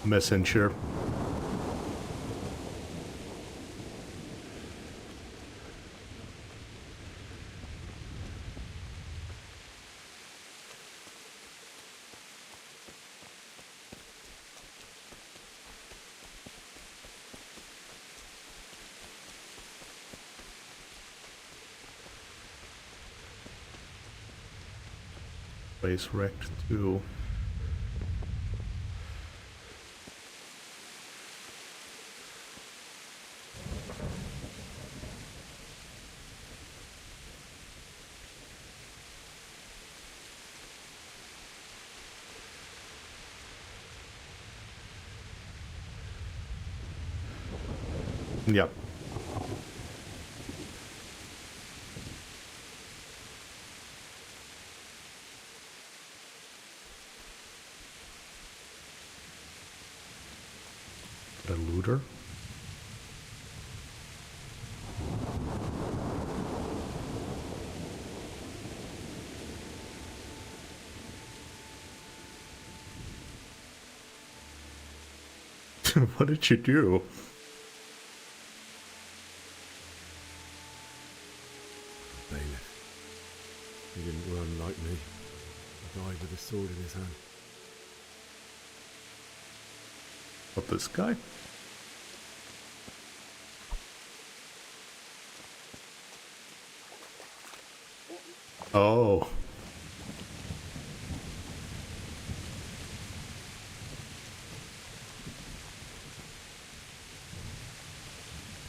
messenger. Place wrecked too. Yep. A looter? What did you do? Bailiff. He didn't run like me. He died with a sword in his hand. What, this guy? Oh.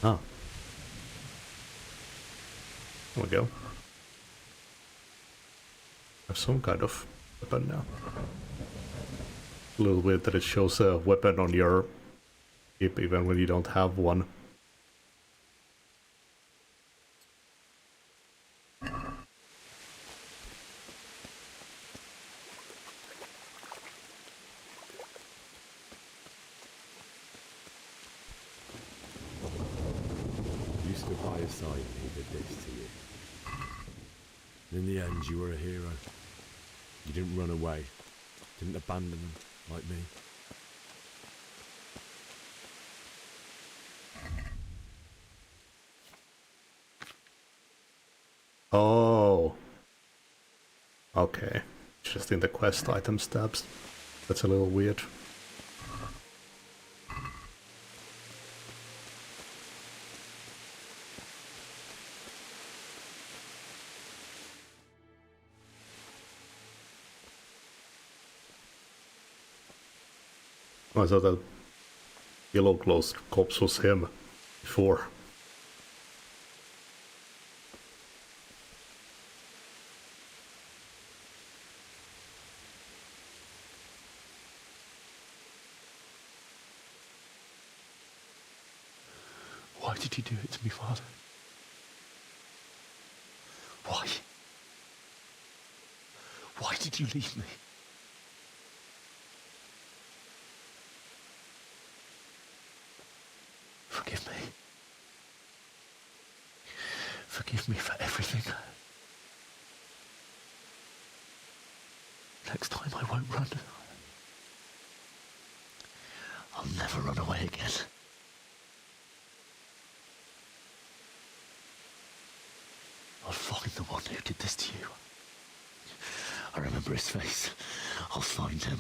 Huh. There we go. Have some kind of weapon now. A little weird that it shows a weapon on your hip even when you don't have one. You stood by his side and he did this to you. And in the end, you were a hero. You didn't run away. Didn't abandon them like me. Oh. Okay. Just in the quest item stabs. That's a little weird. I thought that yellow clothes corpse was him before. Why did you do it to me, Father? Why? Why did you leave me? Forgive me. Forgive me for everything. Next time I won't run. I'll never run away again. I'll find the one who did this to you. I remember his face. I'll find him.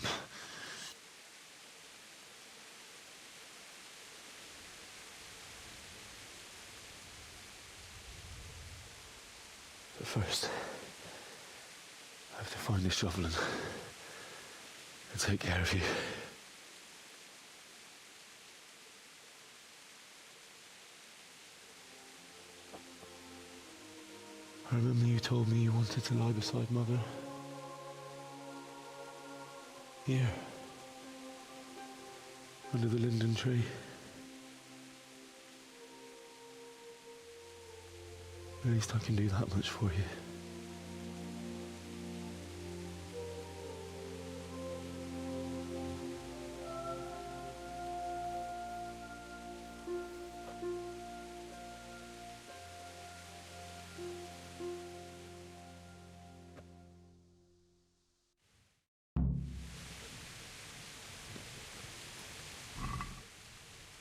But first, I have to find this shovel and take care of you. I remember you told me you wanted to lie beside Mother. Here. Under the linden tree. At least I can do that much for you.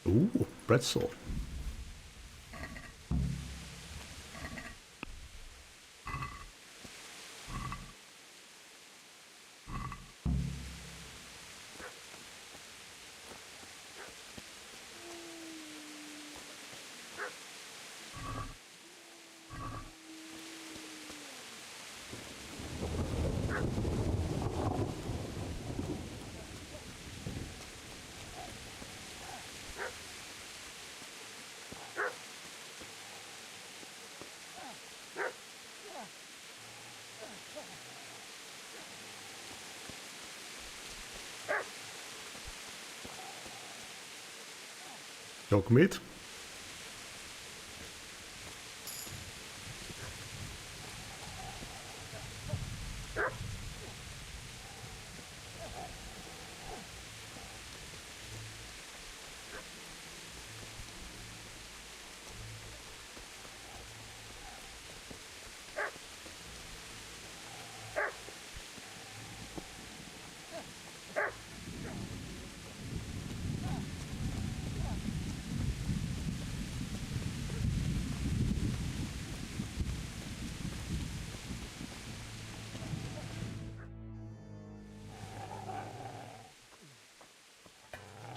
Ooh, pretzel. Dog meat.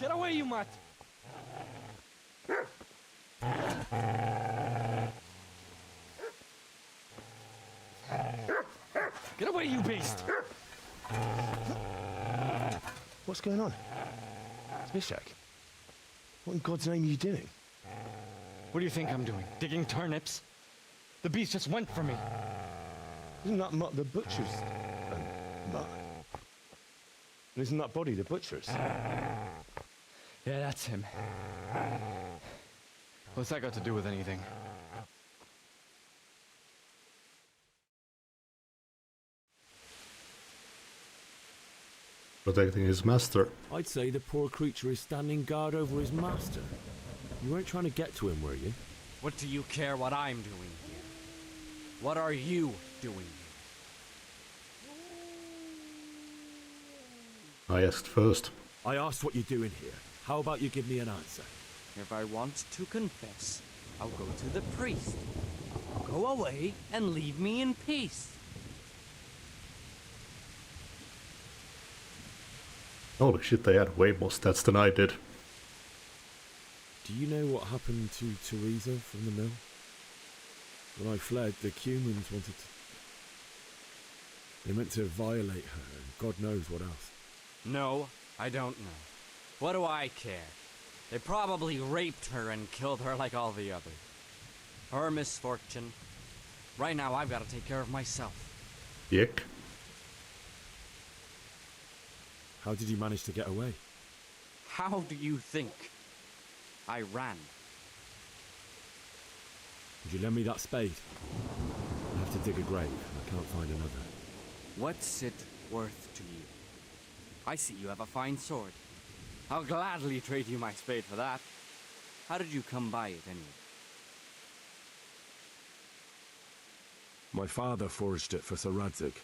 Get away, you mutt! Get away, you beast! What's going on? Mishak? What in God's name are you doing? What do you think I'm doing? Digging turnips? The beast just went for me. Isn't that Mutt the butcher's? Mutt? And isn't that body the butcher's? Yeah, that's him. What's that got to do with anything? Protecting his master. I'd say the poor creature is standing guard over his master. You weren't trying to get to him, were you? What do you care what I'm doing here? What are you doing here? I asked first. I asked what you're doing here. How about you give me an answer? If I want to confess, I'll go to the priest. Go away and leave me in peace. Holy shit, they had way more stats than I did. Do you know what happened to Teresa from the mill? When I fled, the Cumans wanted to... They meant to violate her, and God knows what else. No, I don't know. What do I care? They probably raped her and killed her like all the others. Her misfortune. Right now, I've got to take care of myself. Yick. How did you manage to get away? How do you think? I ran. Would you lend me that spade? I have to dig a grave, and I can't find another. What's it worth to you? I see you have a fine sword. I'll gladly trade you my spade for that. How did you come by it, anyway? My father forged it for Sir Radzig.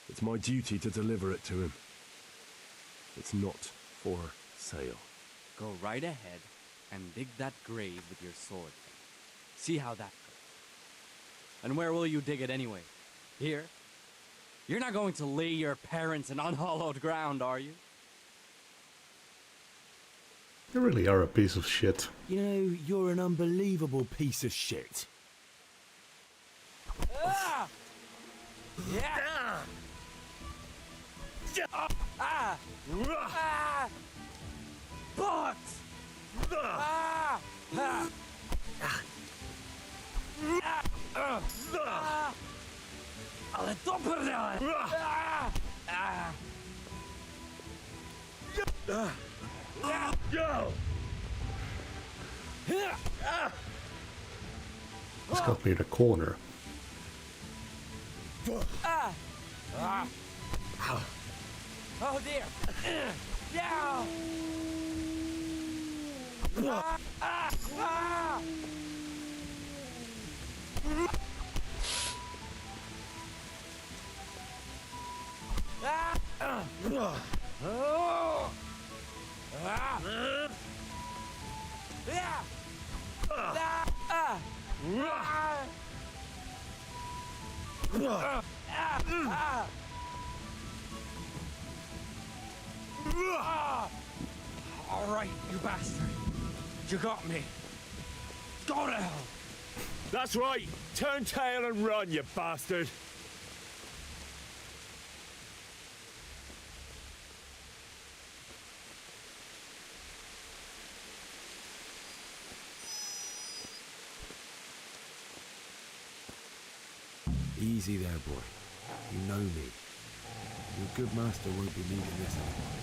It's my duty to deliver it to him. It's not for sale. Go right ahead and dig that grave with your sword. See how that goes. And where will you dig it anyway? Here? You're not going to lay your parents in unhallowed ground, are you? You really are a piece of shit. You know, you're an unbelievable piece of shit. Ah! Yeah! Ah! Ah! Ah! But! Ah! Ah! Ah! Ale to prdele! Ah! Ah! Go! He's got me in a corner. Ah! Ah! Oh dear! Yeah! Ah! Ah! Ah! Ah! Oh! Ah! Yeah! Ah! Ah! Ah! Ah! All right, you bastard. You got me. Go to hell. That's right. Turn tail and run, you bastard. Easy there, boy. You know me. Your good master won't be needing this anymore.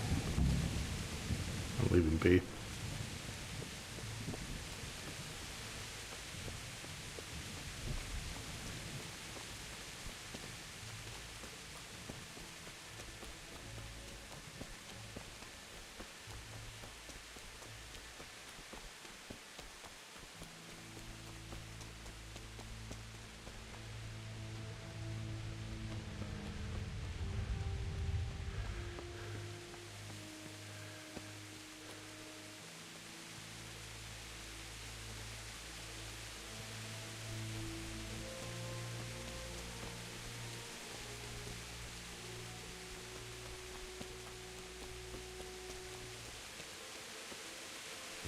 I'll leave him be.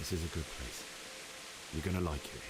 This is a good place. You're gonna like it here.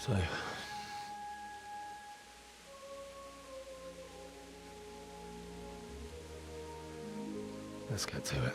So, let's get to it.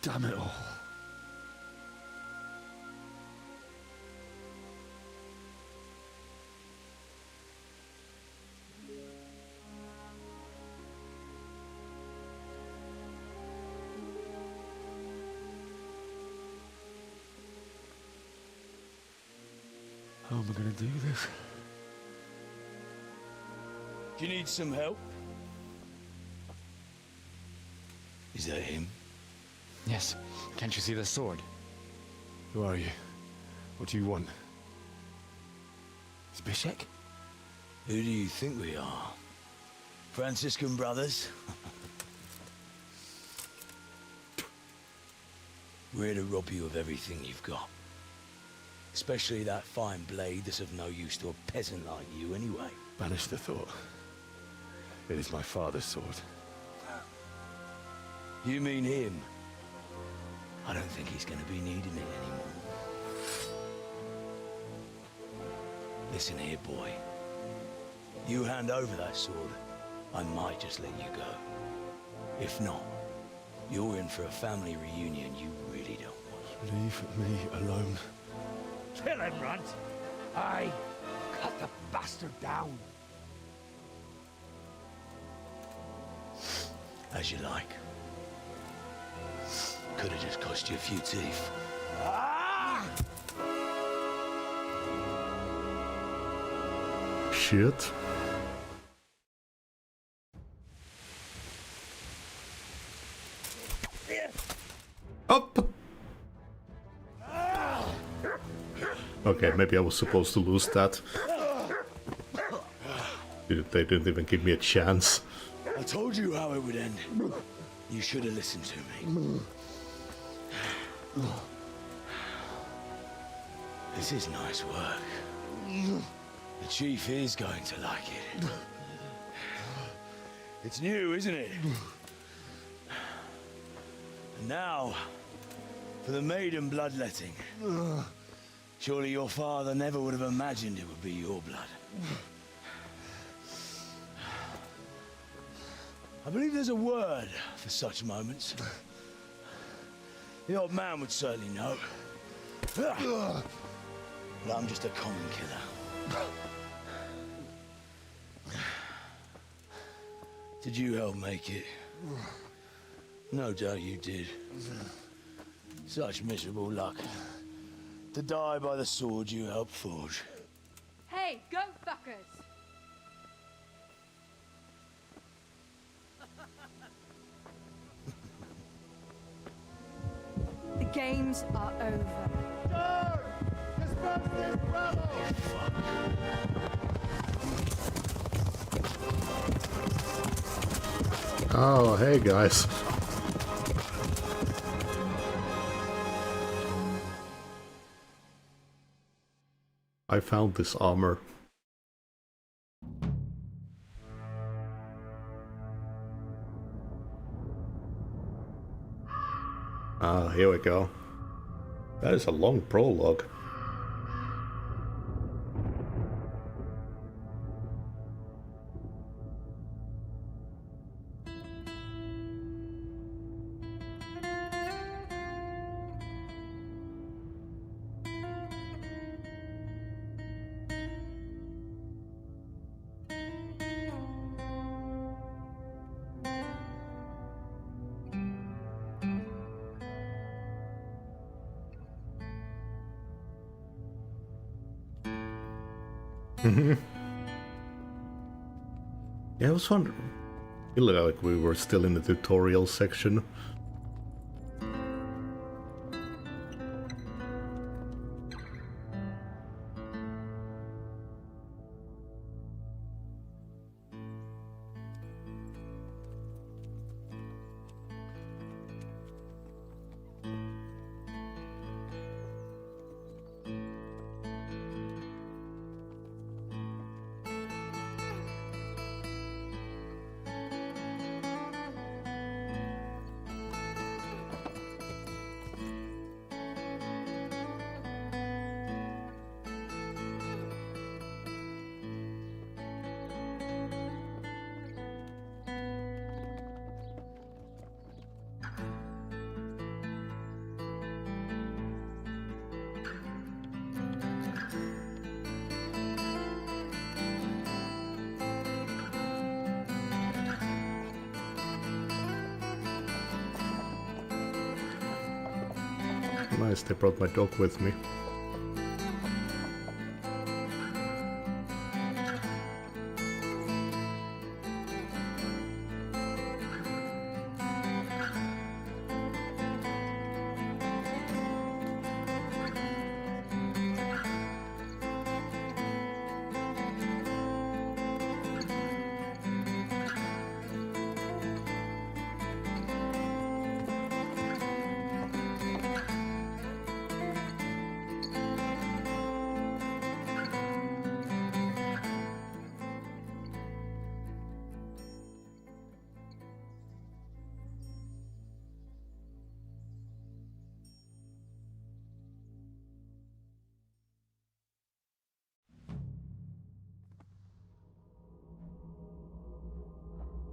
Damn it all. How am I gonna do this? Do you need some help? Is that him? Yes. Can't you see the sword? Who are you? What do you want? Zbyszek? Who do you think we are? Franciscan brothers? We're here to rob you of everything you've got. Especially that fine blade that's of no use to a peasant like you anyway. Banish the thought. It is my father's sword. You mean him? I don't think he's gonna be needing it anymore. Listen here, boy. You hand over that sword, I might just let you go. If not, you're in for a family reunion you really don't want. Leave me alone. Kill him, Runt! Aye, cut the bastard down. As you like. Could have just cost you a few teeth. Shit. Up. Okay, maybe I was supposed to lose that. They didn't even give me a chance. I told you how it would end. You should have listened to me. This is nice work. The chief is going to like it. It's new, isn't it? And now, for the maiden bloodletting. Surely your father never would have imagined it would be your blood. I believe there's a word for such moments. The old man would certainly know. But I'm just a common killer. Did you help make it? No doubt you did. Such miserable luck. To die by the sword you helped forge. Hey, go fuckers! The games are over. Disperse this rabble! Oh, hey guys. I found this armor. Ah, here we go. That is a long prologue. Yeah, I was wondering. It looked like we were still in the tutorial section. Nice, they brought my dog with me.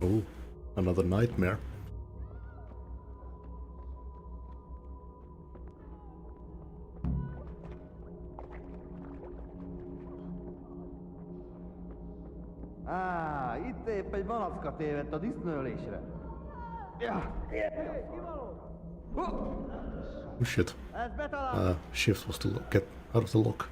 Oh, another nightmare. Itt épp egy malacka tévedt a disznőlésre. Ja. Oh shit. Shift was to get out of the lock.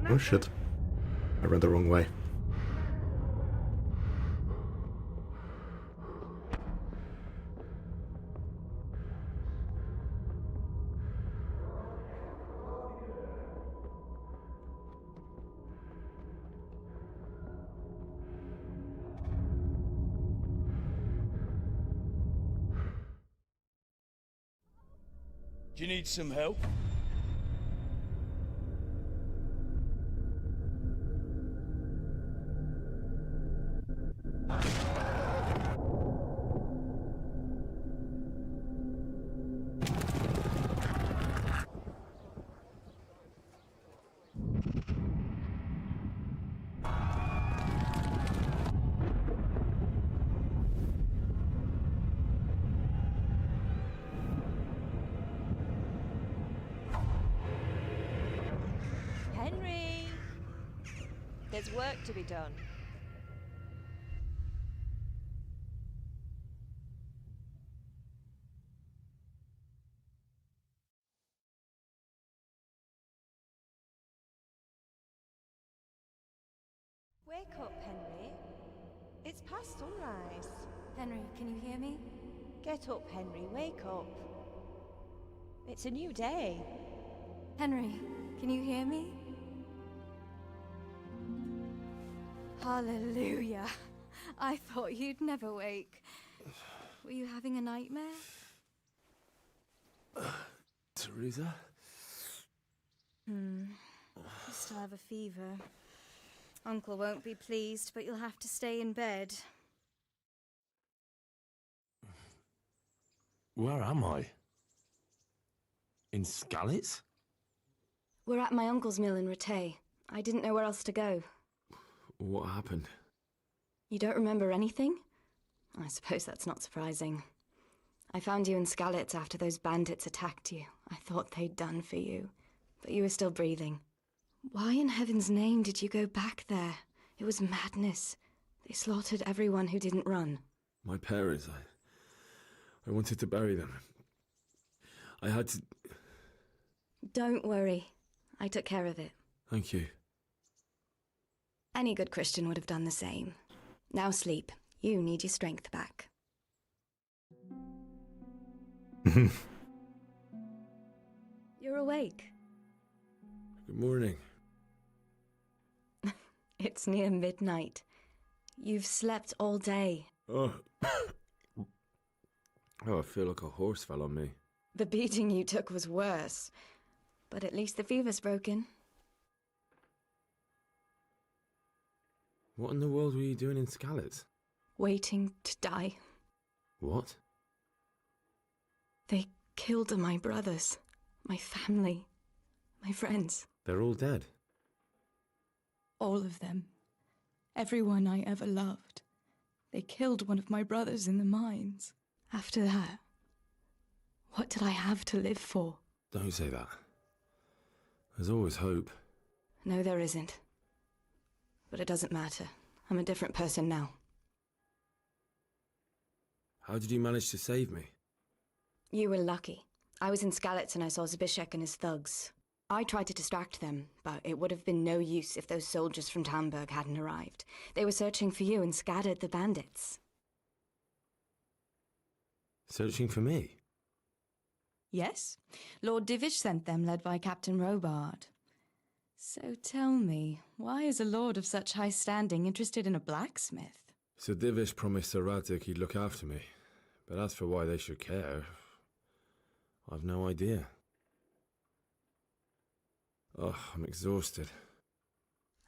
Oh shit. I ran the wrong way. Do you need some help? Henry! There's work to be done. Wake up, Henry. It's past sunrise. Henry, can you hear me? Get up, Henry. Wake up. It's a new day. Henry, can you hear me? Hallelujah. I thought you'd never wake. Were you having a nightmare? Teresa? You still have a fever. Uncle won't be pleased, but you'll have to stay in bed. Where am I? In Skalitz? We're at my uncle's mill in Rattay. I didn't know where else to go. What happened? You don't remember anything? I suppose that's not surprising. I found you in Skalitz after those bandits attacked you. I thought they'd done for you, but you were still breathing. Why in heaven's name did you go back there? It was madness. They slaughtered everyone who didn't run. My parents, I wanted to bury them. I had to... Don't worry. I took care of it. Thank you. Any good Christian would have done the same. Now sleep. You need your strength back. You're awake. Good morning. It's near midnight. You've slept all day. Oh. I feel like a horse fell on me. The beating you took was worse. But at least the fever's broken. What in the world were you doing in Skalitz? Waiting to die. What? They killed my brothers, my family, my friends. They're all dead. All of them. Everyone I ever loved. They killed one of my brothers in the mines. After that, what did I have to live for? Don't say that. There's always hope. No, there isn't. But it doesn't matter. I'm a different person now. How did you manage to save me? You were lucky. I was in Skalitz and I saw Zbyszek and his thugs. I tried to distract them, but it would have been no use if those soldiers from Tamburg hadn't arrived. They were searching for you and scattered the bandits. Searching for me? Yes. Lord Divish sent them, led by Captain Robard. So tell me, why is a lord of such high standing interested in a blacksmith? Sir Divish promised Sir Radzik he'd look after me. But as for why they should care, I've no idea. Oh, I'm exhausted.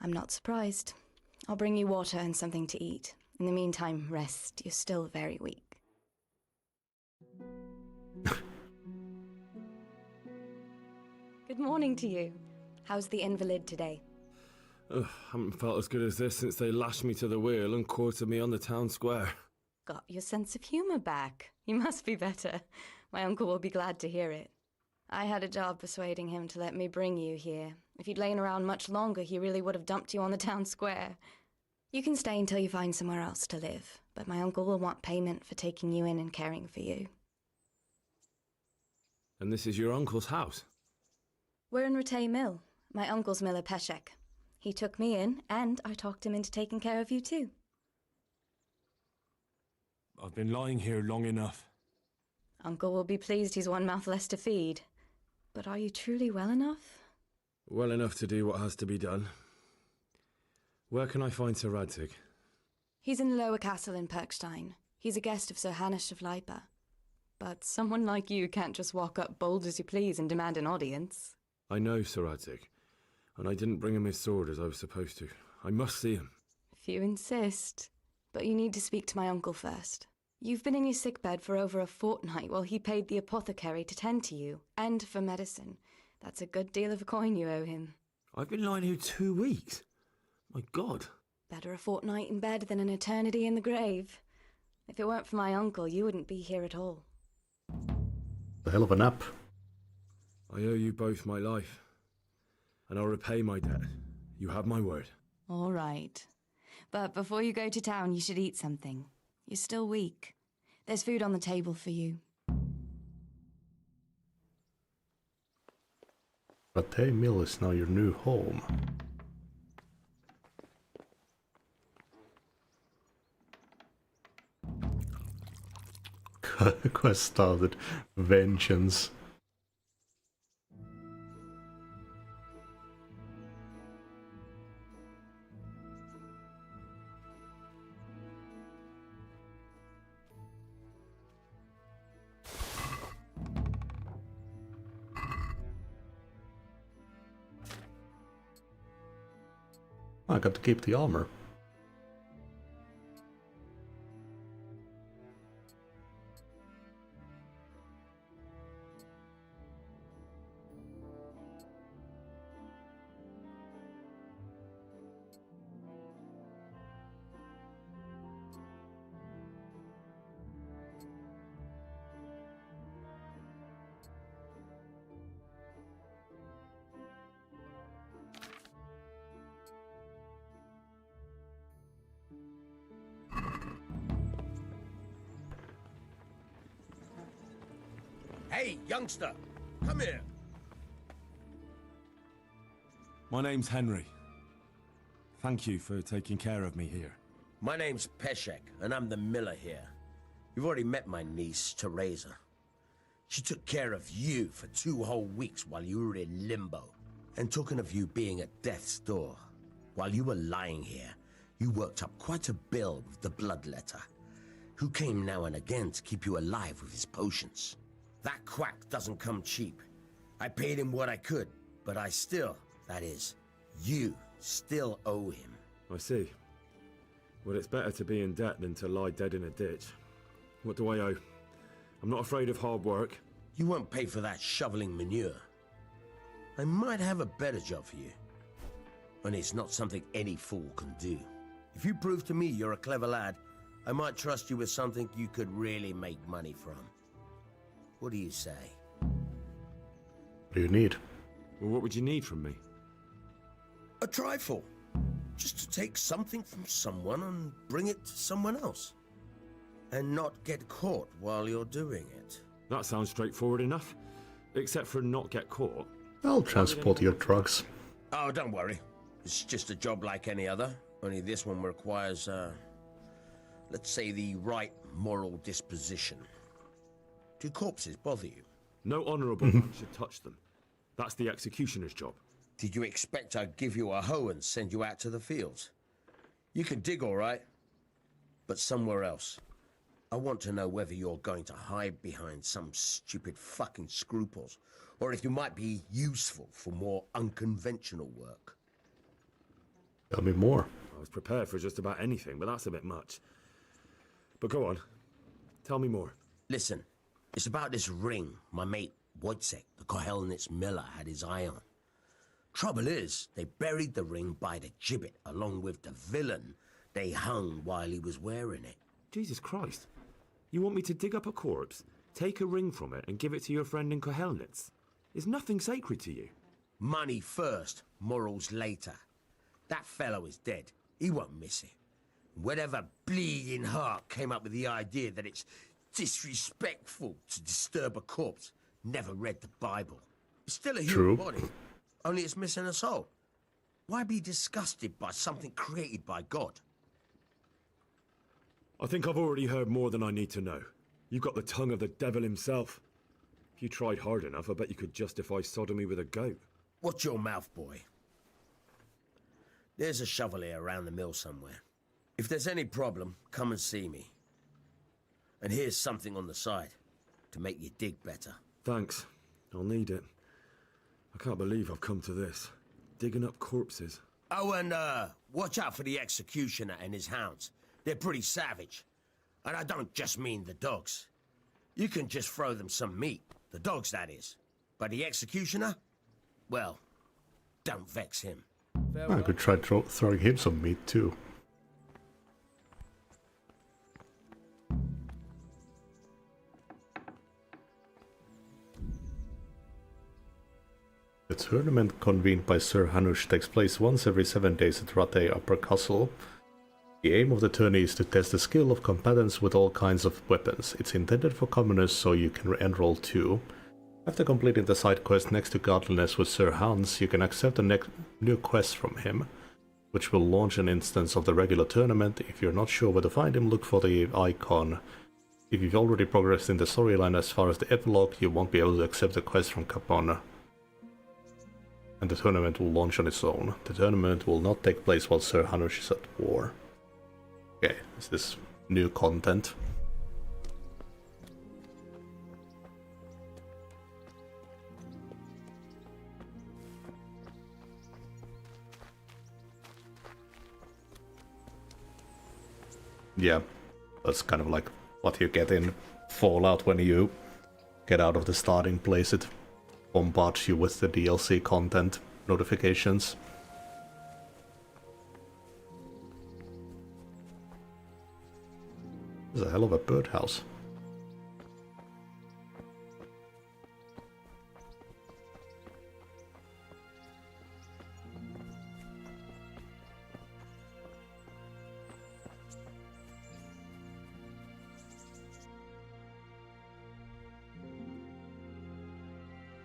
I'm not surprised. I'll bring you water and something to eat. In the meantime, rest. You're still very weak. Good morning to you. How's the invalid today? Ugh, haven't felt as good as this since they lashed me to the wheel and quartered me on the town square. Got your sense of humour back. You must be better. My uncle will be glad to hear it. I had a job persuading him to let me bring you here. If you'd lain around much longer, he really would have dumped you on the town square. You can stay until you find somewhere else to live, but my uncle will want payment for taking you in and caring for you. And this is your uncle's house? We're in Rattay Mill. My uncle's miller Peshek. He took me in, and I talked him into taking care of you too. I've been lying here long enough. Uncle will be pleased he's one mouth less to feed. But are you truly well enough? Well enough to do what has to be done. Where can I find Sir Radzik? He's in the lower castle in Perkstein. He's a guest of Sir Hanush of Leipa. But someone like you can't just walk up bold as you please and demand an audience. I know Sir Radzik, and I didn't bring him his sword as I was supposed to. I must see him. If you insist. But you need to speak to my uncle first. You've been in your sickbed for over a fortnight while he paid the apothecary to tend to you, and for medicine. That's a good deal of coin you owe him. I've been lying here 2 weeks. My God. Better a fortnight in bed than an eternity in the grave. If it weren't for my uncle, you wouldn't be here at all. The hell of a nap. I owe you both my life, and I'll repay my debt. You have my word. All right. But before you go to town, you should eat something. You're still weak. There's food on the table for you. Rattay Mill is now your new home. Quest started. Vengeance. I got to keep the armor. Hey, youngster, come here. My name's Henry. Thank you for taking care of me here. My name's Peshek, and I'm the miller here. You've already met my niece, Teresa. She took care of you for 2 whole weeks while you were in limbo. And talking of you being at death's door, while you were lying here, you worked up quite a bill with the bloodletter, who came now and again to keep you alive with his potions. That quack doesn't come cheap. I paid him what I could, but I still, that is, you still owe him. I see. Well, it's better to be in debt than to lie dead in a ditch. What do I owe? I'm not afraid of hard work. You won't pay for that shoveling manure. I might have a better job for you. And it's not something any fool can do. If you prove to me you're a clever lad, I might trust you with something you could really make money from. What do you say? What do you need? Well, what would you need from me? A trifle. Just to take something from someone and bring it to someone else. And not get caught while you're doing it. That sounds straightforward enough. Except for not get caught. I'll transport your drugs. Oh, don't worry. It's just a job like any other. Only this one requires, let's say the right moral disposition. Do corpses bother you? No honourable man should touch them. That's the executioner's job. Did you expect I'd give you a hoe and send you out to the fields? You can dig all right, but somewhere else. I want to know whether you're going to hide behind some stupid fucking scruples, or if you might be useful for more unconventional work. Tell me more. I was prepared for just about anything, but that's a bit much. But go on. Tell me more. Listen, it's about this ring my mate Wojciech, the Kohelnitz miller, had his eye on. Trouble is, they buried the ring by the gibbet along with the villain they hung while he was wearing it. Jesus Christ. You want me to dig up a corpse, take a ring from it, and give it to your friend in Kohelnitz? Is nothing sacred to you? Money first, morals later. That fellow is dead. He won't miss it. Whatever bleeding heart came up with the idea that it's disrespectful to disturb a corpse never read the Bible. It's still a human body, only it's missing a soul. Why be disgusted by something created by God? I think I've already heard more than I need to know. You've got the tongue of the devil himself. If you tried hard enough, I bet you could justify sodomy with a goat. Watch your mouth, boy. There's a shovel here around the mill somewhere. If there's any problem, come and see me. And here's something on the side to make you dig better. Thanks. I'll need it. I can't believe I've come to this. Digging up corpses. Oh, and watch out for the executioner and his hounds. They're pretty savage. And I don't just mean the dogs. You can just throw them some meat. The dogs, that is. But the executioner? Well, don't vex him. I could try throwing him some meat too. The tournament convened by Sir Hanush takes place once every 7 days at Rate Upper Castle. The aim of the tourney is to test the skill of combatants with all kinds of weapons. It's intended for commoners, so you can enroll too. After completing the side quest next to Godliness with Sir Hans, you can accept a new quest from him, which will launch an instance of the regular tournament. If you're not sure where to find him, look for the icon. If you've already progressed in the storyline as far as the epilogue, you won't be able to accept the quest from Capone. And the tournament will launch on its own. The tournament will not take place while Sir Hanush is at war. Okay, is this new content? Yeah, that's kind of like what you get in Fallout when you get out of the starting place. It bombards you with the DLC content notifications. This is a hell of a birdhouse.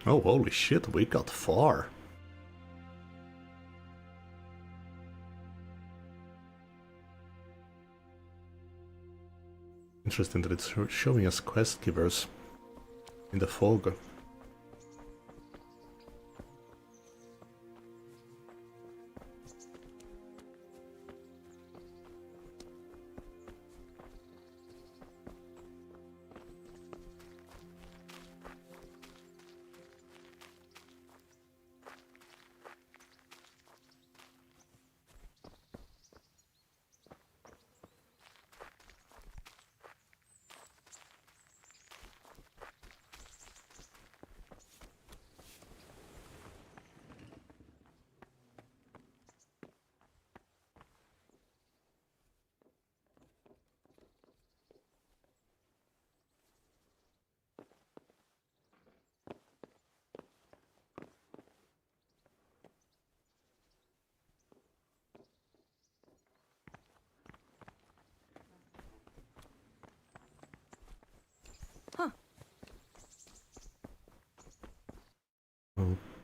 Oh, holy shit, we got far. Interesting that it's showing us quest givers in the fog.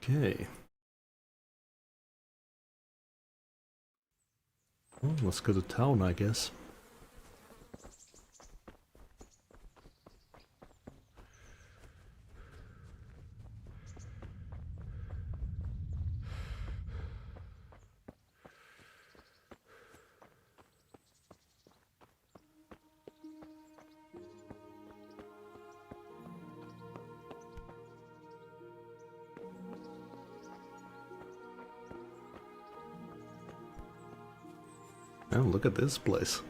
Okay. Well, let's go to town, I guess. Oh, look at this place.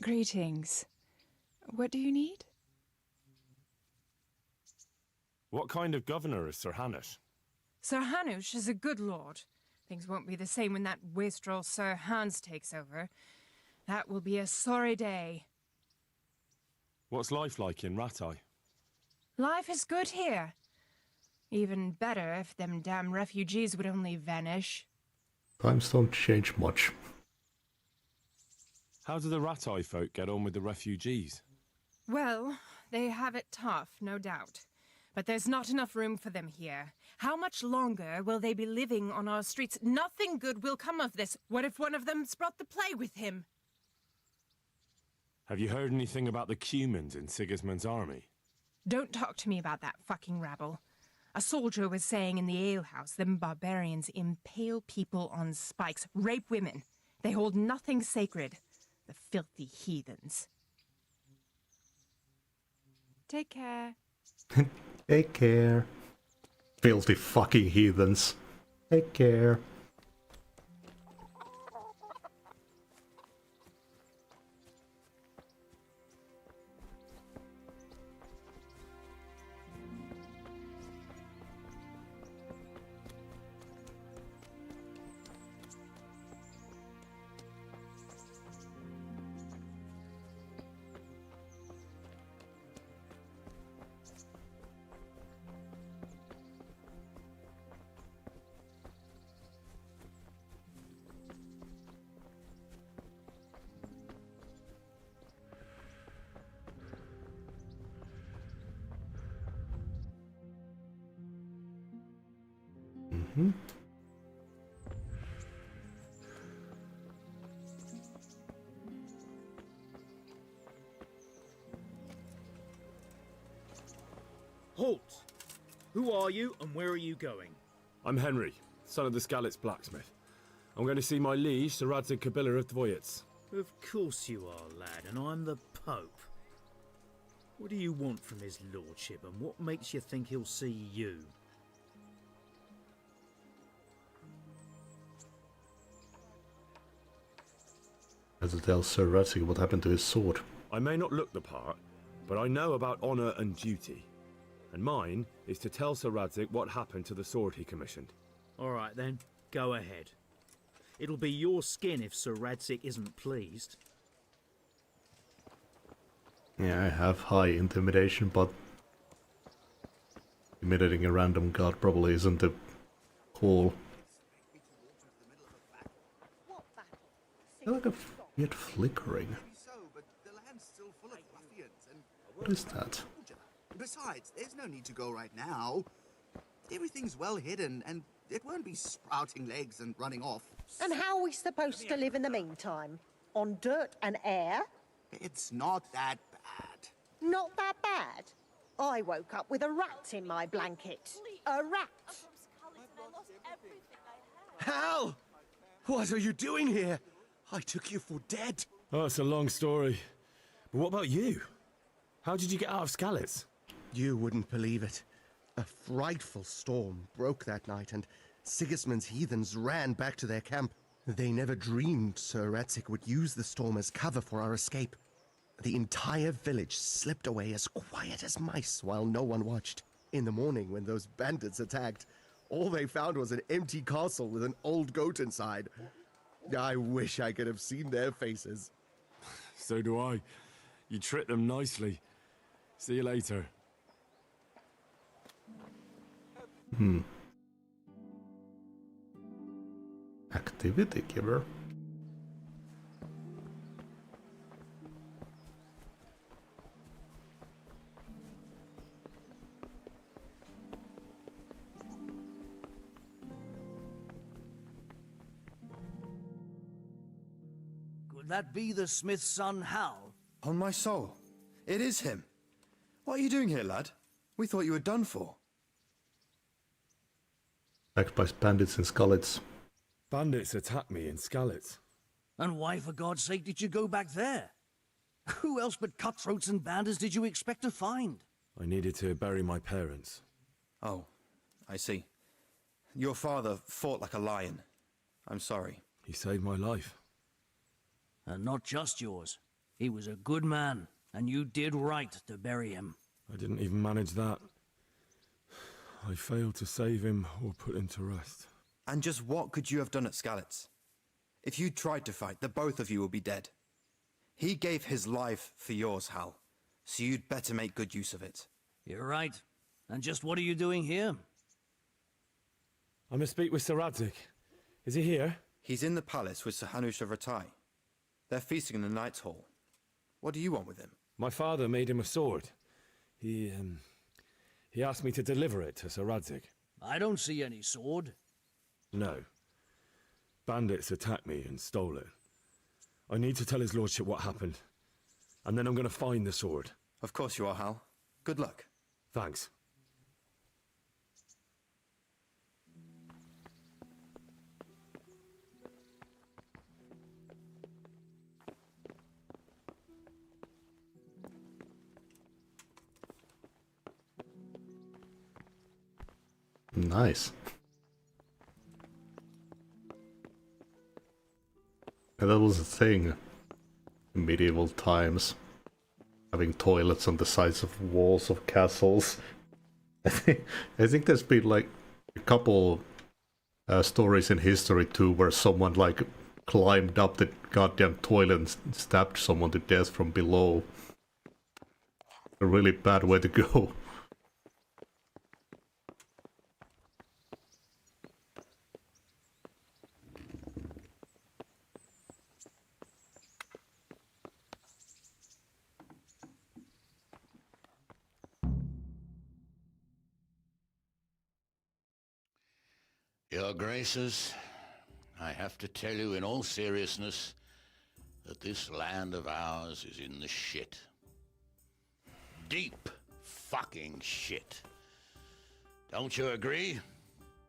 Greetings. What do you need? What kind of governor is Sir Hanush? Sir Hanush is a good lord. Things won't be the same when that wastrel Sir Hans takes over. That will be a sorry day. What's life like in Ratai? Life is good here. Even better if them damn refugees would only vanish. Times don't change much. How do the Ratai folk get on with the refugees? Well, they have it tough, no doubt. But there's not enough room for them here. How much longer will they be living on our streets? Nothing good will come of this. What if one of them's brought the plague with him? Have you heard anything about the Cumans in Sigismund's army? Don't talk to me about that fucking rabble. A soldier was saying in the alehouse, them barbarians impale people on spikes, rape women. They hold nothing sacred. The filthy heathens. Take care. Take care. Filthy fucking heathens. Take care. Mm-hmm. Halt! Who are you and where are you going? I'm Henry, son of the Skalitz blacksmith. I'm going to see my liege, Sir Radzig Kabila of Dvoyets. Of course you are, lad, and I'm the Pope. What do you want from his lordship, and what makes you think he'll see you? As to tell Sir Radzig what happened to his sword. I may not look the part, but I know about honour and duty. And mine is to tell Sir Radzig what happened to the sword he commissioned. All right then, go ahead. It'll be your skin if Sir Radzig isn't pleased. Yeah, I have high intimidation, but intimidating a random god probably isn't the whole. I like a weird flickering. What is that? Besides, there's no need to go right now. Everything's well hidden, and it won't be sprouting legs and running off. And how are we supposed to live in the meantime? On dirt and air? It's not that bad. Not that bad. I woke up with a rat in my blanket. A rat. Hal! What are you doing here? I took you for dead. Oh, it's a long story. But what about you? How did you get out of Skalitz? You wouldn't believe it. A frightful storm broke that night, and Sigismund's heathens ran back to their camp. They never dreamed Sir Radzig would use the storm as cover for our escape. The entire village slipped away as quiet as mice while no one watched. In the morning, when those bandits attacked, all they found was an empty castle with an old goat inside. I wish I could have seen their faces. So do I. You tricked them nicely. See you later. Activity giver. Could that be the smith's son, Hal? On my soul, it is him. What are you doing here, lad? We thought you were done for. Attacked by bandits in Skalitz. Bandits attacked me in Skalitz. And why, for God's sake, did you go back there? Who else but cutthroats and bandits did you expect to find? I needed to bury my parents. Oh, I see. Your father fought like a lion. I'm sorry. He saved my life. And not just yours. He was a good man, and you did right to bury him. I didn't even manage that. I failed to save him or put him to rest. And just what could you have done at Skalitz? If you tried to fight, the both of you would be dead. He gave his life for yours, Hal, so you'd better make good use of it. You're right. And just what are you doing here? I must speak with Sir Radzig. Is he here? He's in the palace with Sir Hanush of Ratai. They're feasting in the Knight's Hall. What do you want with him? My father made him a sword. He asked me to deliver it to Sir Radzig. I don't see any sword. No. Bandits attacked me and stole it. I need to tell his lordship what happened. And then I'm going to find the sword. Of course you are, Hal. Good luck. Thanks. Nice. And that was a thing in medieval times. Having toilets on the sides of walls of castles. I think there's been like a couple stories in history too where someone like climbed up the goddamn toilet and stabbed someone to death from below. A really bad way to go. Your Graces, I have to tell you in all seriousness that this land of ours is in the shit. Deep fucking shit. Don't you agree?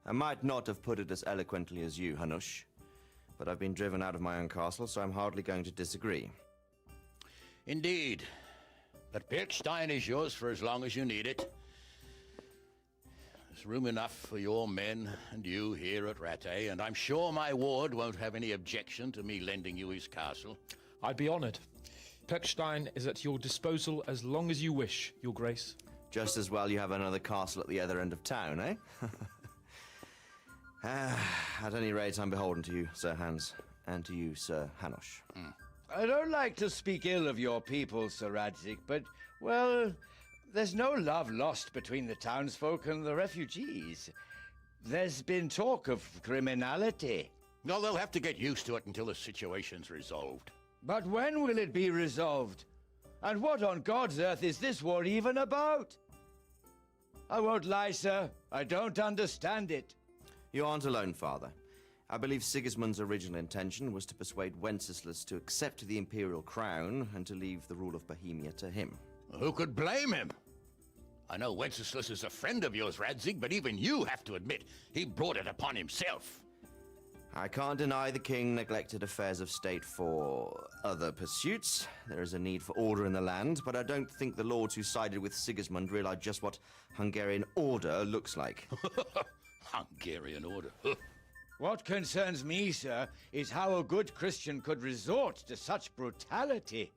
I might not have put it as eloquently as you, Hanush, but I've been driven out of my own castle, so I'm hardly going to disagree. Indeed. But Pirkstein is yours for as long as you need it. There's room enough for your men and you here at Rattay, and I'm sure my ward won't have any objection to me lending you his castle. I'd be honored. Pirkstein is at your disposal as long as you wish, Your Grace. Just as well you have another castle at the other end of town, eh? At any rate, I'm beholden to you, Sir Hans, and to you, Sir Hanush. I don't like to speak ill of your people, Sir Radzik, but, well, there's no love lost between the townsfolk and the refugees. There's been talk of criminality. Well, they'll have to get used to it until the situation's resolved. But when will it be resolved? And what on God's earth is this war even about? I won't lie, sir. I don't understand it. You aren't alone, Father. I believe Sigismund's original intention was to persuade Wenceslas to accept the imperial crown and to leave the rule of Bohemia to him. Who could blame him? I know Wenceslas is a friend of yours, Radzig, but even you have to admit he brought it upon himself. I can't deny the king neglected affairs of state for other pursuits. There is a need for order in the land, but I don't think the lords who sided with Sigismund realized just what Hungarian order looks like. Hungarian order? What concerns me, sir, is how a good Christian could resort to such brutality.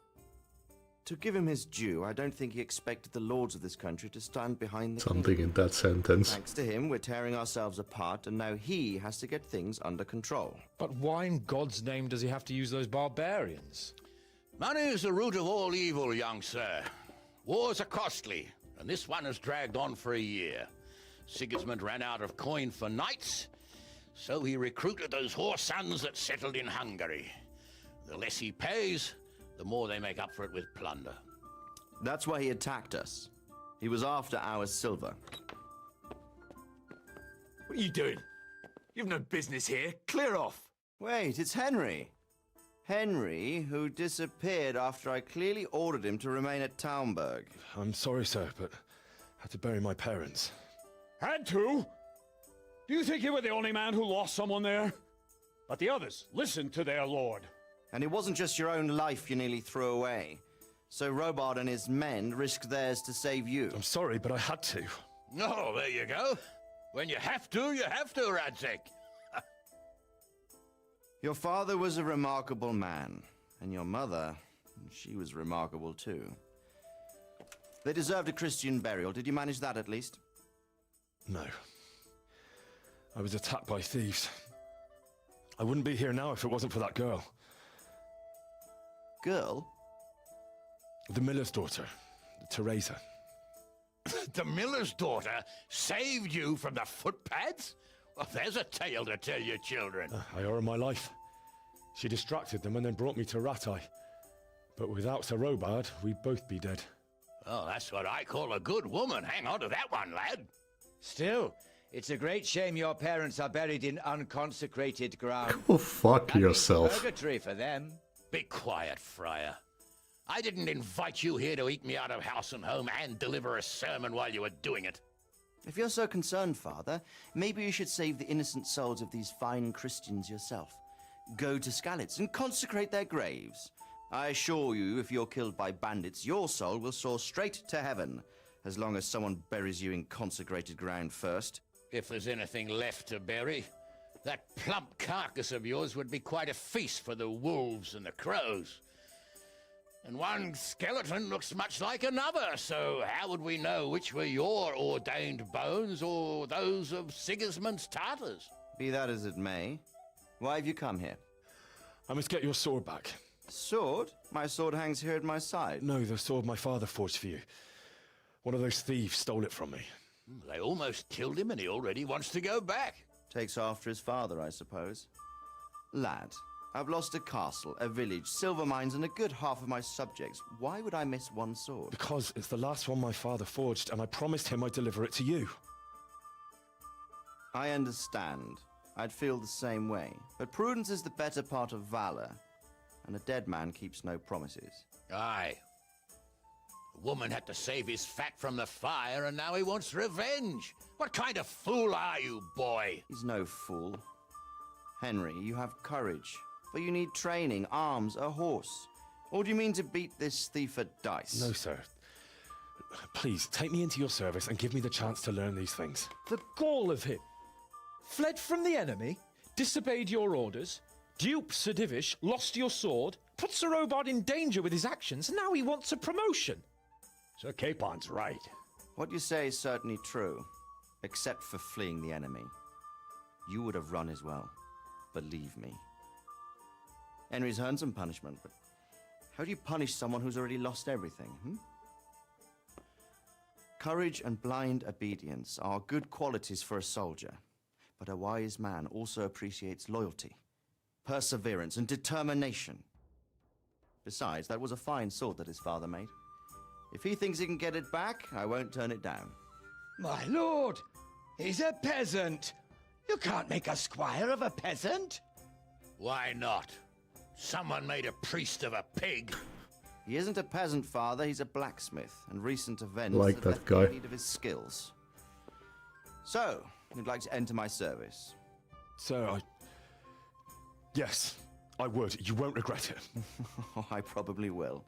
To give him his due, I don't think he expected the lords of this country to stand behind the Something king. in that sentence. Thanks to him, we're tearing ourselves apart, and now he has to get things under control. But why in God's name does he have to use those barbarians? Money is the root of all evil, young sir. Wars are costly, and this one has dragged on for a year. Sigismund ran out of coin for knights, so he recruited those whore sons that settled in Hungary. The less he pays, the more they make up for it with plunder. That's why he attacked us. He was after our silver. What are you doing? You've no business here. Clear off. Wait, it's Henry. Henry, who disappeared after I clearly ordered him to remain at Taumberg. I'm sorry, sir, but I had to bury my parents. Had to? Do you think you were the only man who lost someone there? But the others listened to their lord. And it wasn't just your own life you nearly threw away. So Robard and his men risked theirs to save you. I'm sorry, but I had to. Oh, there you go. When you have to, Radzig. Your father was a remarkable man. And your mother, she was remarkable too. They deserved a Christian burial. Did you manage that at least? No. I was attacked by thieves. I wouldn't be here now if it wasn't for that girl. Girl? The miller's daughter, Teresa. The miller's daughter saved you from the footpads? Well, there's a tale to tell your children. I owe her my life. She distracted them and then brought me to Rattay. But without Sir Robard, we'd both be dead. Oh, that's what I call a good woman. Hang on to that one, lad. Still, it's a great shame your parents are buried in unconsecrated ground. Go fuck yourself. Purgatory for them. Be quiet, Friar. I didn't invite you here to eat me out of house and home and deliver a sermon while you were doing it. If you're so concerned, Father, maybe you should save the innocent souls of these fine Christians yourself. Go to Skalitz and consecrate their graves. I assure you, if you're killed by bandits, your soul will soar straight to heaven, as long as someone buries you in consecrated ground first. If there's anything left to bury, that plump carcass of yours would be quite a feast for the wolves and the crows. And one skeleton looks much like another, so how would we know which were your ordained bones or those of Sigismund's Tartars? Be that as it may, why have you come here? I must get your sword back. Sword? My sword hangs here at my side. No, the sword my father forged for you. One of those thieves stole it from me. They almost killed him and he already wants to go back. Takes after his father, I suppose. Lad, I've lost a castle, a village, silver mines, and a good half of my subjects. Why would I miss one sword? Because it's the last one my father forged, and I promised him I'd deliver it to you. I understand. I'd feel the same way. But prudence is the better part of valor, and a dead man keeps no promises. Aye. The woman had to save his fat from the fire, and now he wants revenge. What kind of fool are you, boy? He's no fool. Henry, you have courage, but you need training, arms, a horse. Or do you mean to beat this thief at dice? No, sir. Please, take me into your service and give me the chance to learn these things. The gall of him. Fled from the enemy, disobeyed your orders, duped Sir Divish, lost your sword, put Sir Robard in danger with his actions, and now he wants a promotion. Sir Capon's right. What you say is certainly true, except for fleeing the enemy. You would have run as well, believe me. Henry's earned some punishment, but how do you punish someone who's already lost everything, Courage and blind obedience are good qualities for a soldier, but a wise man also appreciates loyalty, perseverance, and determination. Besides, that was a fine sword that his father made. If he thinks he can get it back, I won't turn it down. My lord, he's a peasant. You can't make a squire of a peasant. Why not? Someone made a priest of a pig. He isn't a peasant, father. He's a blacksmith, and recent events Like have that left guy. me in need of his skills. So, you'd like to enter my service? Sir, Yes, I would. You won't regret it. I probably will.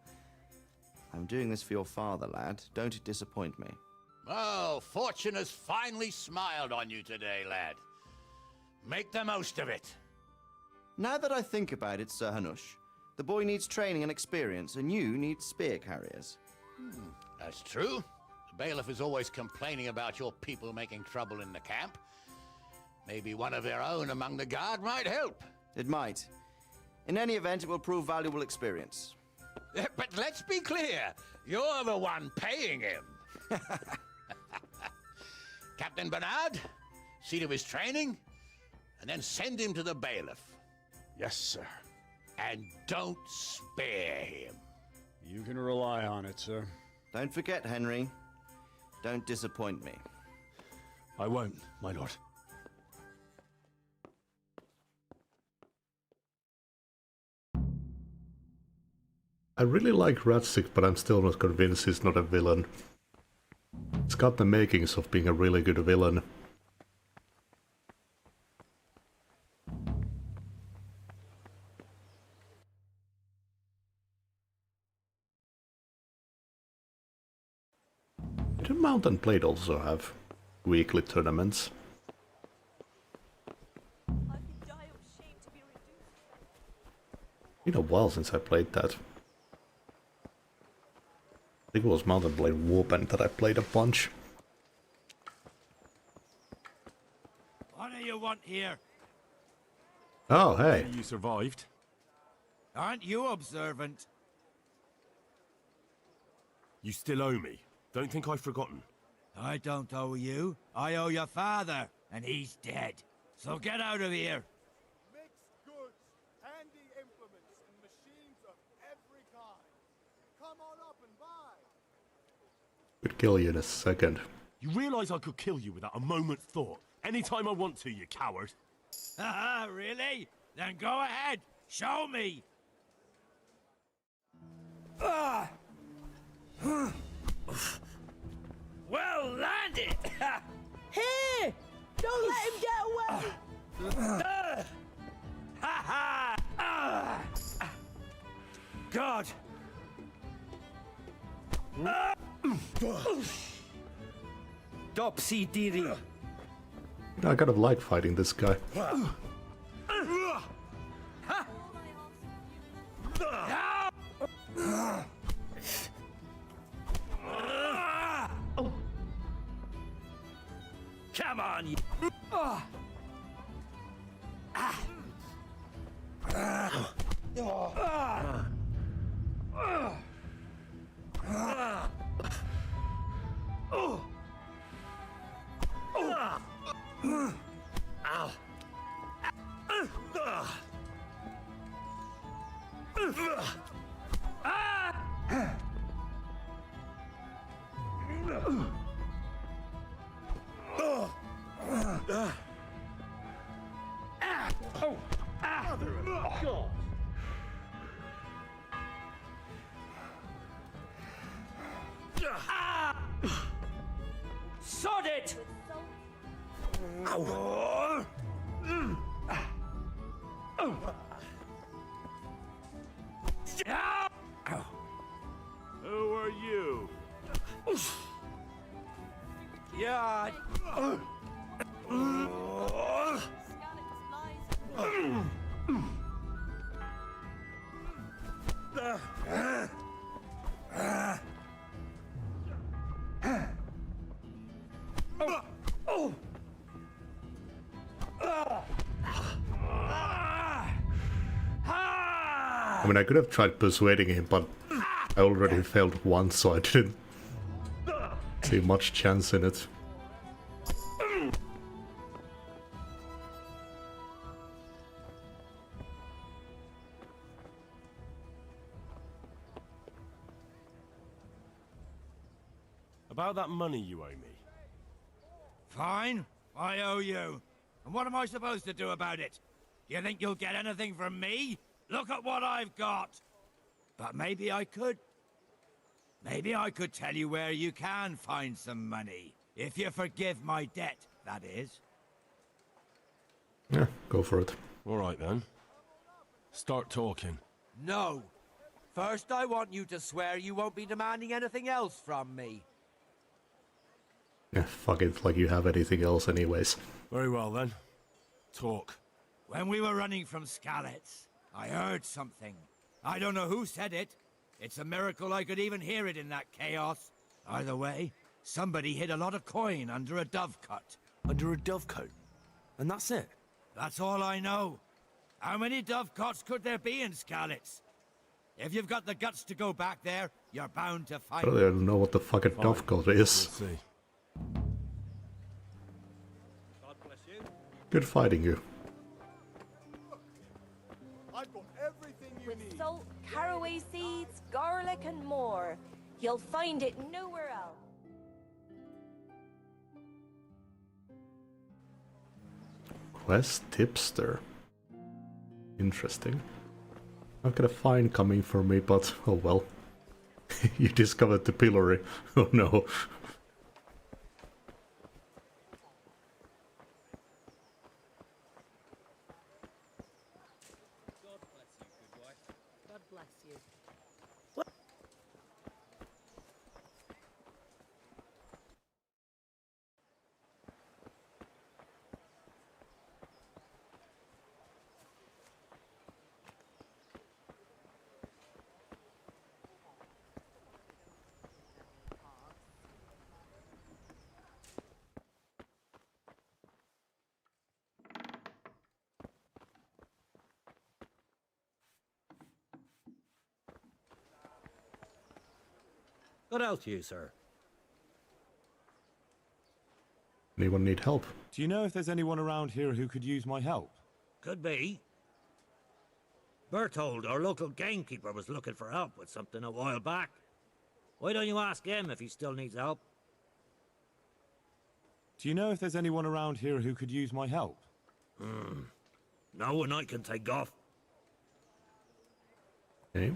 I'm doing this for your father, lad. Don't disappoint me. Oh, fortune has finally smiled on you today, lad. Make the most of it. Now that I think about it, Sir Hanush, the boy needs training and experience, and you need spear carriers. That's true. The bailiff is always complaining about your people making trouble in the camp. Maybe one of their own among the guard might help. It might. In any event, it will prove valuable experience. But let's be clear, you're the one paying him. Captain Bernard, see to his training, and then send him to the bailiff. Yes, sir. And don't spare him. You can rely on it, sir. Don't forget, Henry. Don't disappoint me. I won't, my lord. I really like Radzik, but I'm still not convinced he's not a villain. It's got the makings of being a really good villain. Did Mountain Blade also have weekly tournaments? Been a while since I played that. I think it was Mountain Blade Warpen that I played a bunch. What do you want here? Oh, hey. You survived. Aren't you observant? You still owe me. Don't think I've forgotten. I don't owe you. I owe your father, and he's dead. So get out of here. Mixed goods, handy implements, and machines of every kind. Come on up and buy. Could kill you in a second. You realise I could kill you without a moment's thought? Anytime I want to, you coward. Haha, really? Then go ahead. Show me. Well landed! Here! Don't let him get away! Ha ha! God! Dopsy Diddy! I kind of like fighting this guy. Come on, you. Sod it! Who are you? Yeah. I mean, I could have tried persuading him, but I already failed once, so I didn't see much chance in it. About that money you owe me. Fine, I owe you. And what am I supposed to do about it? Do you think you'll get anything from me? Look at what I've got. But maybe I could. Maybe I could tell you where you can find some money. If you forgive my debt, that is. Yeah, go for it. All right then. Start talking. No. First, I want you to swear you won't be demanding anything else from me. Yeah, fuck it, like you have anything else anyways. Very well then. Talk. When we were running from Skalitz, I heard something. I don't know who said it. It's a miracle I could even hear it in that chaos. Either way, somebody hid a lot of coin under a dovecote. Under a dovecote? And that's it? That's all I know. How many dovecotes could there be in Skalitz? If you've got the guts to go back there, you're bound to find I really don't know what the fucking dovecote is. Let's see. Good fighting you. I've got everything you need. Salt, caraway seeds, garlic, and more. You'll find it nowhere else. Quest tipster. Interesting. I've got a fine coming for me, but oh well. You discovered the pillory. Oh no. God bless you. What else you, sir? Anyone need help? Do you know if there's anyone around here who could use my help? Could be. Berthold, our local gamekeeper, was looking for help with something a while back. Why don't you ask him if he still needs help? Do you know if there's anyone around here who could use my help? No one I can take off. Okay.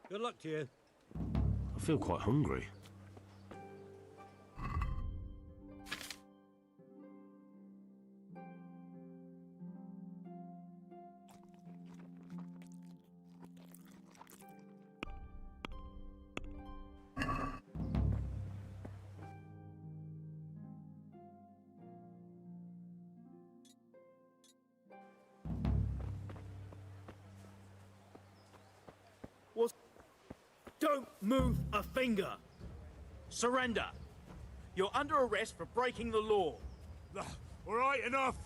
Good luck to you. I feel quite hungry. Don't move a finger. Surrender. You're under arrest for breaking the law. All right, enough.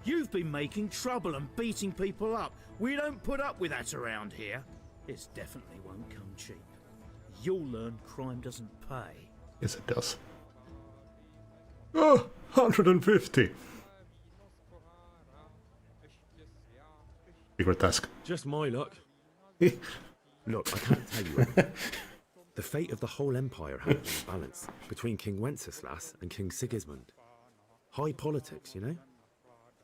You've been making trouble and beating people up. We don't put up with that around here. This definitely won't come cheap. You'll learn crime doesn't pay. Yes, it does. Oh, 150. Secret task. Just my luck. Look, I can't tell you anything. The fate of the whole empire hangs in the balance between King Wenceslas and King Sigismund. High politics, you know?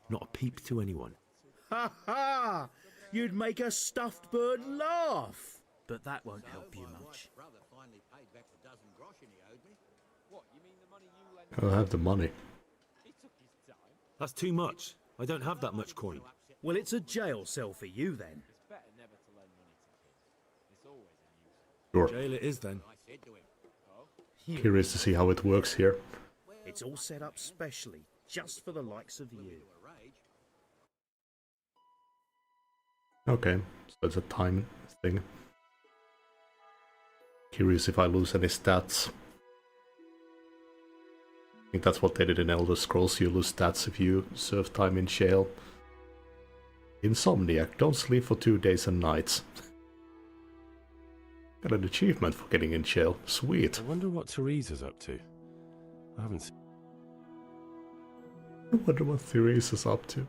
Not a peep to anyone. Ha ha! You'd make a stuffed bird laugh. But that won't help you much. I'll have the money. That's too much. I don't have that much coin. Well, it's a jail cell for you then. Sure. Jail it is then. Curious to see how it works here. It's all set up specially, just for the likes of you. Okay, so it's a time thing. Curious if I lose any stats. I think that's what they did in Elder Scrolls. You lose stats if you serve time in jail. Insomniac, don't sleep for 2 days and nights. Got an achievement for getting in jail. Sweet. I wonder what Teresa's up to. I haven't seen... I wonder what Theresa's up to.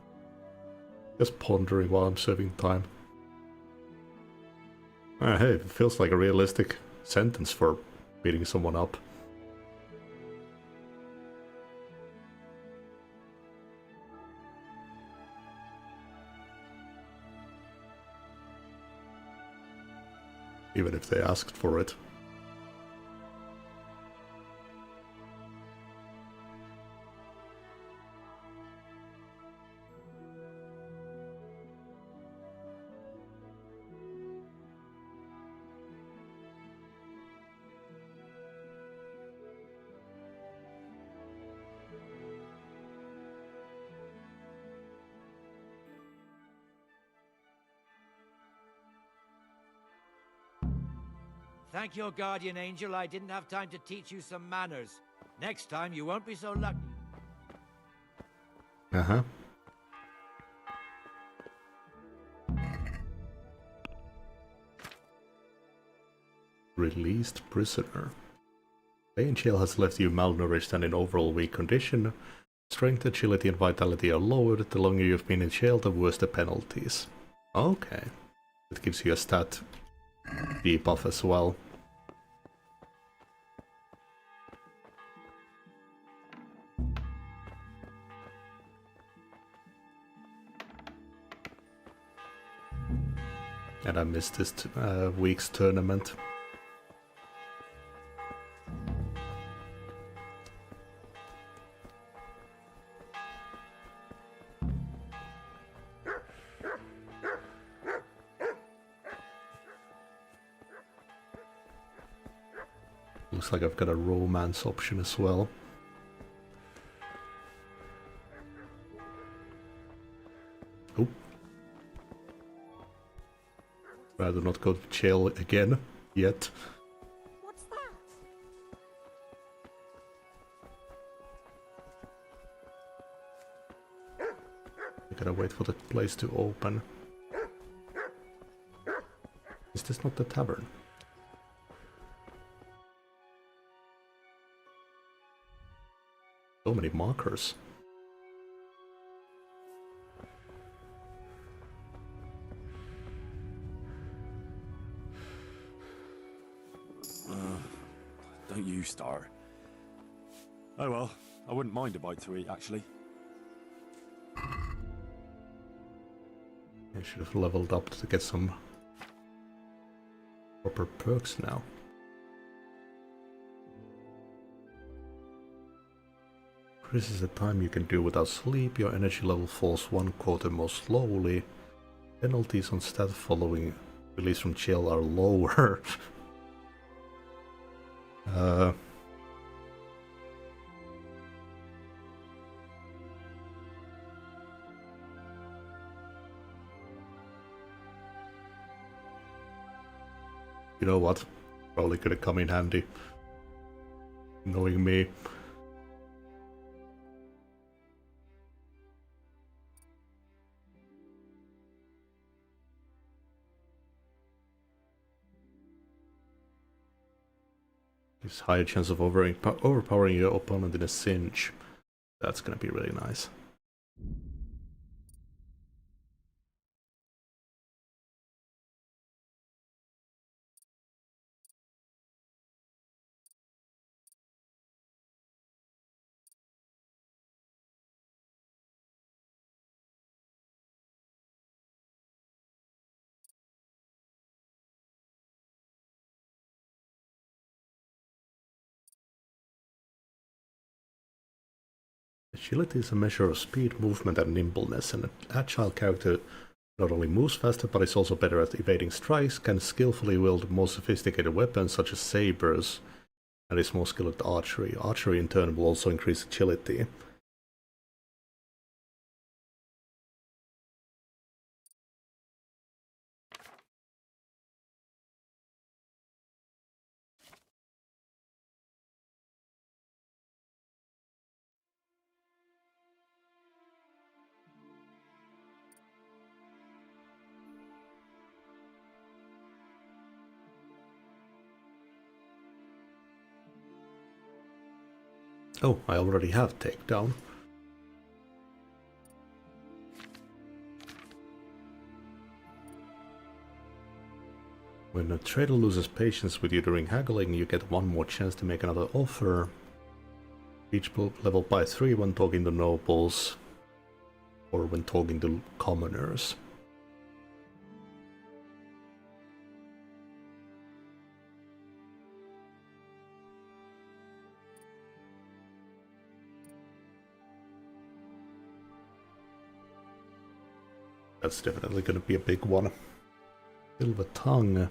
Just pondering while I'm serving time. Hey, it feels like a realistic sentence for beating someone up. Even if they asked for it. Thank your guardian angel I didn't have time to teach you some manners. Next time you won't be so lucky. Uh-huh. Released prisoner. Stay in jail has left you malnourished and in overall weak condition. Strength, agility and vitality are lowered. The longer you've been in jail, the worse the penalties. Okay. It gives you a stat debuff as well. And I missed this week's tournament. Looks like I've got a romance option as well. Oh. Rather not go to jail again, yet. What's that? I gotta wait for the place to open. Is this not the tavern? So many markers. Don't you start. Oh well, I wouldn't mind a bite to eat, actually. I should have leveled up to get some proper perks now. This is the time you can do without sleep. Your energy level falls 1/4 more slowly. Penalties on stat following release from jail are lower. You know what? Probably could have come in handy. Knowing me. Gives higher chance of overpowering your opponent in a cinch. That's gonna be really nice. Agility is a measure of speed, movement, and nimbleness, and an agile character not only moves faster, but is also better at evading strikes, can skillfully wield more sophisticated weapons such as sabers, and is more skilled at archery. Archery in turn will also increase agility. Oh, I already have takedown. When a trader loses patience with you during haggling, you get one more chance to make another offer. Reach level by 3 when talking to nobles, or when talking to commoners. That's definitely gonna be a big one. Silver tongue.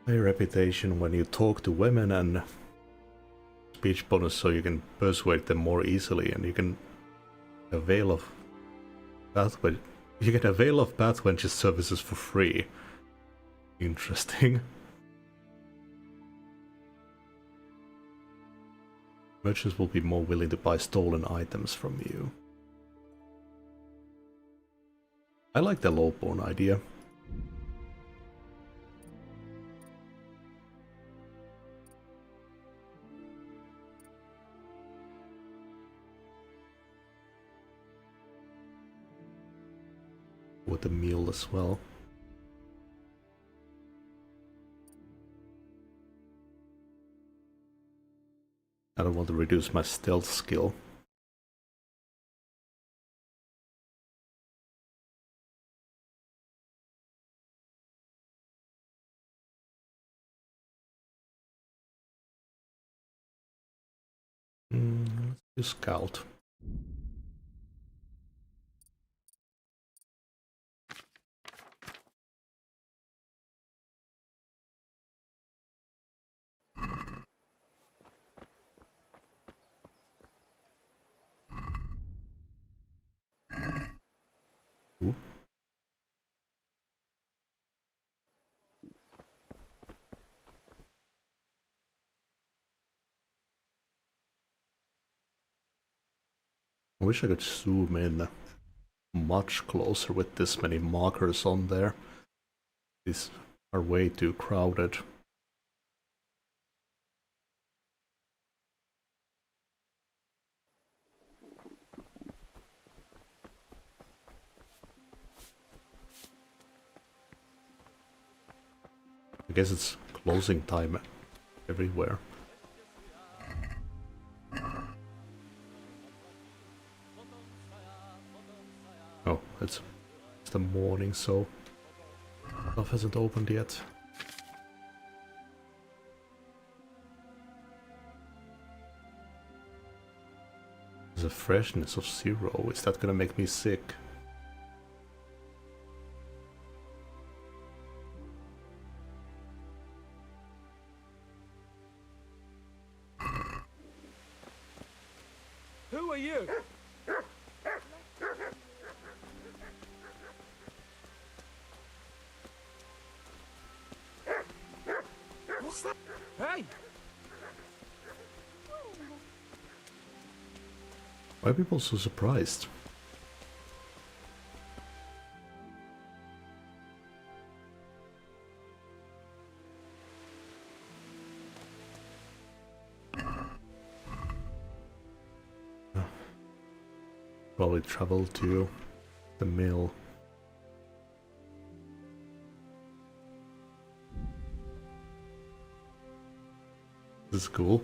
High reputation when you talk to women, and speech bonus so you can persuade them more easily, and you can avail of Pathwench's services for free. Interesting. Merchants will be more willing to buy stolen items from you. I like the lowborn idea. With the meal as well. I don't want to reduce my stealth skill. Let's do scout. Ooh. I wish I could zoom in much closer with this many markers on there. These are way too crowded. I guess it's closing time everywhere. Oh, it's the morning, so stuff hasn't opened yet. There's a freshness of 0. Is that gonna make me sick? Who are you? What's that? Hey! Why are people so surprised? Probably travel to the mill. This is cool.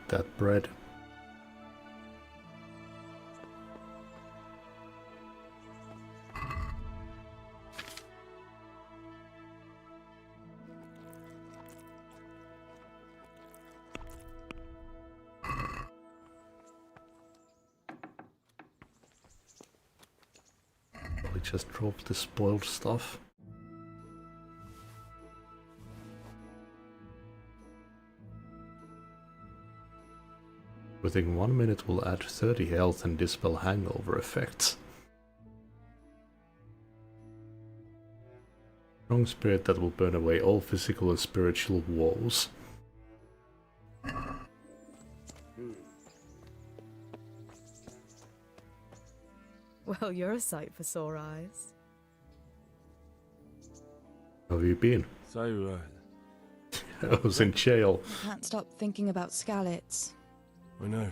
that bread. We just dropped the spoiled stuff. Within 1 minute will add 30 health and dispel hangover effects. Strong spirit that will burn away all physical and spiritual woes. Well, you're a sight for sore eyes. How have you been? So, I was in jail. I can't stop thinking about Skalitz. I know.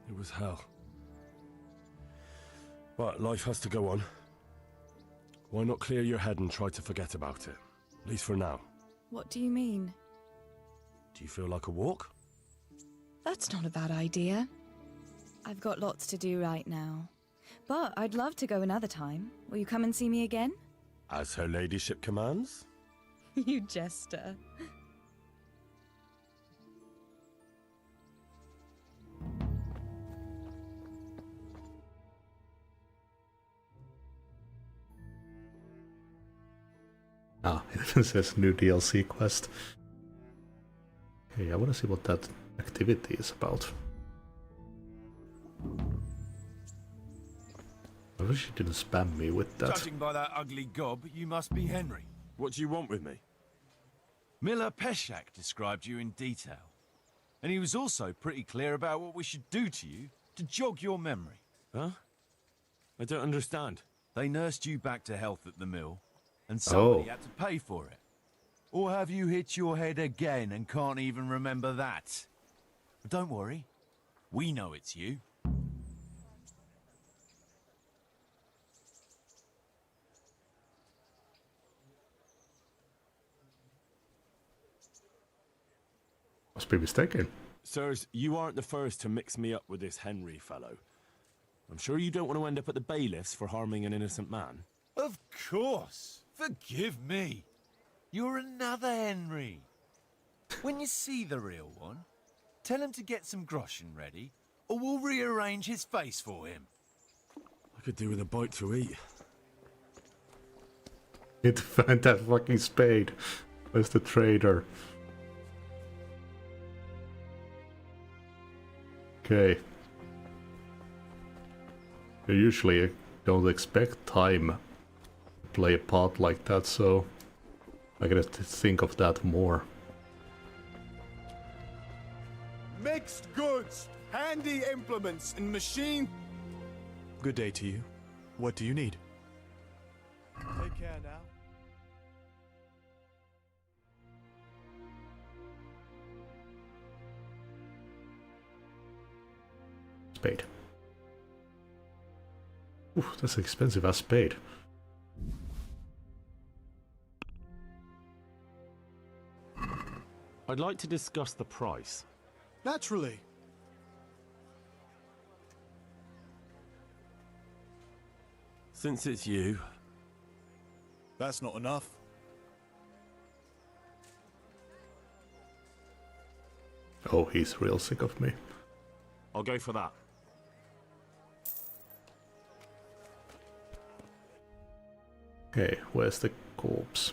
It was hell. But life has to go on. Why not clear your head and try to forget about it? At least for now. What do you mean? Do you feel like a walk? That's not a bad idea. I've got lots to do right now. But I'd love to go another time. Will you come and see me again? As her ladyship commands? You jester. Ah, it says new DLC quest. Okay, I want to see what that activity is about. I wish you didn't spam me with that. Judging by that ugly gob, you must be Henry. What do you want with me? Miller Peshak described you in detail. And he was also pretty clear about what we should do to you to jog your memory. Huh? I don't understand. They nursed you back to health at the mill, and somebody had to pay for it. Or have you hit your head again and can't even remember that? But don't worry, we know it's you. Must be mistaken. Sirs, you aren't the first to mix me up with this Henry fellow. I'm sure you don't want to end up at the bailiffs for harming an innocent man. Of course. Forgive me. You're another Henry. When you see the real one, tell him to get some groschen ready, or we'll rearrange his face for him. I could do with a bite to eat. Need to find that fucking spade. Where's the trader? Okay. I usually don't expect time to play a part like that, so I gotta think of that more. Mixed goods, handy implements, and machine... Good day to you. What do you need? Take care now. Spade. Ooh, that's an expensive as spade. I'd like to discuss the price. Naturally. Since it's you... That's not enough. Oh, he's real sick of me. I'll go for that. Okay, where's the corpse?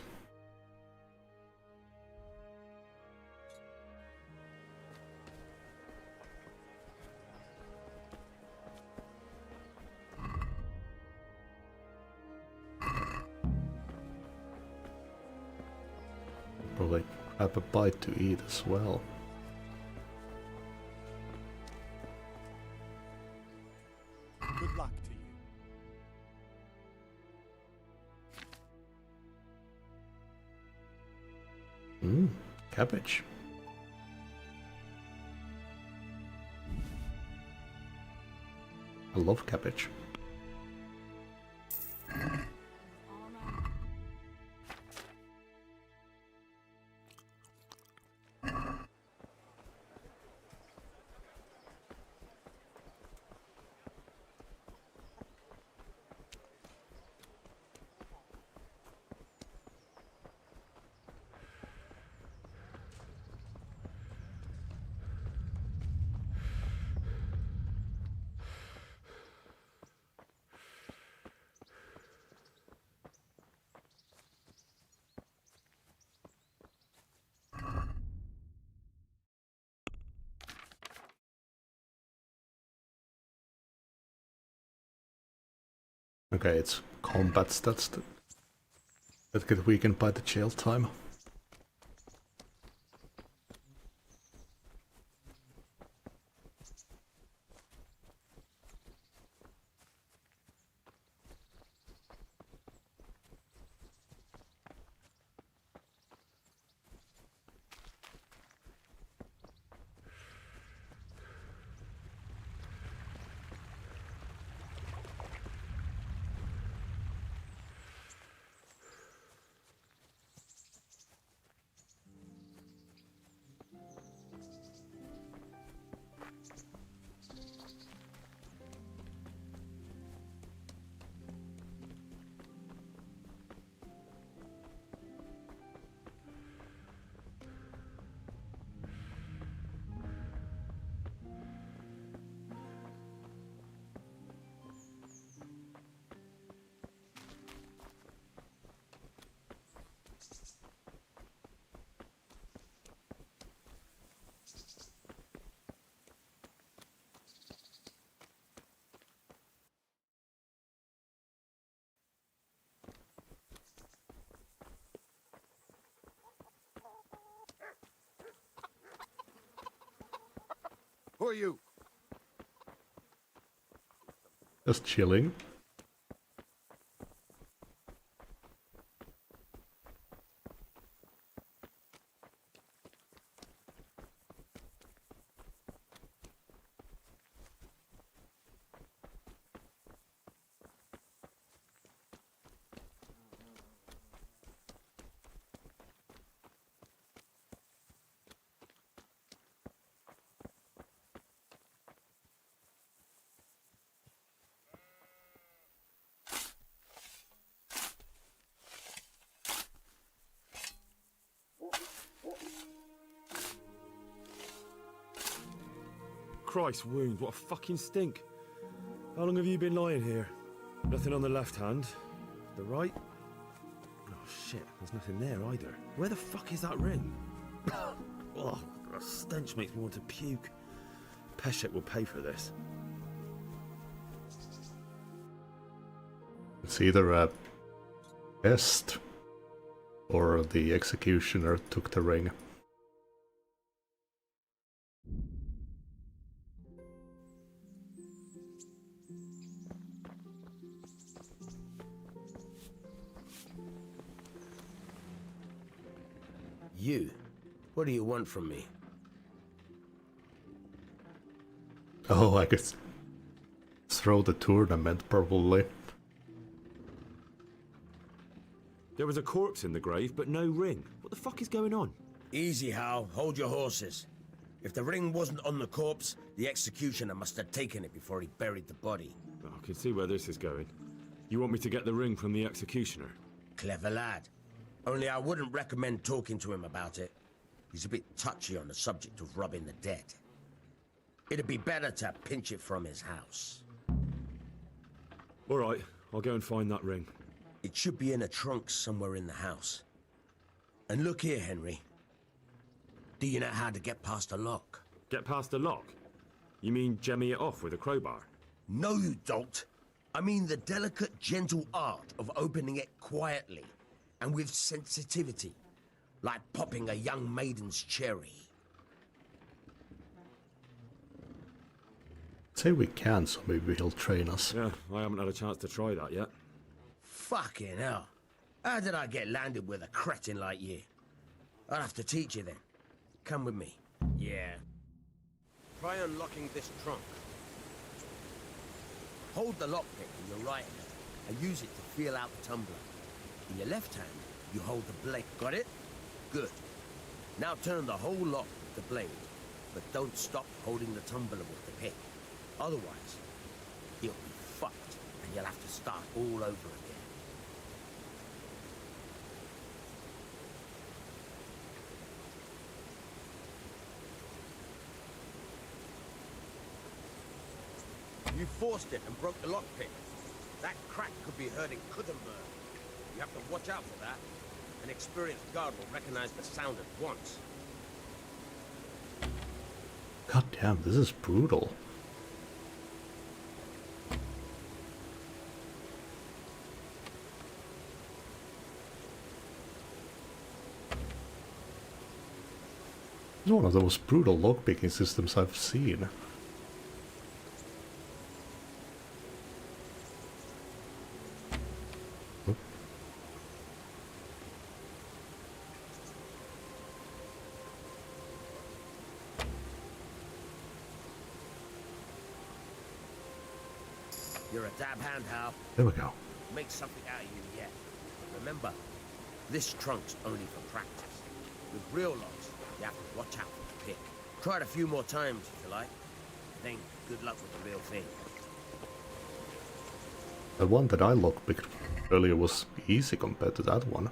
Probably grab a bite to eat as well. Good luck to you. Cabbage. I love cabbage. Okay, it's combat stats that get weakened by the jail time. Who are you? Just chilling. Christ wounds, what a fucking stink. How long have you been lying here? Nothing on the left hand. The right? Oh shit, there's nothing there either. Where the fuck is that ring? Oh, that stench makes me want to puke. Peshek will pay for this. It's either a pest or the executioner took the ring. You? What do you want from me? Oh, I could throw the tournament, probably. There was a corpse in the grave, but no ring. What the fuck is going on? Easy, Hal. Hold your horses. If the ring wasn't on the corpse, the executioner must have taken it before he buried the body. Oh, I can see where this is going. You want me to get the ring from the executioner? Clever lad. Only I wouldn't recommend talking to him about it. He's a bit touchy on the subject of robbing the dead. It'd be better to pinch it from his house. All right, I'll go and find that ring. It should be in a trunk somewhere in the house. And look here, Henry. Do you know how to get past a lock? Get past a lock? You mean jemmy it off with a crowbar? No, you don't. I mean the delicate, gentle art of opening it quietly and with sensitivity, like popping a young maiden's cherry. Say we can, so maybe he'll train us. Yeah, I haven't had a chance to try that yet. Fucking hell. How did I get landed with a cretin like you? I'll have to teach you then. Come with me. Yeah. Try unlocking this trunk. Hold the lockpick in your right hand and use it to feel out the tumbler. In your left hand, you hold the blade. Got it? Good. Now turn the whole lock with the blade, but don't stop holding the tumbler with the pick. Otherwise, you'll be fucked and you'll have to start all over again. You forced it and broke the lockpick. That crack could be heard in Kuttenberg. You have to watch out for that. An experienced guard will recognize the sound at once. God damn, this is brutal. one of the most brutal lockpicking systems I've seen. You're a dab hand, Hal. There we go. Make something out of you yet. But remember, this trunk's only for practice. With real locks, you have to watch out for the pick. Try it a few more times if you like. Then good luck with the real thing. The one that I lockpicked earlier was easy compared to that one.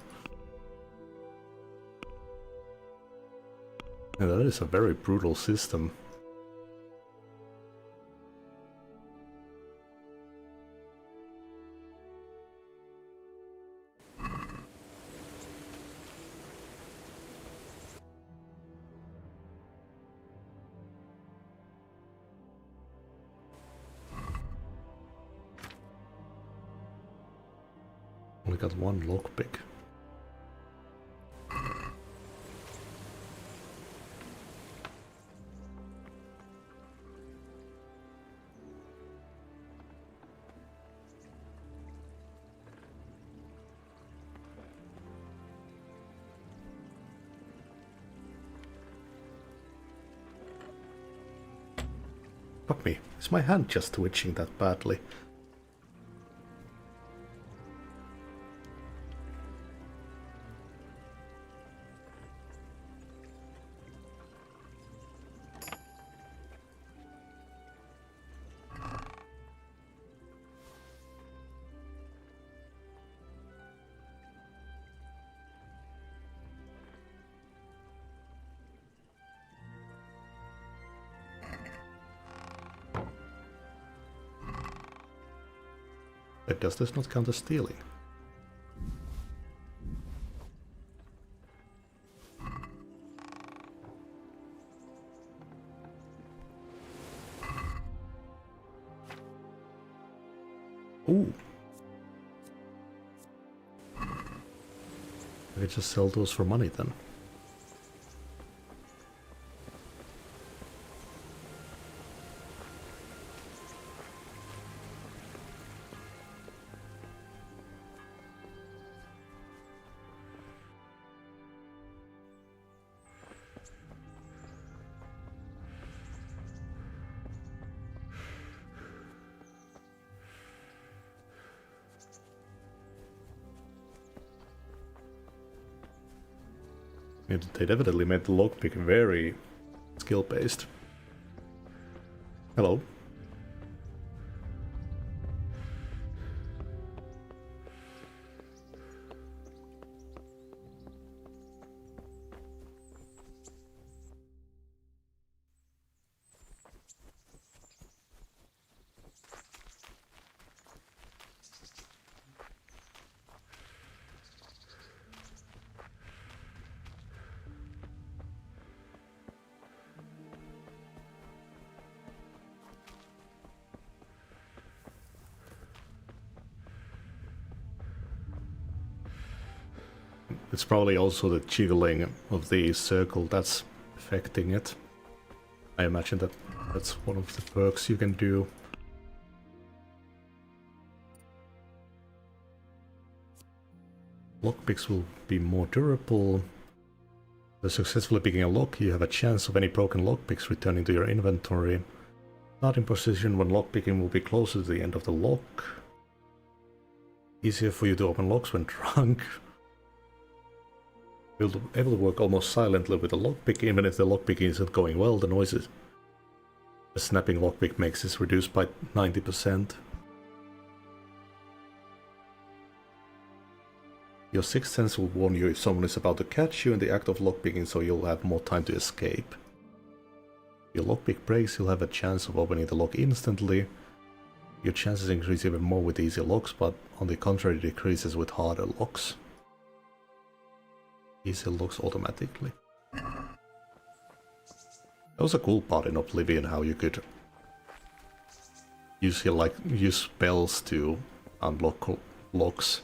And that is a very brutal system. Only got one lockpick. Fuck me, is my hand just twitching that badly? But does this not count as stealing? Ooh. I could just sell those for money then. They definitely made the lockpick very skill-based. Hello. It's probably also the jiggling of the circle that's affecting it. I imagine that that's one of the perks you can do. Lockpicks will be more durable. By successfully picking a lock, you have a chance of any broken lockpicks returning to your inventory. Starting position when lockpicking will be closer to the end of the lock. Easier for you to open locks when drunk. You'll be able to work almost silently with a lockpick, even if the lockpicking isn't going well. The noises a snapping lockpick makes is reduced by 90%. Your sixth sense will warn you if someone is about to catch you in the act of lockpicking, so you'll have more time to escape. If your lockpick breaks, you'll have a chance of opening the lock instantly. Your chances increase even more with easy locks, but on the contrary decreases with harder locks. Easy locks automatically. That was a cool part in Oblivion, how you could use spells to unlock locks.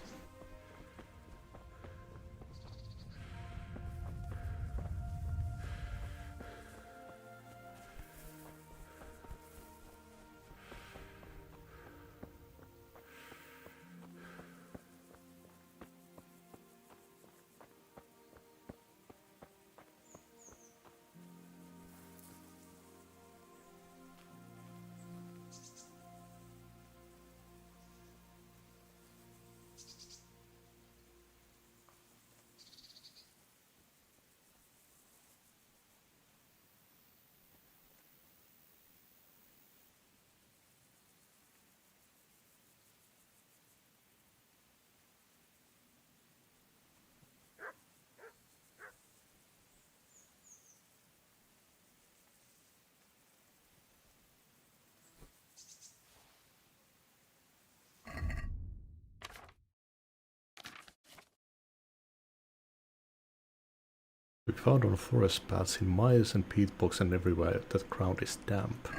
We found on forest paths in mires and peat bogs and everywhere that ground is damp.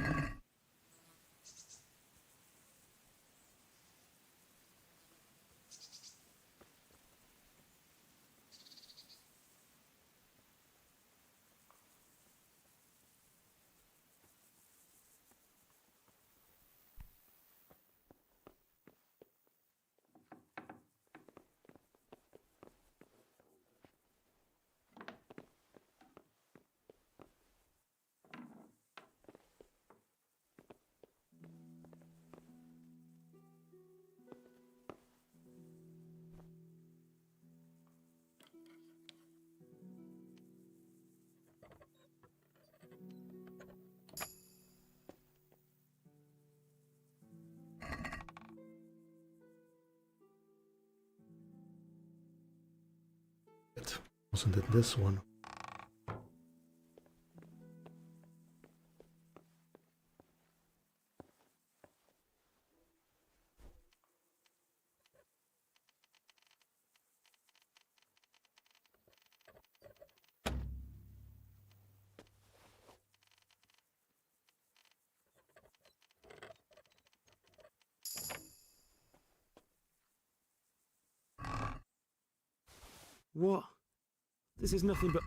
Wasn't it this one? What? This is nothing but...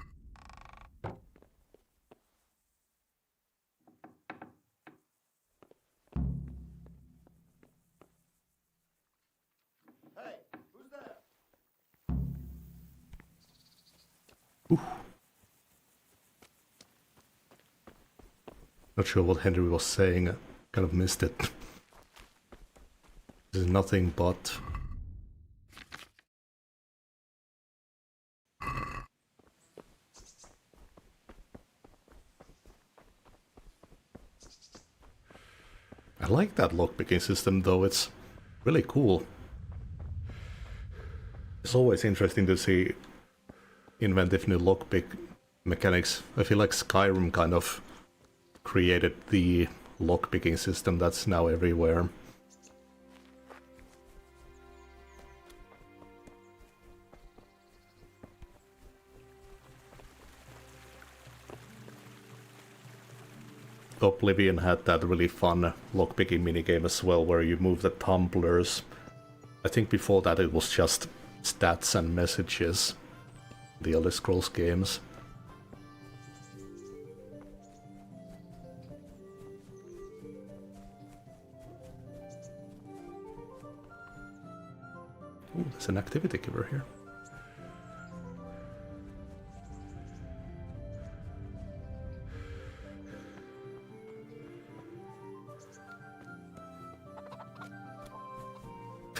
Hey, who's there? Not sure what Henry was saying, I kind of missed it. This is nothing but... I like that lockpicking system though, it's really cool. It's always interesting to see inventive new lockpick mechanics. I feel like Skyrim kind of created the lockpicking system that's now everywhere. Oblivion had that really fun lockpicking minigame as well, where you move the tumblers. I think before that it was just stats and messages. The Elder Scrolls games. Ooh, there's an activity giver here.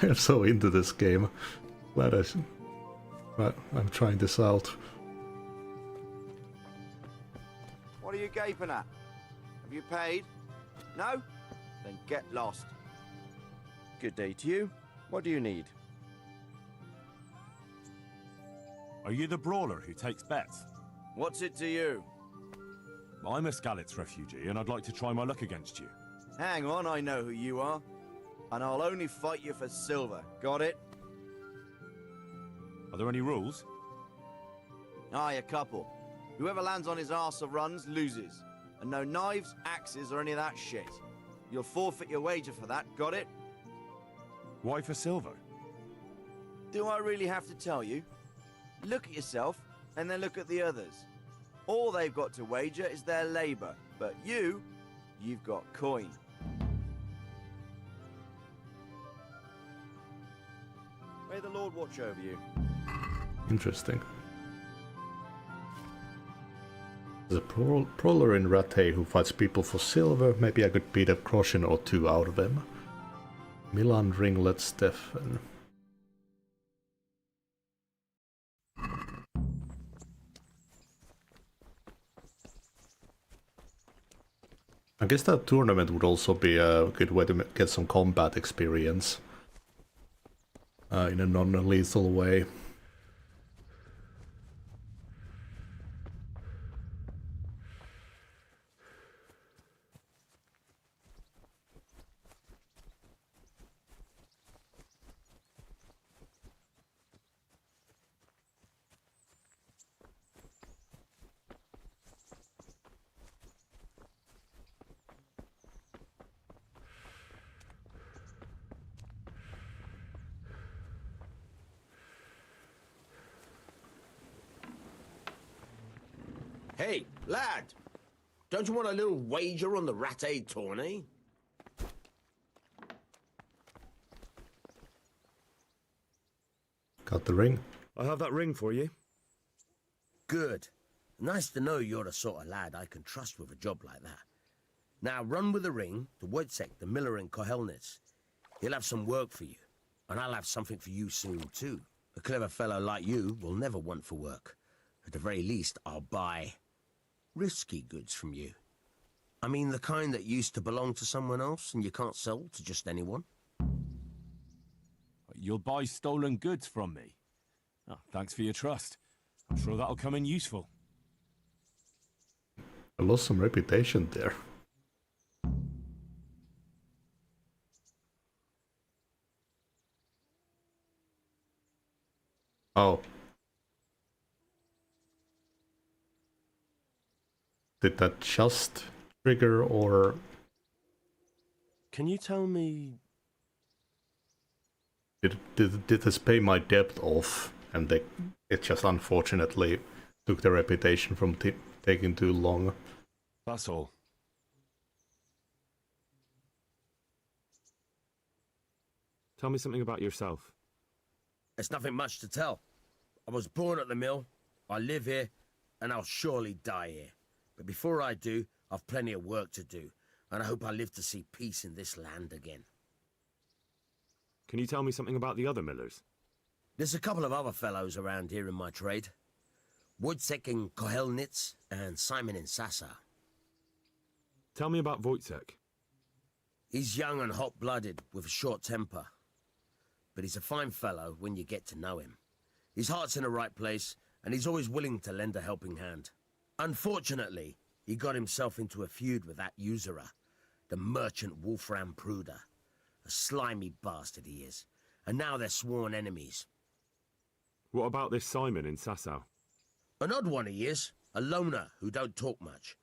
I'm so into this game. Glad I'm trying this out. What are you gaping at? Have you paid? No? Then get lost. Good day to you. What do you need? Are you the brawler who takes bets? What's it to you? I'm a Skalitz refugee, and I'd like to try my luck against you. Hang on, I know who you are. And I'll only fight you for silver. Got it? Are there any rules? Aye, a couple. Whoever lands on his arse or runs, loses. And no knives, axes, or any of that shit. You'll forfeit your wager for that, got it? Why for silver? Do I really have to tell you? Look at yourself, and then look at the others. All they've got to wager is their labor. But you've got coin. May the Lord watch over you. Interesting. There's a brawler in Rattay who fights people for silver. Maybe I could beat a groschen or two out of him. Milan Ringlet Stefan. I guess that tournament would also be a good way to get some combat experience. In a non-lethal way. Hey, lad! Don't you want a little wager on the Rat-Aid tourney? Got the ring. I have that ring for you. Good. Nice to know you're the sort of lad I can trust with a job like that. Now run with the ring to Wojciech, the miller in Kohelnitz. He'll have some work for you, and I'll have something for you soon too. A clever fellow like you will never want for work. At the very least, I'll buy risky goods from you. I mean the kind that used to belong to someone else and you can't sell to just anyone. You'll buy stolen goods from me. Oh, thanks for your trust. I'm sure that'll come in useful. I lost some reputation there. Oh. Did that just trigger, or... Can you tell me... Did this pay my debt off, and it just unfortunately took the reputation from taking too long? That's all. Tell me something about yourself. There's nothing much to tell. I was born at the mill, I live here, and I'll surely die here. But before I do, I've plenty of work to do, and I hope I live to see peace in this land again. Can you tell me something about the other millers? There's a couple of other fellows around here in my trade. Wojciech in Kohelnitz and Simon in Sassa. Tell me about Wojciech. He's young and hot-blooded, with a short temper. But he's a fine fellow when you get to know him. His heart's in the right place, and he's always willing to lend a helping hand. Unfortunately, he got himself into a feud with that usurer, the merchant Wolfram Pruder. A slimy bastard he is, and now they're sworn enemies. What about this Simon in Sasau? An odd one he is, a loner who don't talk much.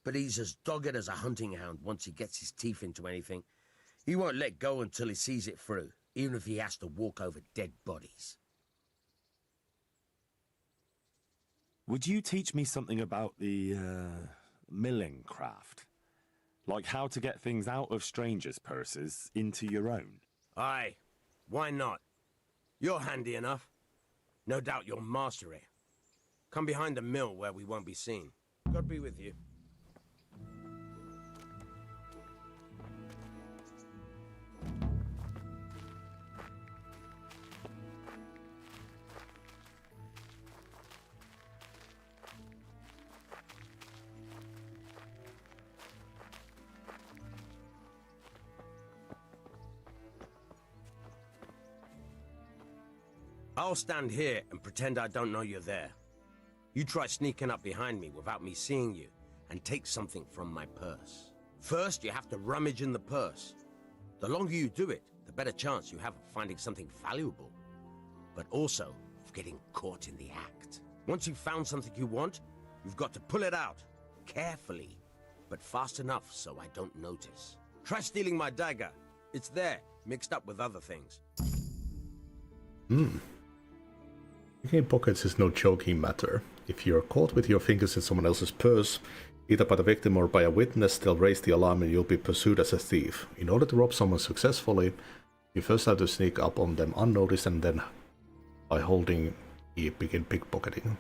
But he's as dogged as a hunting hound once he gets his teeth into anything. He won't let go until he sees it through, even if he has to walk over dead bodies. Would you teach me something about the, milling craft? Like how to get things out of strangers' purses into your own? Aye, why not? You're handy enough. No doubt you'll master it. Come behind the mill where we won't be seen. God be with you. I'll stand here and pretend I don't know you're there. You try sneaking up behind me without me seeing you, and take something from my purse. First, you have to rummage in the purse. The longer you do it, the better chance you have of finding something valuable, but also of getting caught in the act. Once you've found something you want, you've got to pull it out, carefully, but fast enough so I don't notice. Try stealing my dagger. It's there, mixed up with other things. Picking pockets is no joking matter. If you're caught with your fingers in someone else's purse, either by the victim or by a witness, they'll raise the alarm and you'll be pursued as a thief. In order to rob someone successfully, you first have to sneak up on them unnoticed, and then by holding E, begin pickpocketing.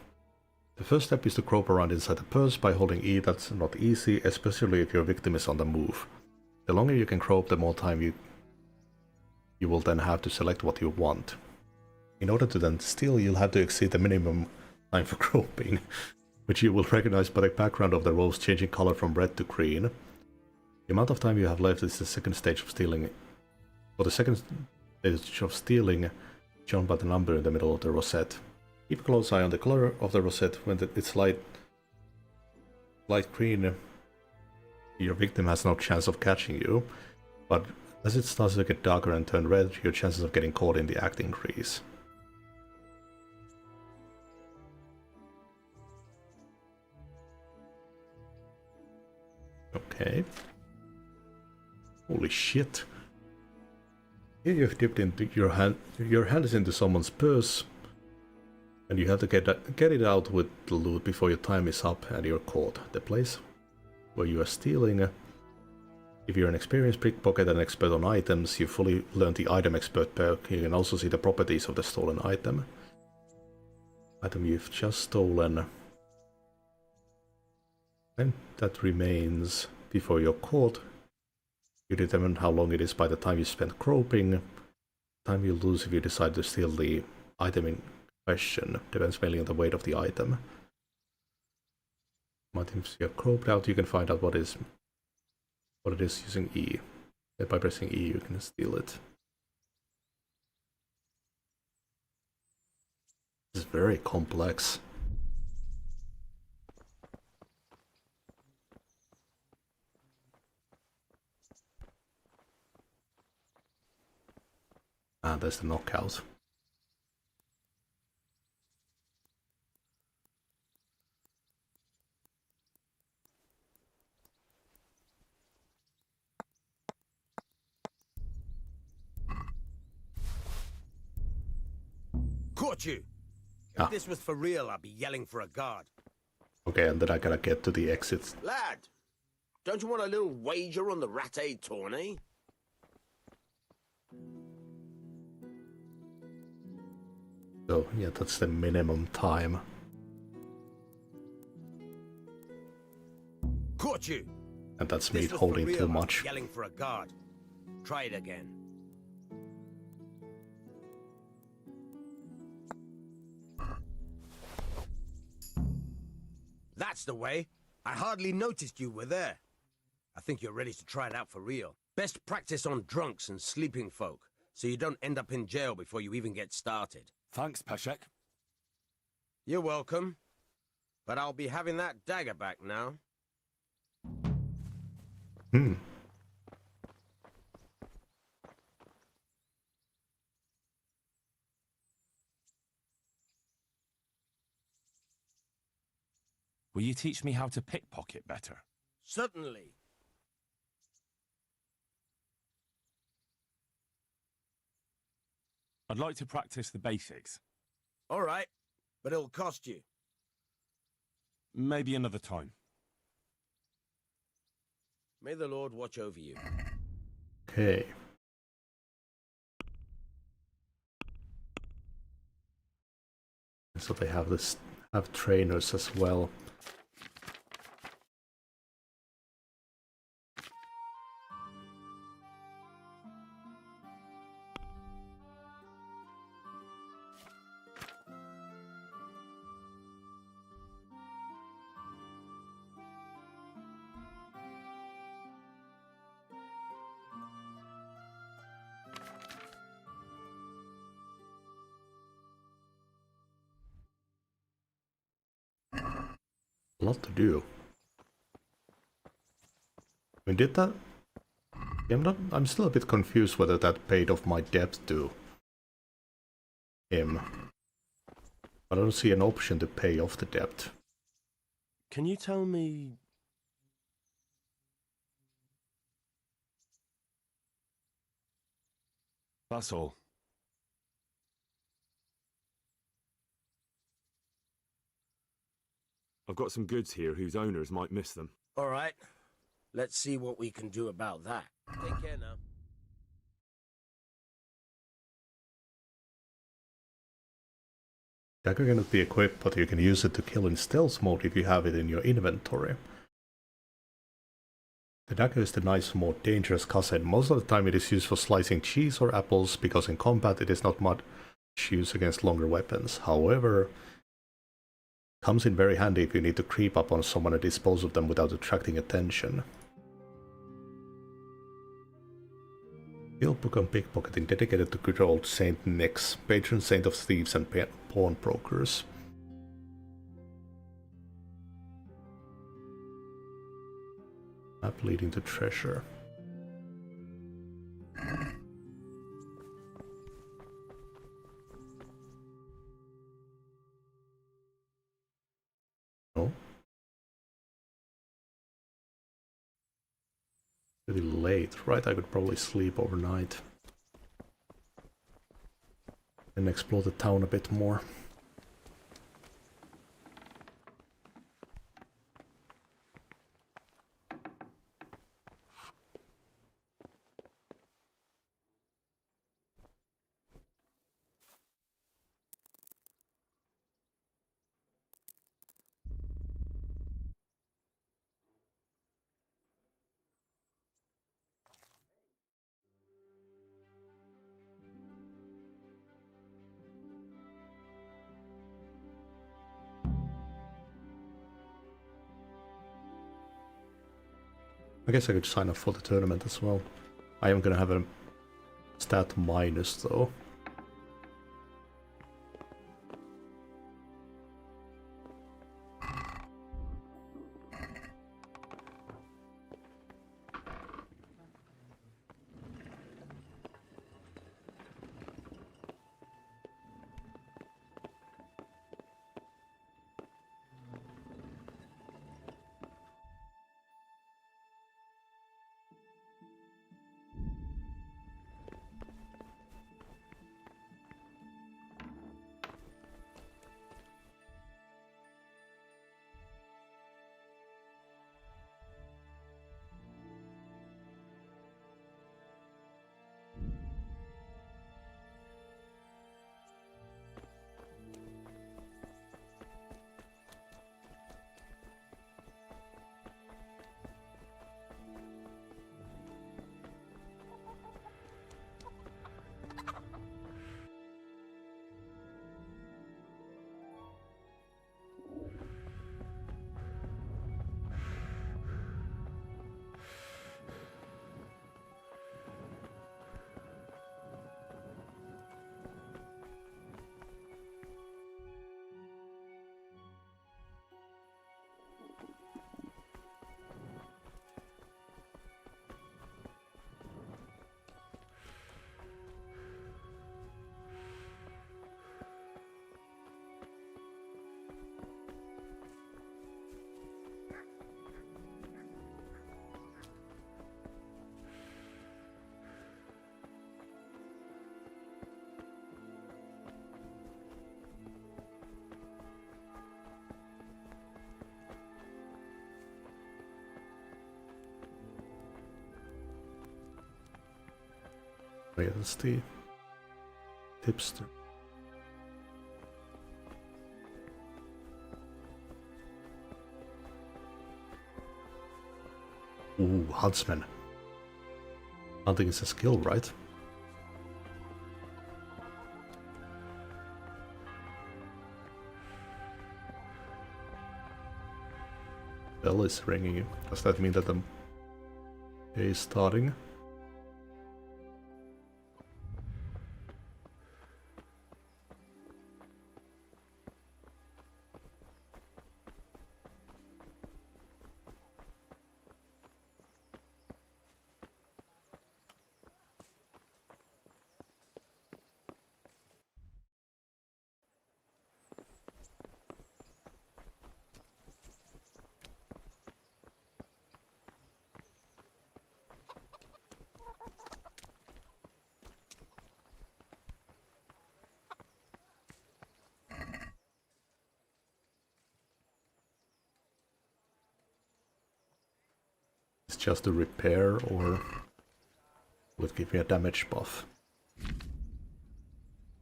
The first step is to grope around inside the purse by holding E. That's not easy, especially if your victim is on the move. The longer you can grope, the more time you will then have to select what you want. In order to then steal, you'll have to exceed the minimum time for groping, which you will recognize by the background of the rolls changing color from red to green. The amount of time you have left is the second stage of stealing. For the second stage of stealing, shown by the number in the middle of the rosette. Keep a close eye on the color of the rosette. When it's light green, your victim has no chance of catching you, but as it starts to get darker and turn red, your chances of getting caught in the act increase. Okay. Holy shit. Here you've dipped into your hand is into someone's purse. And you have to get it out with the loot before your time is up and you're caught. The place where you are stealing. If you're an experienced pickpocket and expert on items, you fully learn the item expert perk. You can also see the properties of the stolen item. Item you've just stolen. And that remains before you're caught. You determine how long it is by the time you spend groping. Time you lose if you decide to steal the item in question. Depends mainly on the weight of the item. Items you have groped out, you can find out what it is using E. And by pressing E you can steal it. It's very complex. Ah, there's the knockout. Caught you! If this was for real, I'd be yelling for a guard. Okay, and then I gotta get to the exits. Lad, don't you want a little wager on the Rat-Aid tourney? So, yeah, that's the minimum time. Caught you! And that's me This was holding for real, too I'd be much. Yelling for a guard. Try it again. That's the way. I hardly noticed you were there. I think you're ready to try it out for real. Best practice on drunks and sleeping folk, so you don't end up in jail before you even get started. Thanks, Peshek. You're welcome. But I'll be having that dagger back now. Will you teach me how to pickpocket better? Certainly. I'd like to practice the basics. All right, but it'll cost you. Maybe another time. May the Lord watch over you. Okay. So they have trainers as well. A lot to do. I mean, did that? I'm still a bit confused whether that paid off my debt to him. I don't see an option to pay off the debt. Can you tell me... That's all. I've got some goods here whose owners might miss them. All right. Let's see what we can do about that. Take care now. Dagger cannot be equipped, but you can use it to kill in stealth mode if you have it in your inventory. The dagger is the knife's more dangerous cousin. Most of the time it is used for slicing cheese or apples, because in combat it is not much used against longer weapons. However, it comes in very handy if you need to creep up on someone and dispose of them without attracting attention. Guild book on pickpocketing dedicated to good old Saint Nick's, patron saint of thieves and pawnbrokers. Map leading to treasure. No. Pretty late, right? I could probably sleep overnight and explore the town a bit more. I guess I could sign up for the tournament as well. I am gonna have a stat minus though. Yeah, that's the tipster. Ooh, huntsman. Hunting is a skill, right? Bell is ringing. Does that mean that the day is starting? It's just a repair, or will it give me a damage buff?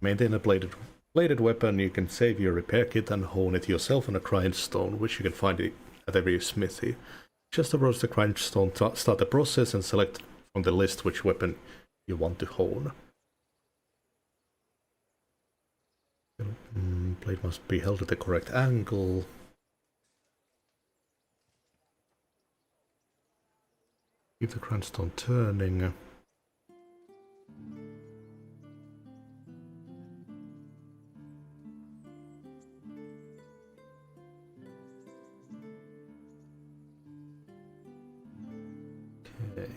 Maintain a bladed weapon. You can save your repair kit and hone it yourself on a grindstone, which you can find at every smithy. Just approach the grindstone, start the process, and select from the list which weapon you want to hone. Blade must be held at the correct angle. Keep the grindstone turning. Okay.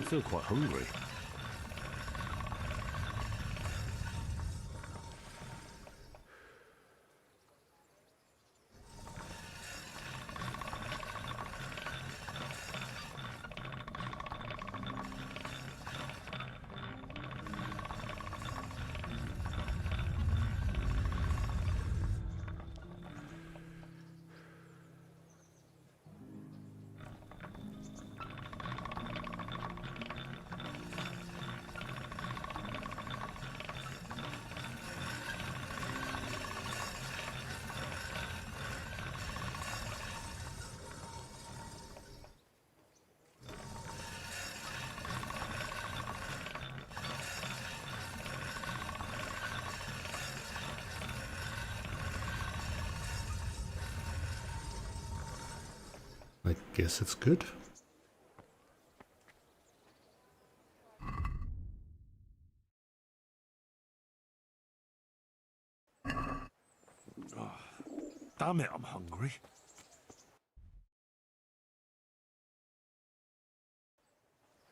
still quite hungry. I guess it's good. Oh, damn it, I'm hungry.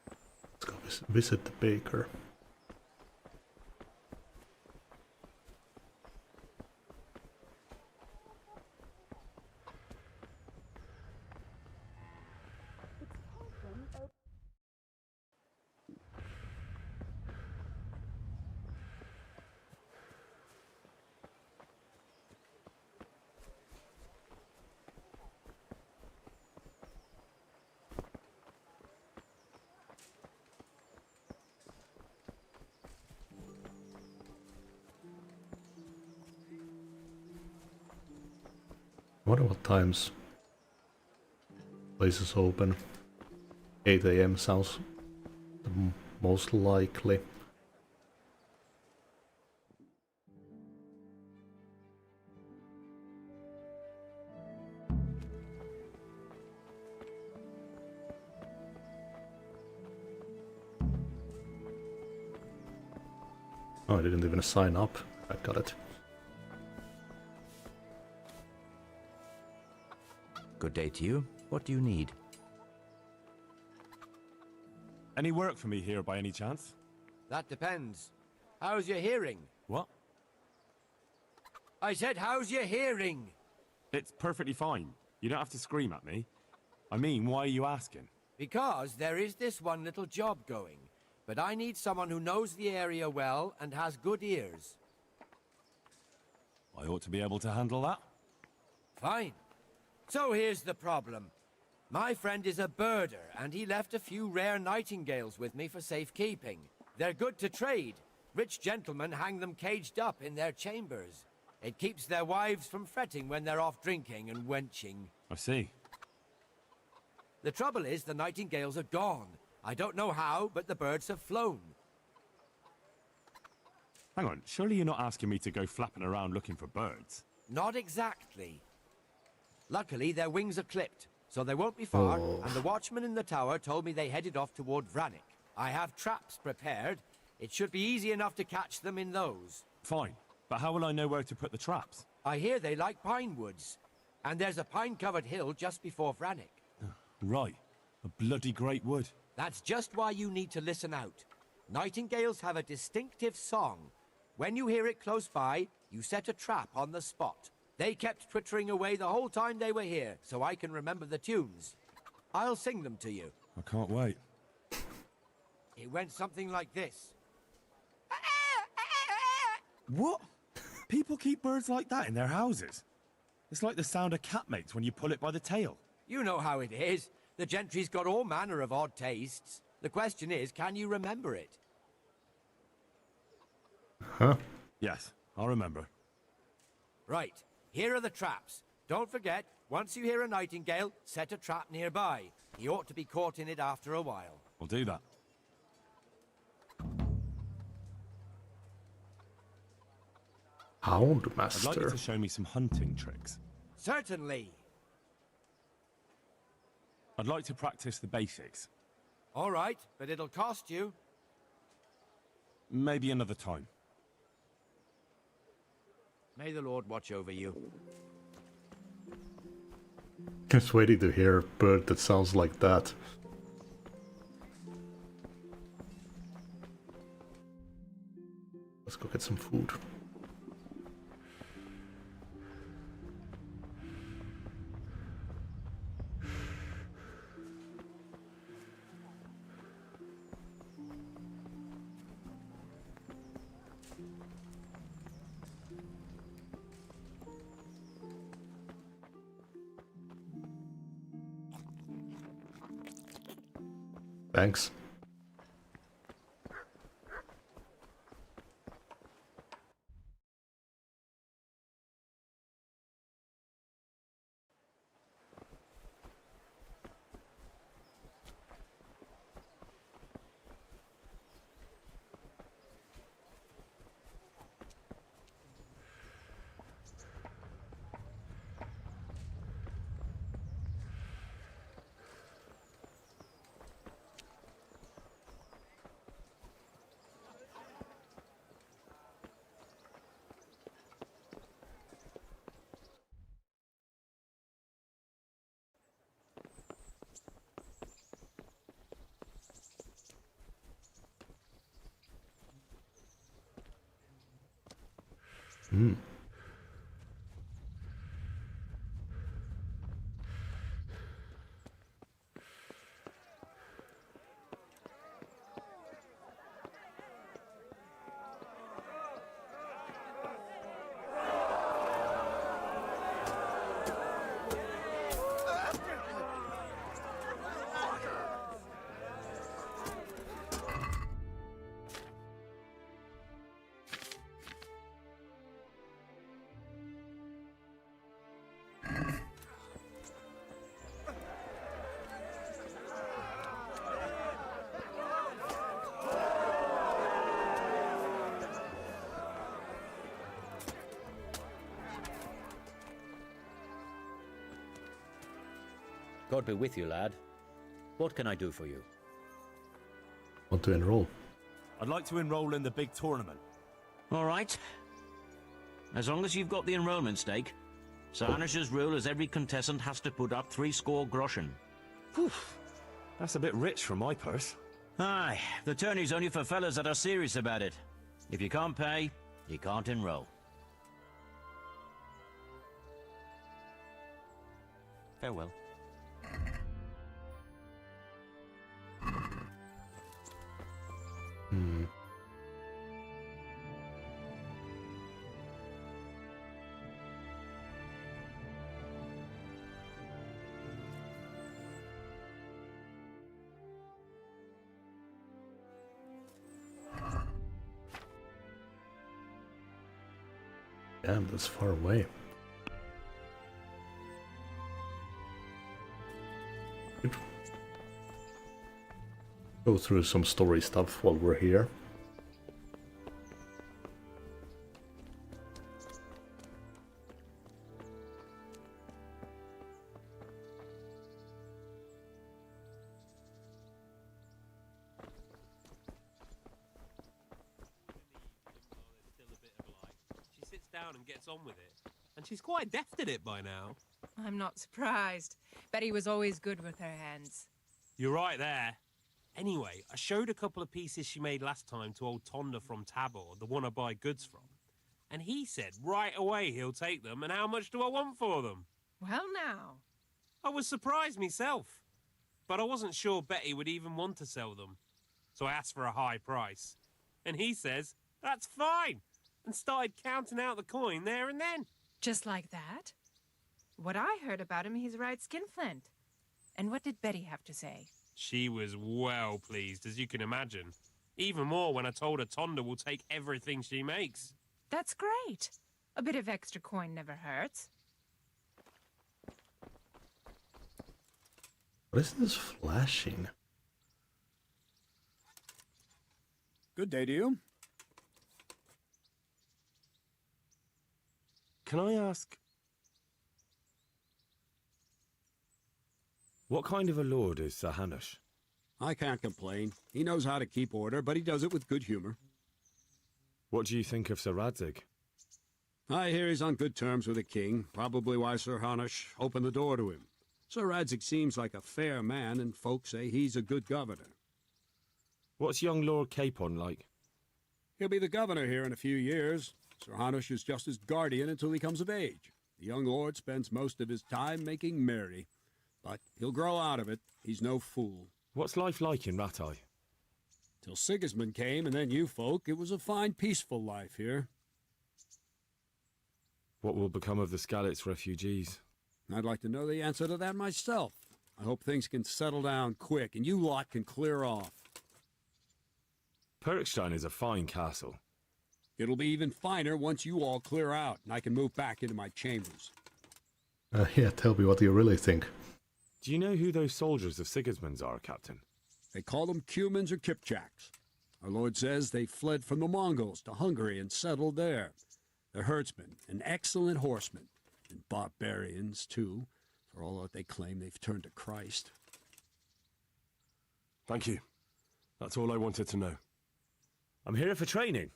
Let's go visit the baker. I wonder what times place is open. 8 AM sounds the most likely. Oh, I didn't even sign up. I got it. Good day to you. What do you need? Any work for me here by any chance? That depends. How's your hearing? What? I said, how's your hearing? It's perfectly fine. You don't have to scream at me. I mean, why are you asking? Because there is this one little job going, but I need someone who knows the area well and has good ears. I ought to be able to handle that. Fine. So here's the problem. My friend is a birder, and he left a few rare nightingales with me for safekeeping. They're good to trade. Rich gentlemen hang them caged up in their chambers. It keeps their wives from fretting when they're off drinking and wenching. I see. The trouble is the nightingales are gone. I don't know how, but the birds have flown. Hang on, surely you're not asking me to go flapping around looking for birds? Not exactly. Luckily, their wings are clipped, so they won't be far, and the watchman in the tower told me they headed off toward Vranik. I have traps prepared. It should be easy enough to catch them in those. Fine, but how will I know where to put the traps? I hear they like pine woods, and there's a pine-covered hill just before Vranik. Right, a bloody great wood. That's just why you need to listen out. Nightingales have a distinctive song. When you hear it close by, you set a trap on the spot. They kept twittering away the whole time they were here, so I can remember the tunes. I'll sing them to you. I can't wait. It went something like this. What? People keep birds like that in their houses? It's like the sound a cat makes when you pull it by the tail. You know how it is. The gentry's got all manner of odd tastes. The question is, can you remember it? Huh? Yes, I'll remember. Right. Here are the traps. Don't forget, once you hear a nightingale, set a trap nearby. He ought to be caught in it after a while. I'll do that. Houndmaster. I'd like you to show me some hunting tricks. Certainly. I'd like to practice the basics. All right, but it'll cost you. Maybe another time. May the Lord watch over you. Just waiting to hear a bird that sounds like that. some food. Thanks. Hmm. God be with you, lad. What can I do for you? Want to enroll? I'd like to enroll in the big tournament. All right. As long as you've got the enrollment stake, Sir Hanish's rule is every contestant has to put up 60 groschen. Whew. That's a bit rich for my purse. Aye, the tourney's only for fellas that are serious about it. If you can't pay, you can't enroll. Farewell. Hmm. Damn, that's far away. Go through some story stuff while we're here. She sits down and gets on with it. And she's quite deft at it by now. I'm not surprised. Betty was always good with her hands. You're right there. Anyway, I showed a couple of pieces she made last time to old Tonda from Tabor, the one I buy goods from. And he said right away he'll take them, and how much do I want for them? Well, now. I was surprised myself. But I wasn't sure Betty would even want to sell them. So I asked for a high price. And he says, that's fine, and started counting out the coin there and then. Just like that? What I heard about him, he's a right skinflint. And what did Betty have to say? She was well pleased, as you can imagine. Even more when I told her Tonda will take everything she makes. That's great. A bit of extra coin never hurts. What is this flashing? Good day to you. Can I ask... what kind of a lord is Sir Hanish? I can't complain. He knows how to keep order, but he does it with good humor. What do you think of Sir Radzig? I hear he's on good terms with the king, probably why Sir Hanish opened the door to him. Sir Radzig seems like a fair man, and folk say he's a good governor. What's young Lord Capon like? He'll be the governor here in a few years. Sir Hanush is just his guardian until he comes of age. The young lord spends most of his time making merry. But he'll grow out of it. He's no fool. What's life like in Rattay? Till Sigismund came, and then you folk, it was a fine, peaceful life here. What will become of the Skalitz refugees? I'd like to know the answer to that myself. I hope things can settle down quick, and you lot can clear off. Perkstein is a fine castle. It'll be even finer once you all clear out, and I can move back into my chambers. Yeah, tell me what you really think. Do you know who those soldiers of Sigismund's are, Captain? They call them Cumans or Kipchaks. Our lord says they fled from the Mongols to Hungary and settled there. They're herdsmen and excellent horsemen, and barbarians, too, for all that they claim they've turned to Christ. Thank you. That's all I wanted to know. I'm here for training.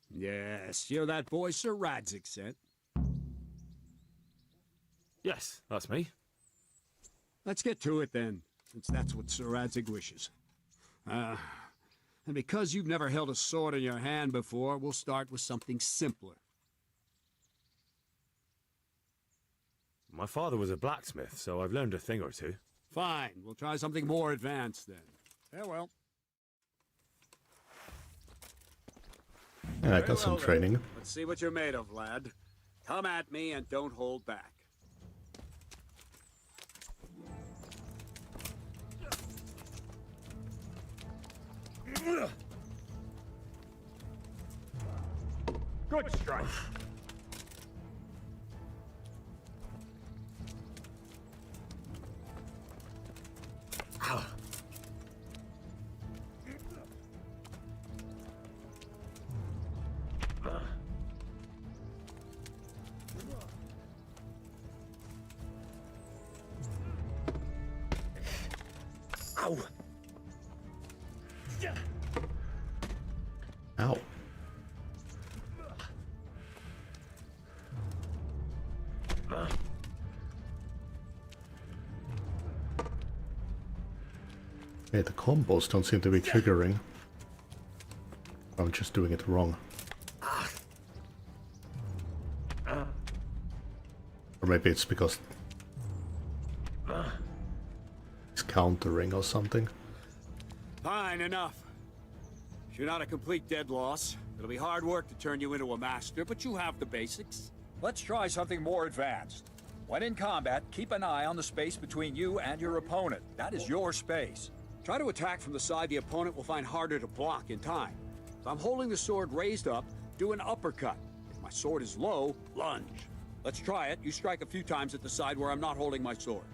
Yes, you're that boy Sir Radzig sent. Yes, that's me. Let's get to it then, since that's what Sir Radzig wishes. And because you've never held a sword in your hand before, we'll start with something simpler. My father was a blacksmith, so I've learned a thing or two. Fine, we'll try something more advanced then. Farewell. Yeah, I got some training. Let's see what you're made of, lad. Come at me and don't hold back. Good strike. Ow! Ow. Yeah, the combos don't seem to be triggering. I'm just doing it wrong. Or maybe it's because it's countering or something. Fine, enough. You're not a complete dead loss. It'll be hard work to turn you into a master, but you have the basics. Let's try something more advanced. When in combat, keep an eye on the space between you and your opponent. That is your space. Try to attack from the side the opponent will find harder to block in time. If I'm holding the sword raised up, do an uppercut. If my sword is low, lunge. Let's try it. You strike a few times at the side where I'm not holding my sword.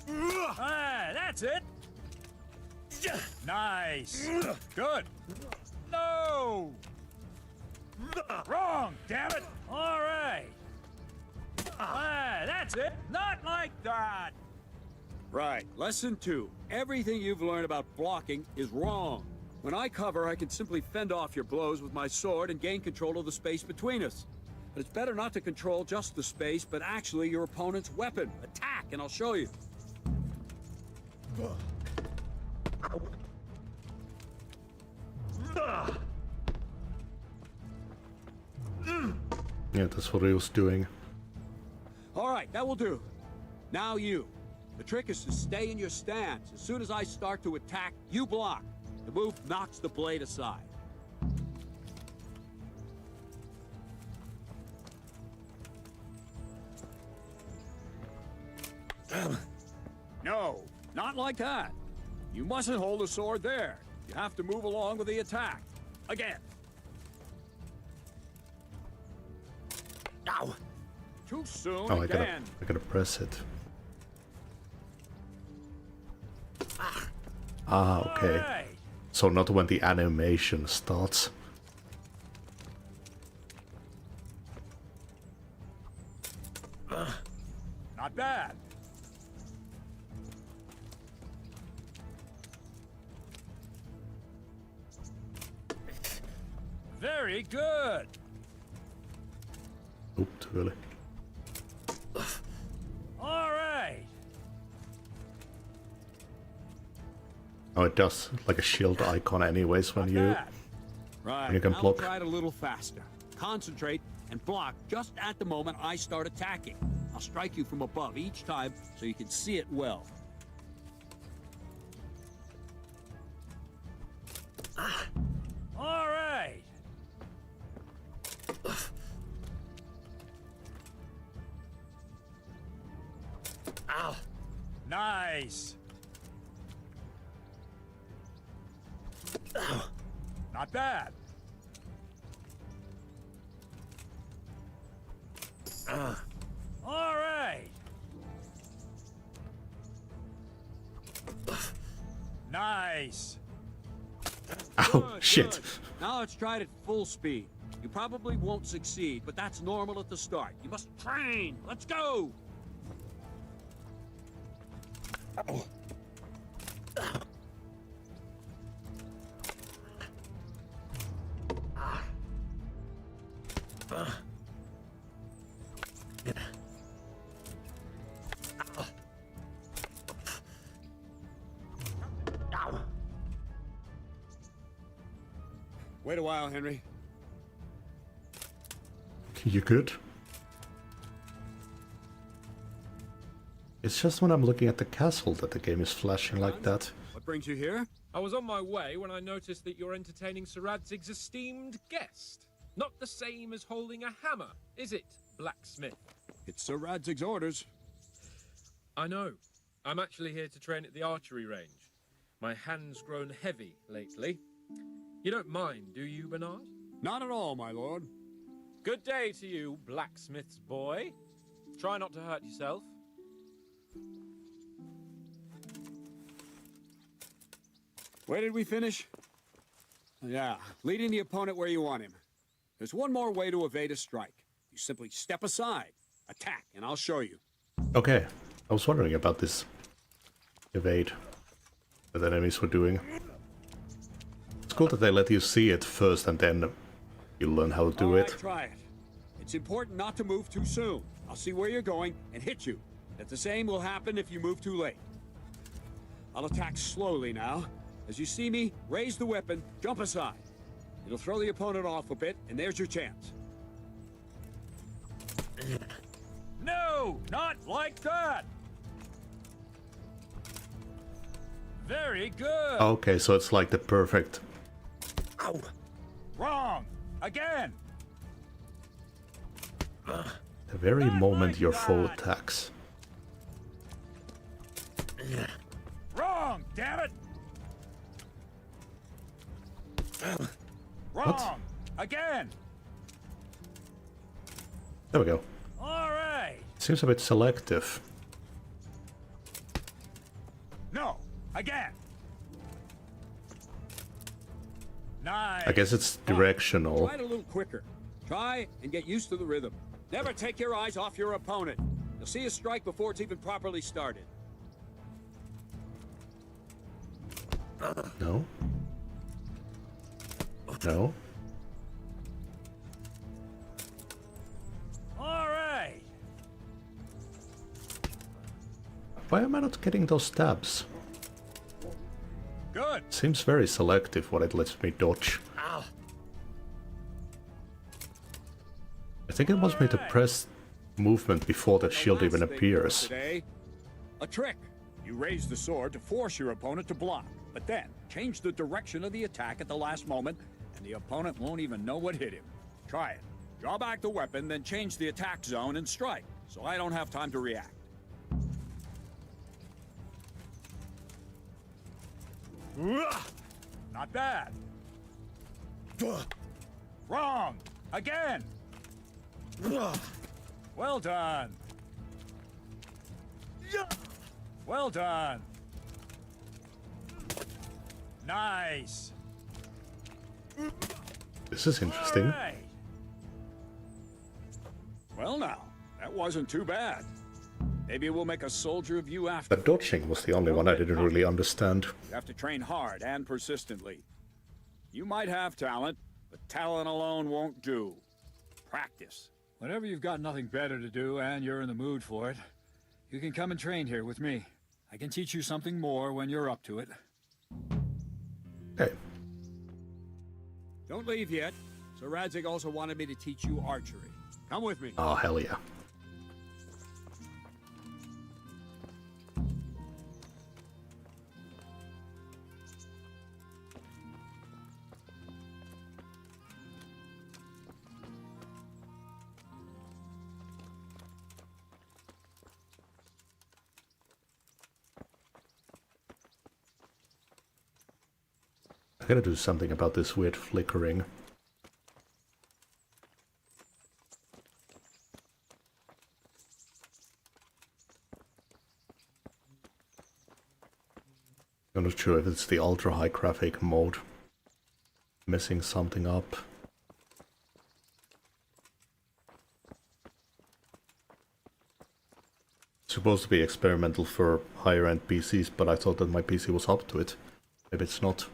Ah, that's it. Nice. Good. No! Wrong, damn it! All right. Ah, that's it. Not like that. Right. Lesson 2. Everything you've learned about blocking is wrong. When I cover, I can simply fend off your blows with my sword and gain control of the space between us. But it's better not to control just the space, but actually your opponent's weapon. Attack, and I'll show you. Yeah, that's what he was doing. All right, that will do. Now you. The trick is to stay in your stance. As soon as I start to attack, you block. The move knocks the blade aside. No, not like that. You mustn't hold the sword there. You have to move along with the attack. Again. Ow! Too soon Oh, again. I gotta press it. Ah, okay. Right. So not when the animation starts. Not bad. Very good. Oops, really. All right. Oh Oh, it does like a shield icon anyways when you Right. you can I'll block. try it a little faster. Concentrate and block just at the moment I start attacking. I'll strike you from above each time so you can see it well. All right. Ow. Nice. Not bad. All right. Nice. Oh, Good, shit. good. Now let's try it at full speed. You probably won't succeed, but that's normal at the start. You must train. Let's go. Wait a while, Henry. You good? It's just when I'm looking at the castle that the game is flashing like that. What brings you here? I was on my way when I noticed that you're entertaining Sir Radzig's esteemed guest. Not the same as holding a hammer, is it, blacksmith? It's Sir Radzig's orders. I know. I'm actually here to train at the archery range. My hand's grown heavy lately. You don't mind, do you, Bernard? Not at all, my lord. Good day to you, blacksmith's boy. Try not to hurt yourself. Where did we finish? Yeah, leading the opponent where you want him. There's one more way to evade a strike. You simply step aside, attack, and I'll show you. Okay, I was wondering about this evade that the enemies were doing. It's cool that they let you see it first and then you learn how to do All right, it. try it. It's important not to move too soon. I'll see where you're going and hit you. But the same will happen if you move too late. I'll attack slowly now. As you see me, raise the weapon, jump aside. It'll throw the opponent off a bit, and there's your chance. No, not like that. Very good. Okay, so it's like the perfect... Ow. Wrong. Again. The very moment your foe attacks. Wrong, damn it. Wrong. What? Again. There we go. All right. Seems a bit selective. No. Again. Nice. I guess it's directional. Try it a little quicker. Try and get used to the rhythm. Never take your eyes off your opponent. You'll see a strike before it's even properly started. No. No. All right. Why am I not getting those stabs? Good. Seems very selective what it lets me dodge. Ow. I think it wants me to press movement before the shield even appears. Today, a trick. You raise the sword to force your opponent to block, but then change the direction of the attack at the last moment, and the opponent won't even know what hit him. Try it. Draw back the weapon, then change the attack zone and strike, so I don't have time to react. Not bad. Wrong. Again. Well done. Well done. Nice. This is interesting. All right. Well now, that wasn't too bad. Maybe we'll make a soldier of you after. The dodging was the only one I didn't really understand. You have to train hard and persistently. You might have talent, but talent alone won't do. Practice. Whenever you've got nothing better to do and you're in the mood for it, you can come and train here with me. I can teach you something more when you're up to it. Okay. Don't leave yet. Sir Radzig also wanted me to teach you archery. Come with me. Oh, hell yeah. I gotta do something about this weird flickering. I'm not sure if it's the ultra high graphic mode messing something up. It's supposed to be experimental for higher end PCs, but I thought that my PC was up to it. Maybe it's not.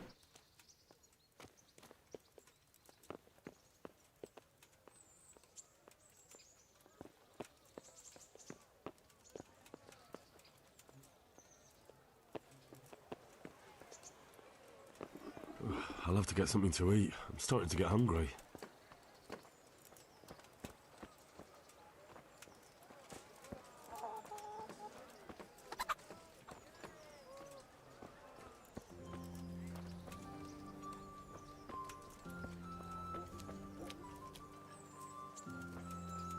I'll have to get something to eat. I'm starting to get hungry.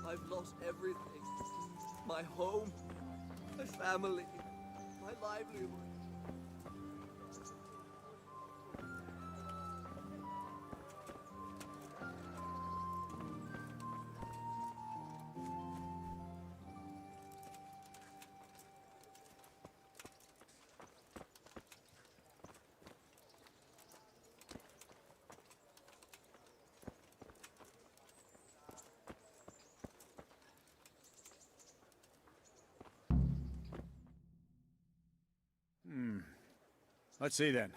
I've lost everything. My home, my family, my livelihood. Let's see then.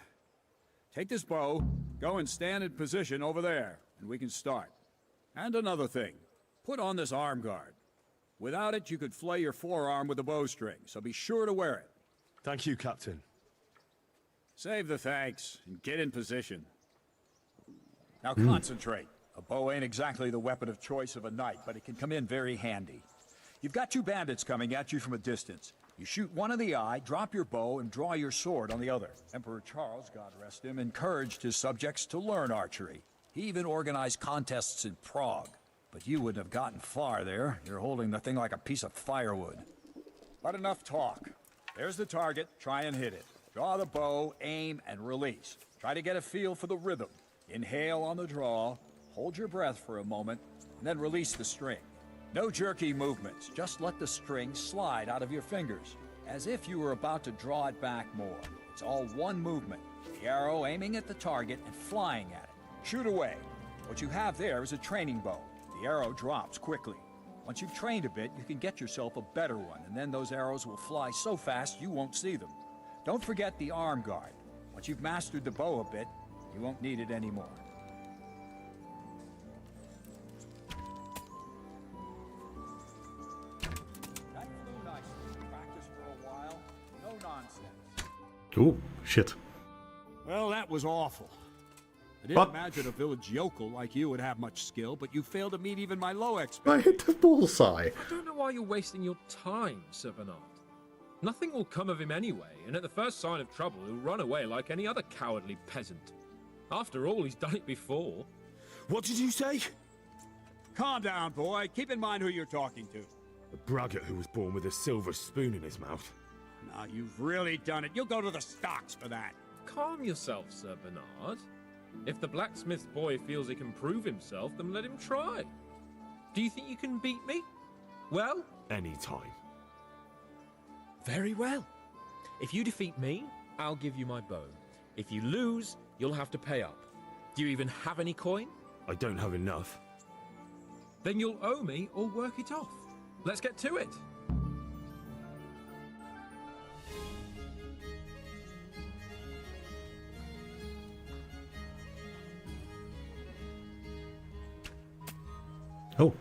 Take this bow, go and stand in position over there, and we can start. And another thing, put on this arm guard. Without it, you could flay your forearm with a bowstring, so be sure to wear it. Thank you, Captain. Save the thanks, and get in position. Now concentrate. A bow ain't exactly the weapon of choice of a knight, but it can come in very handy. You've got two bandits coming at you from a distance. You shoot one in the eye, drop your bow, and draw your sword on the other. Emperor Charles, God rest him, encouraged his subjects to learn archery. He even organized contests in Prague. But you wouldn't have gotten far there. You're holding the thing like a piece of firewood. But enough talk. There's the target. Try and hit it. Draw the bow, aim, and release. Try to get a feel for the rhythm. Inhale on the draw, hold your breath for a moment, and then release the string. No jerky movements, just let the string slide out of your fingers, as if you were about to draw it back more. It's all one movement, the arrow aiming at the target and flying at it. Shoot away. What you have there is a training bow. The arrow drops quickly. Once you've trained a bit, you can get yourself a better one, and then those arrows will fly so fast you won't see them. Don't forget the arm guard. Once you've mastered the bow a bit, you won't need it anymore. Ooh, shit. Well, that was awful. I didn't imagine a village yokel like you would have much skill, but you failed to meet even my low expectations. I hit the bullseye. I don't know why you're wasting your time, Sir Bernard. Nothing will come of him anyway, and at the first sign of trouble, he'll run away like any other cowardly peasant. After all, he's done it before. What did you say? Calm down, boy. Keep in mind who you're talking to. A braggart who was born with a silver spoon in his mouth. Now, you've really done it. You'll go to the stocks for that. Calm yourself, Sir Bernard. If the blacksmith boy feels he can prove himself, then let him try. Do you think you can beat me? Well? Any time. Very well. If you defeat me, I'll give you my bow. If you lose, you'll have to pay up. Do you even have any coin? I don't have enough. Then you'll owe me or work it off. Let's get to it. Oh.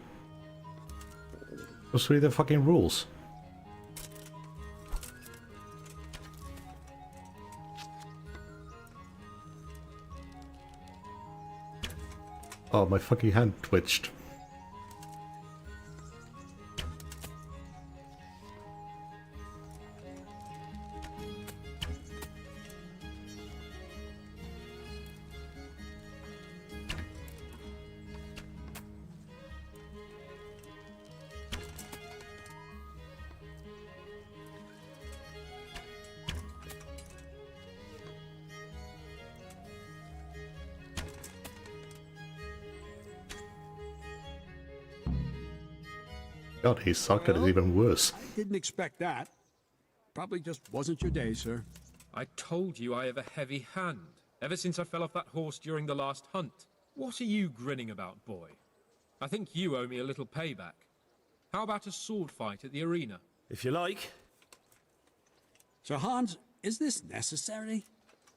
Let's read the fucking rules. Oh, my fucking hand twitched. God, his socket is even worse. Didn't expect that. His socket is even worse. Didn't expect that. Probably just wasn't your day, sir. I told you I have a heavy hand, ever since I fell off that horse during the last hunt. What are you grinning about, boy? I think you owe me a little payback. How about a sword fight at the arena? If you like. Sir Hans, is this necessary?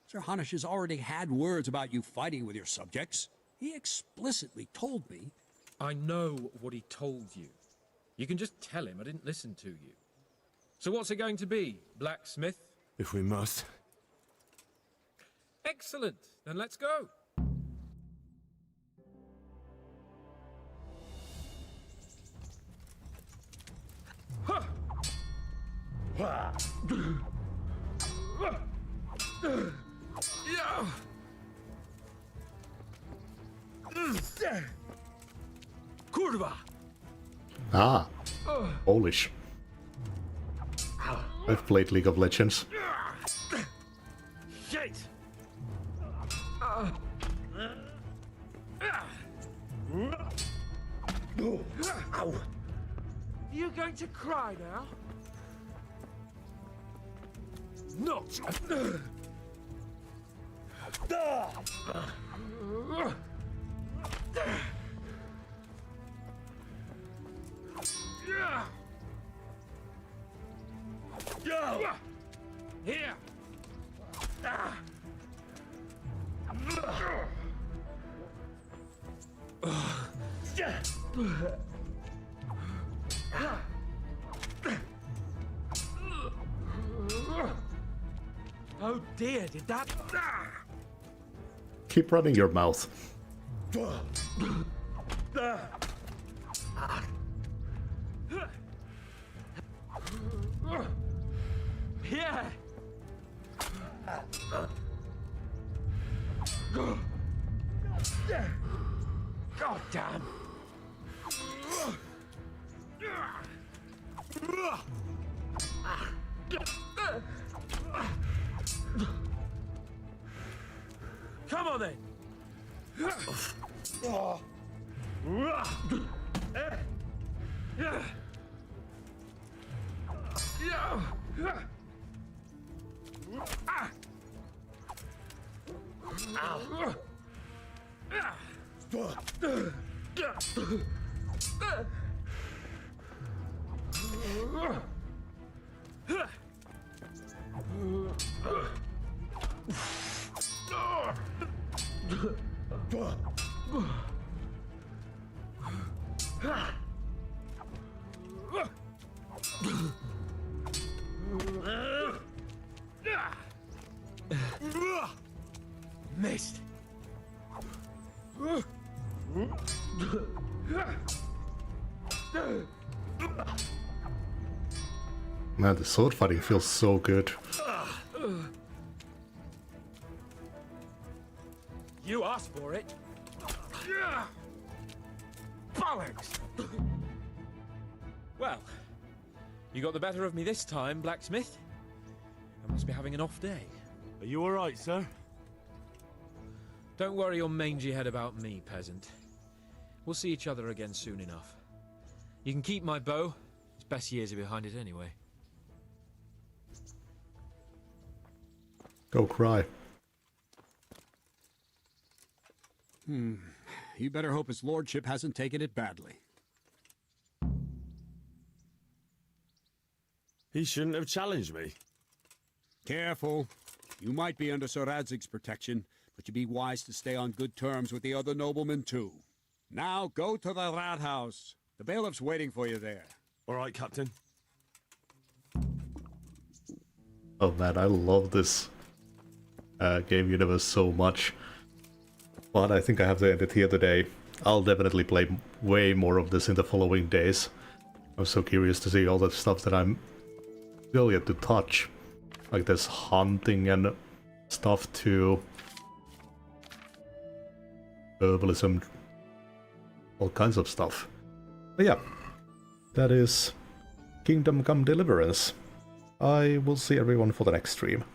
Sir Hanush has already had words about you fighting with your subjects. He explicitly told me. I know what he told you. You can just tell him I didn't listen to you. So what's it going to be, blacksmith? If we must. Excellent. Then let's go. Kurva! Ah, Polish. I've played League of Legends. Shit! Are you going to cry now? Not! Here! Oh dear, did that... Keep running your mouth. Here! God damn! Come on then! Missed. Man, the sword fighting feels so good. You asked for it. Bollocks! Well, you got the better of me this time, blacksmith. I must be having an off day. Are you alright, sir? Don't worry your mangy head about me, peasant. We'll see each other again soon enough. You can keep my bow. Its best years are behind it anyway. Go cry. You better hope his lordship hasn't taken it badly. He shouldn't have challenged me. Careful. You might be under Sir Radzig's protection, but you'd be wise to stay on good terms with the other noblemen too. Now go to the rat house. The bailiff's waiting for you there. All right, Captain. Oh man, I love this game universe so much. But I think I have to end it here today. I'll definitely play way more of this in the following days. I'm so curious to see all the stuff that I'm still yet to touch. Like this hunting and stuff too. Herbalism. All kinds of stuff. But yeah, that is Kingdom Come Deliverance. I will see everyone for the next stream.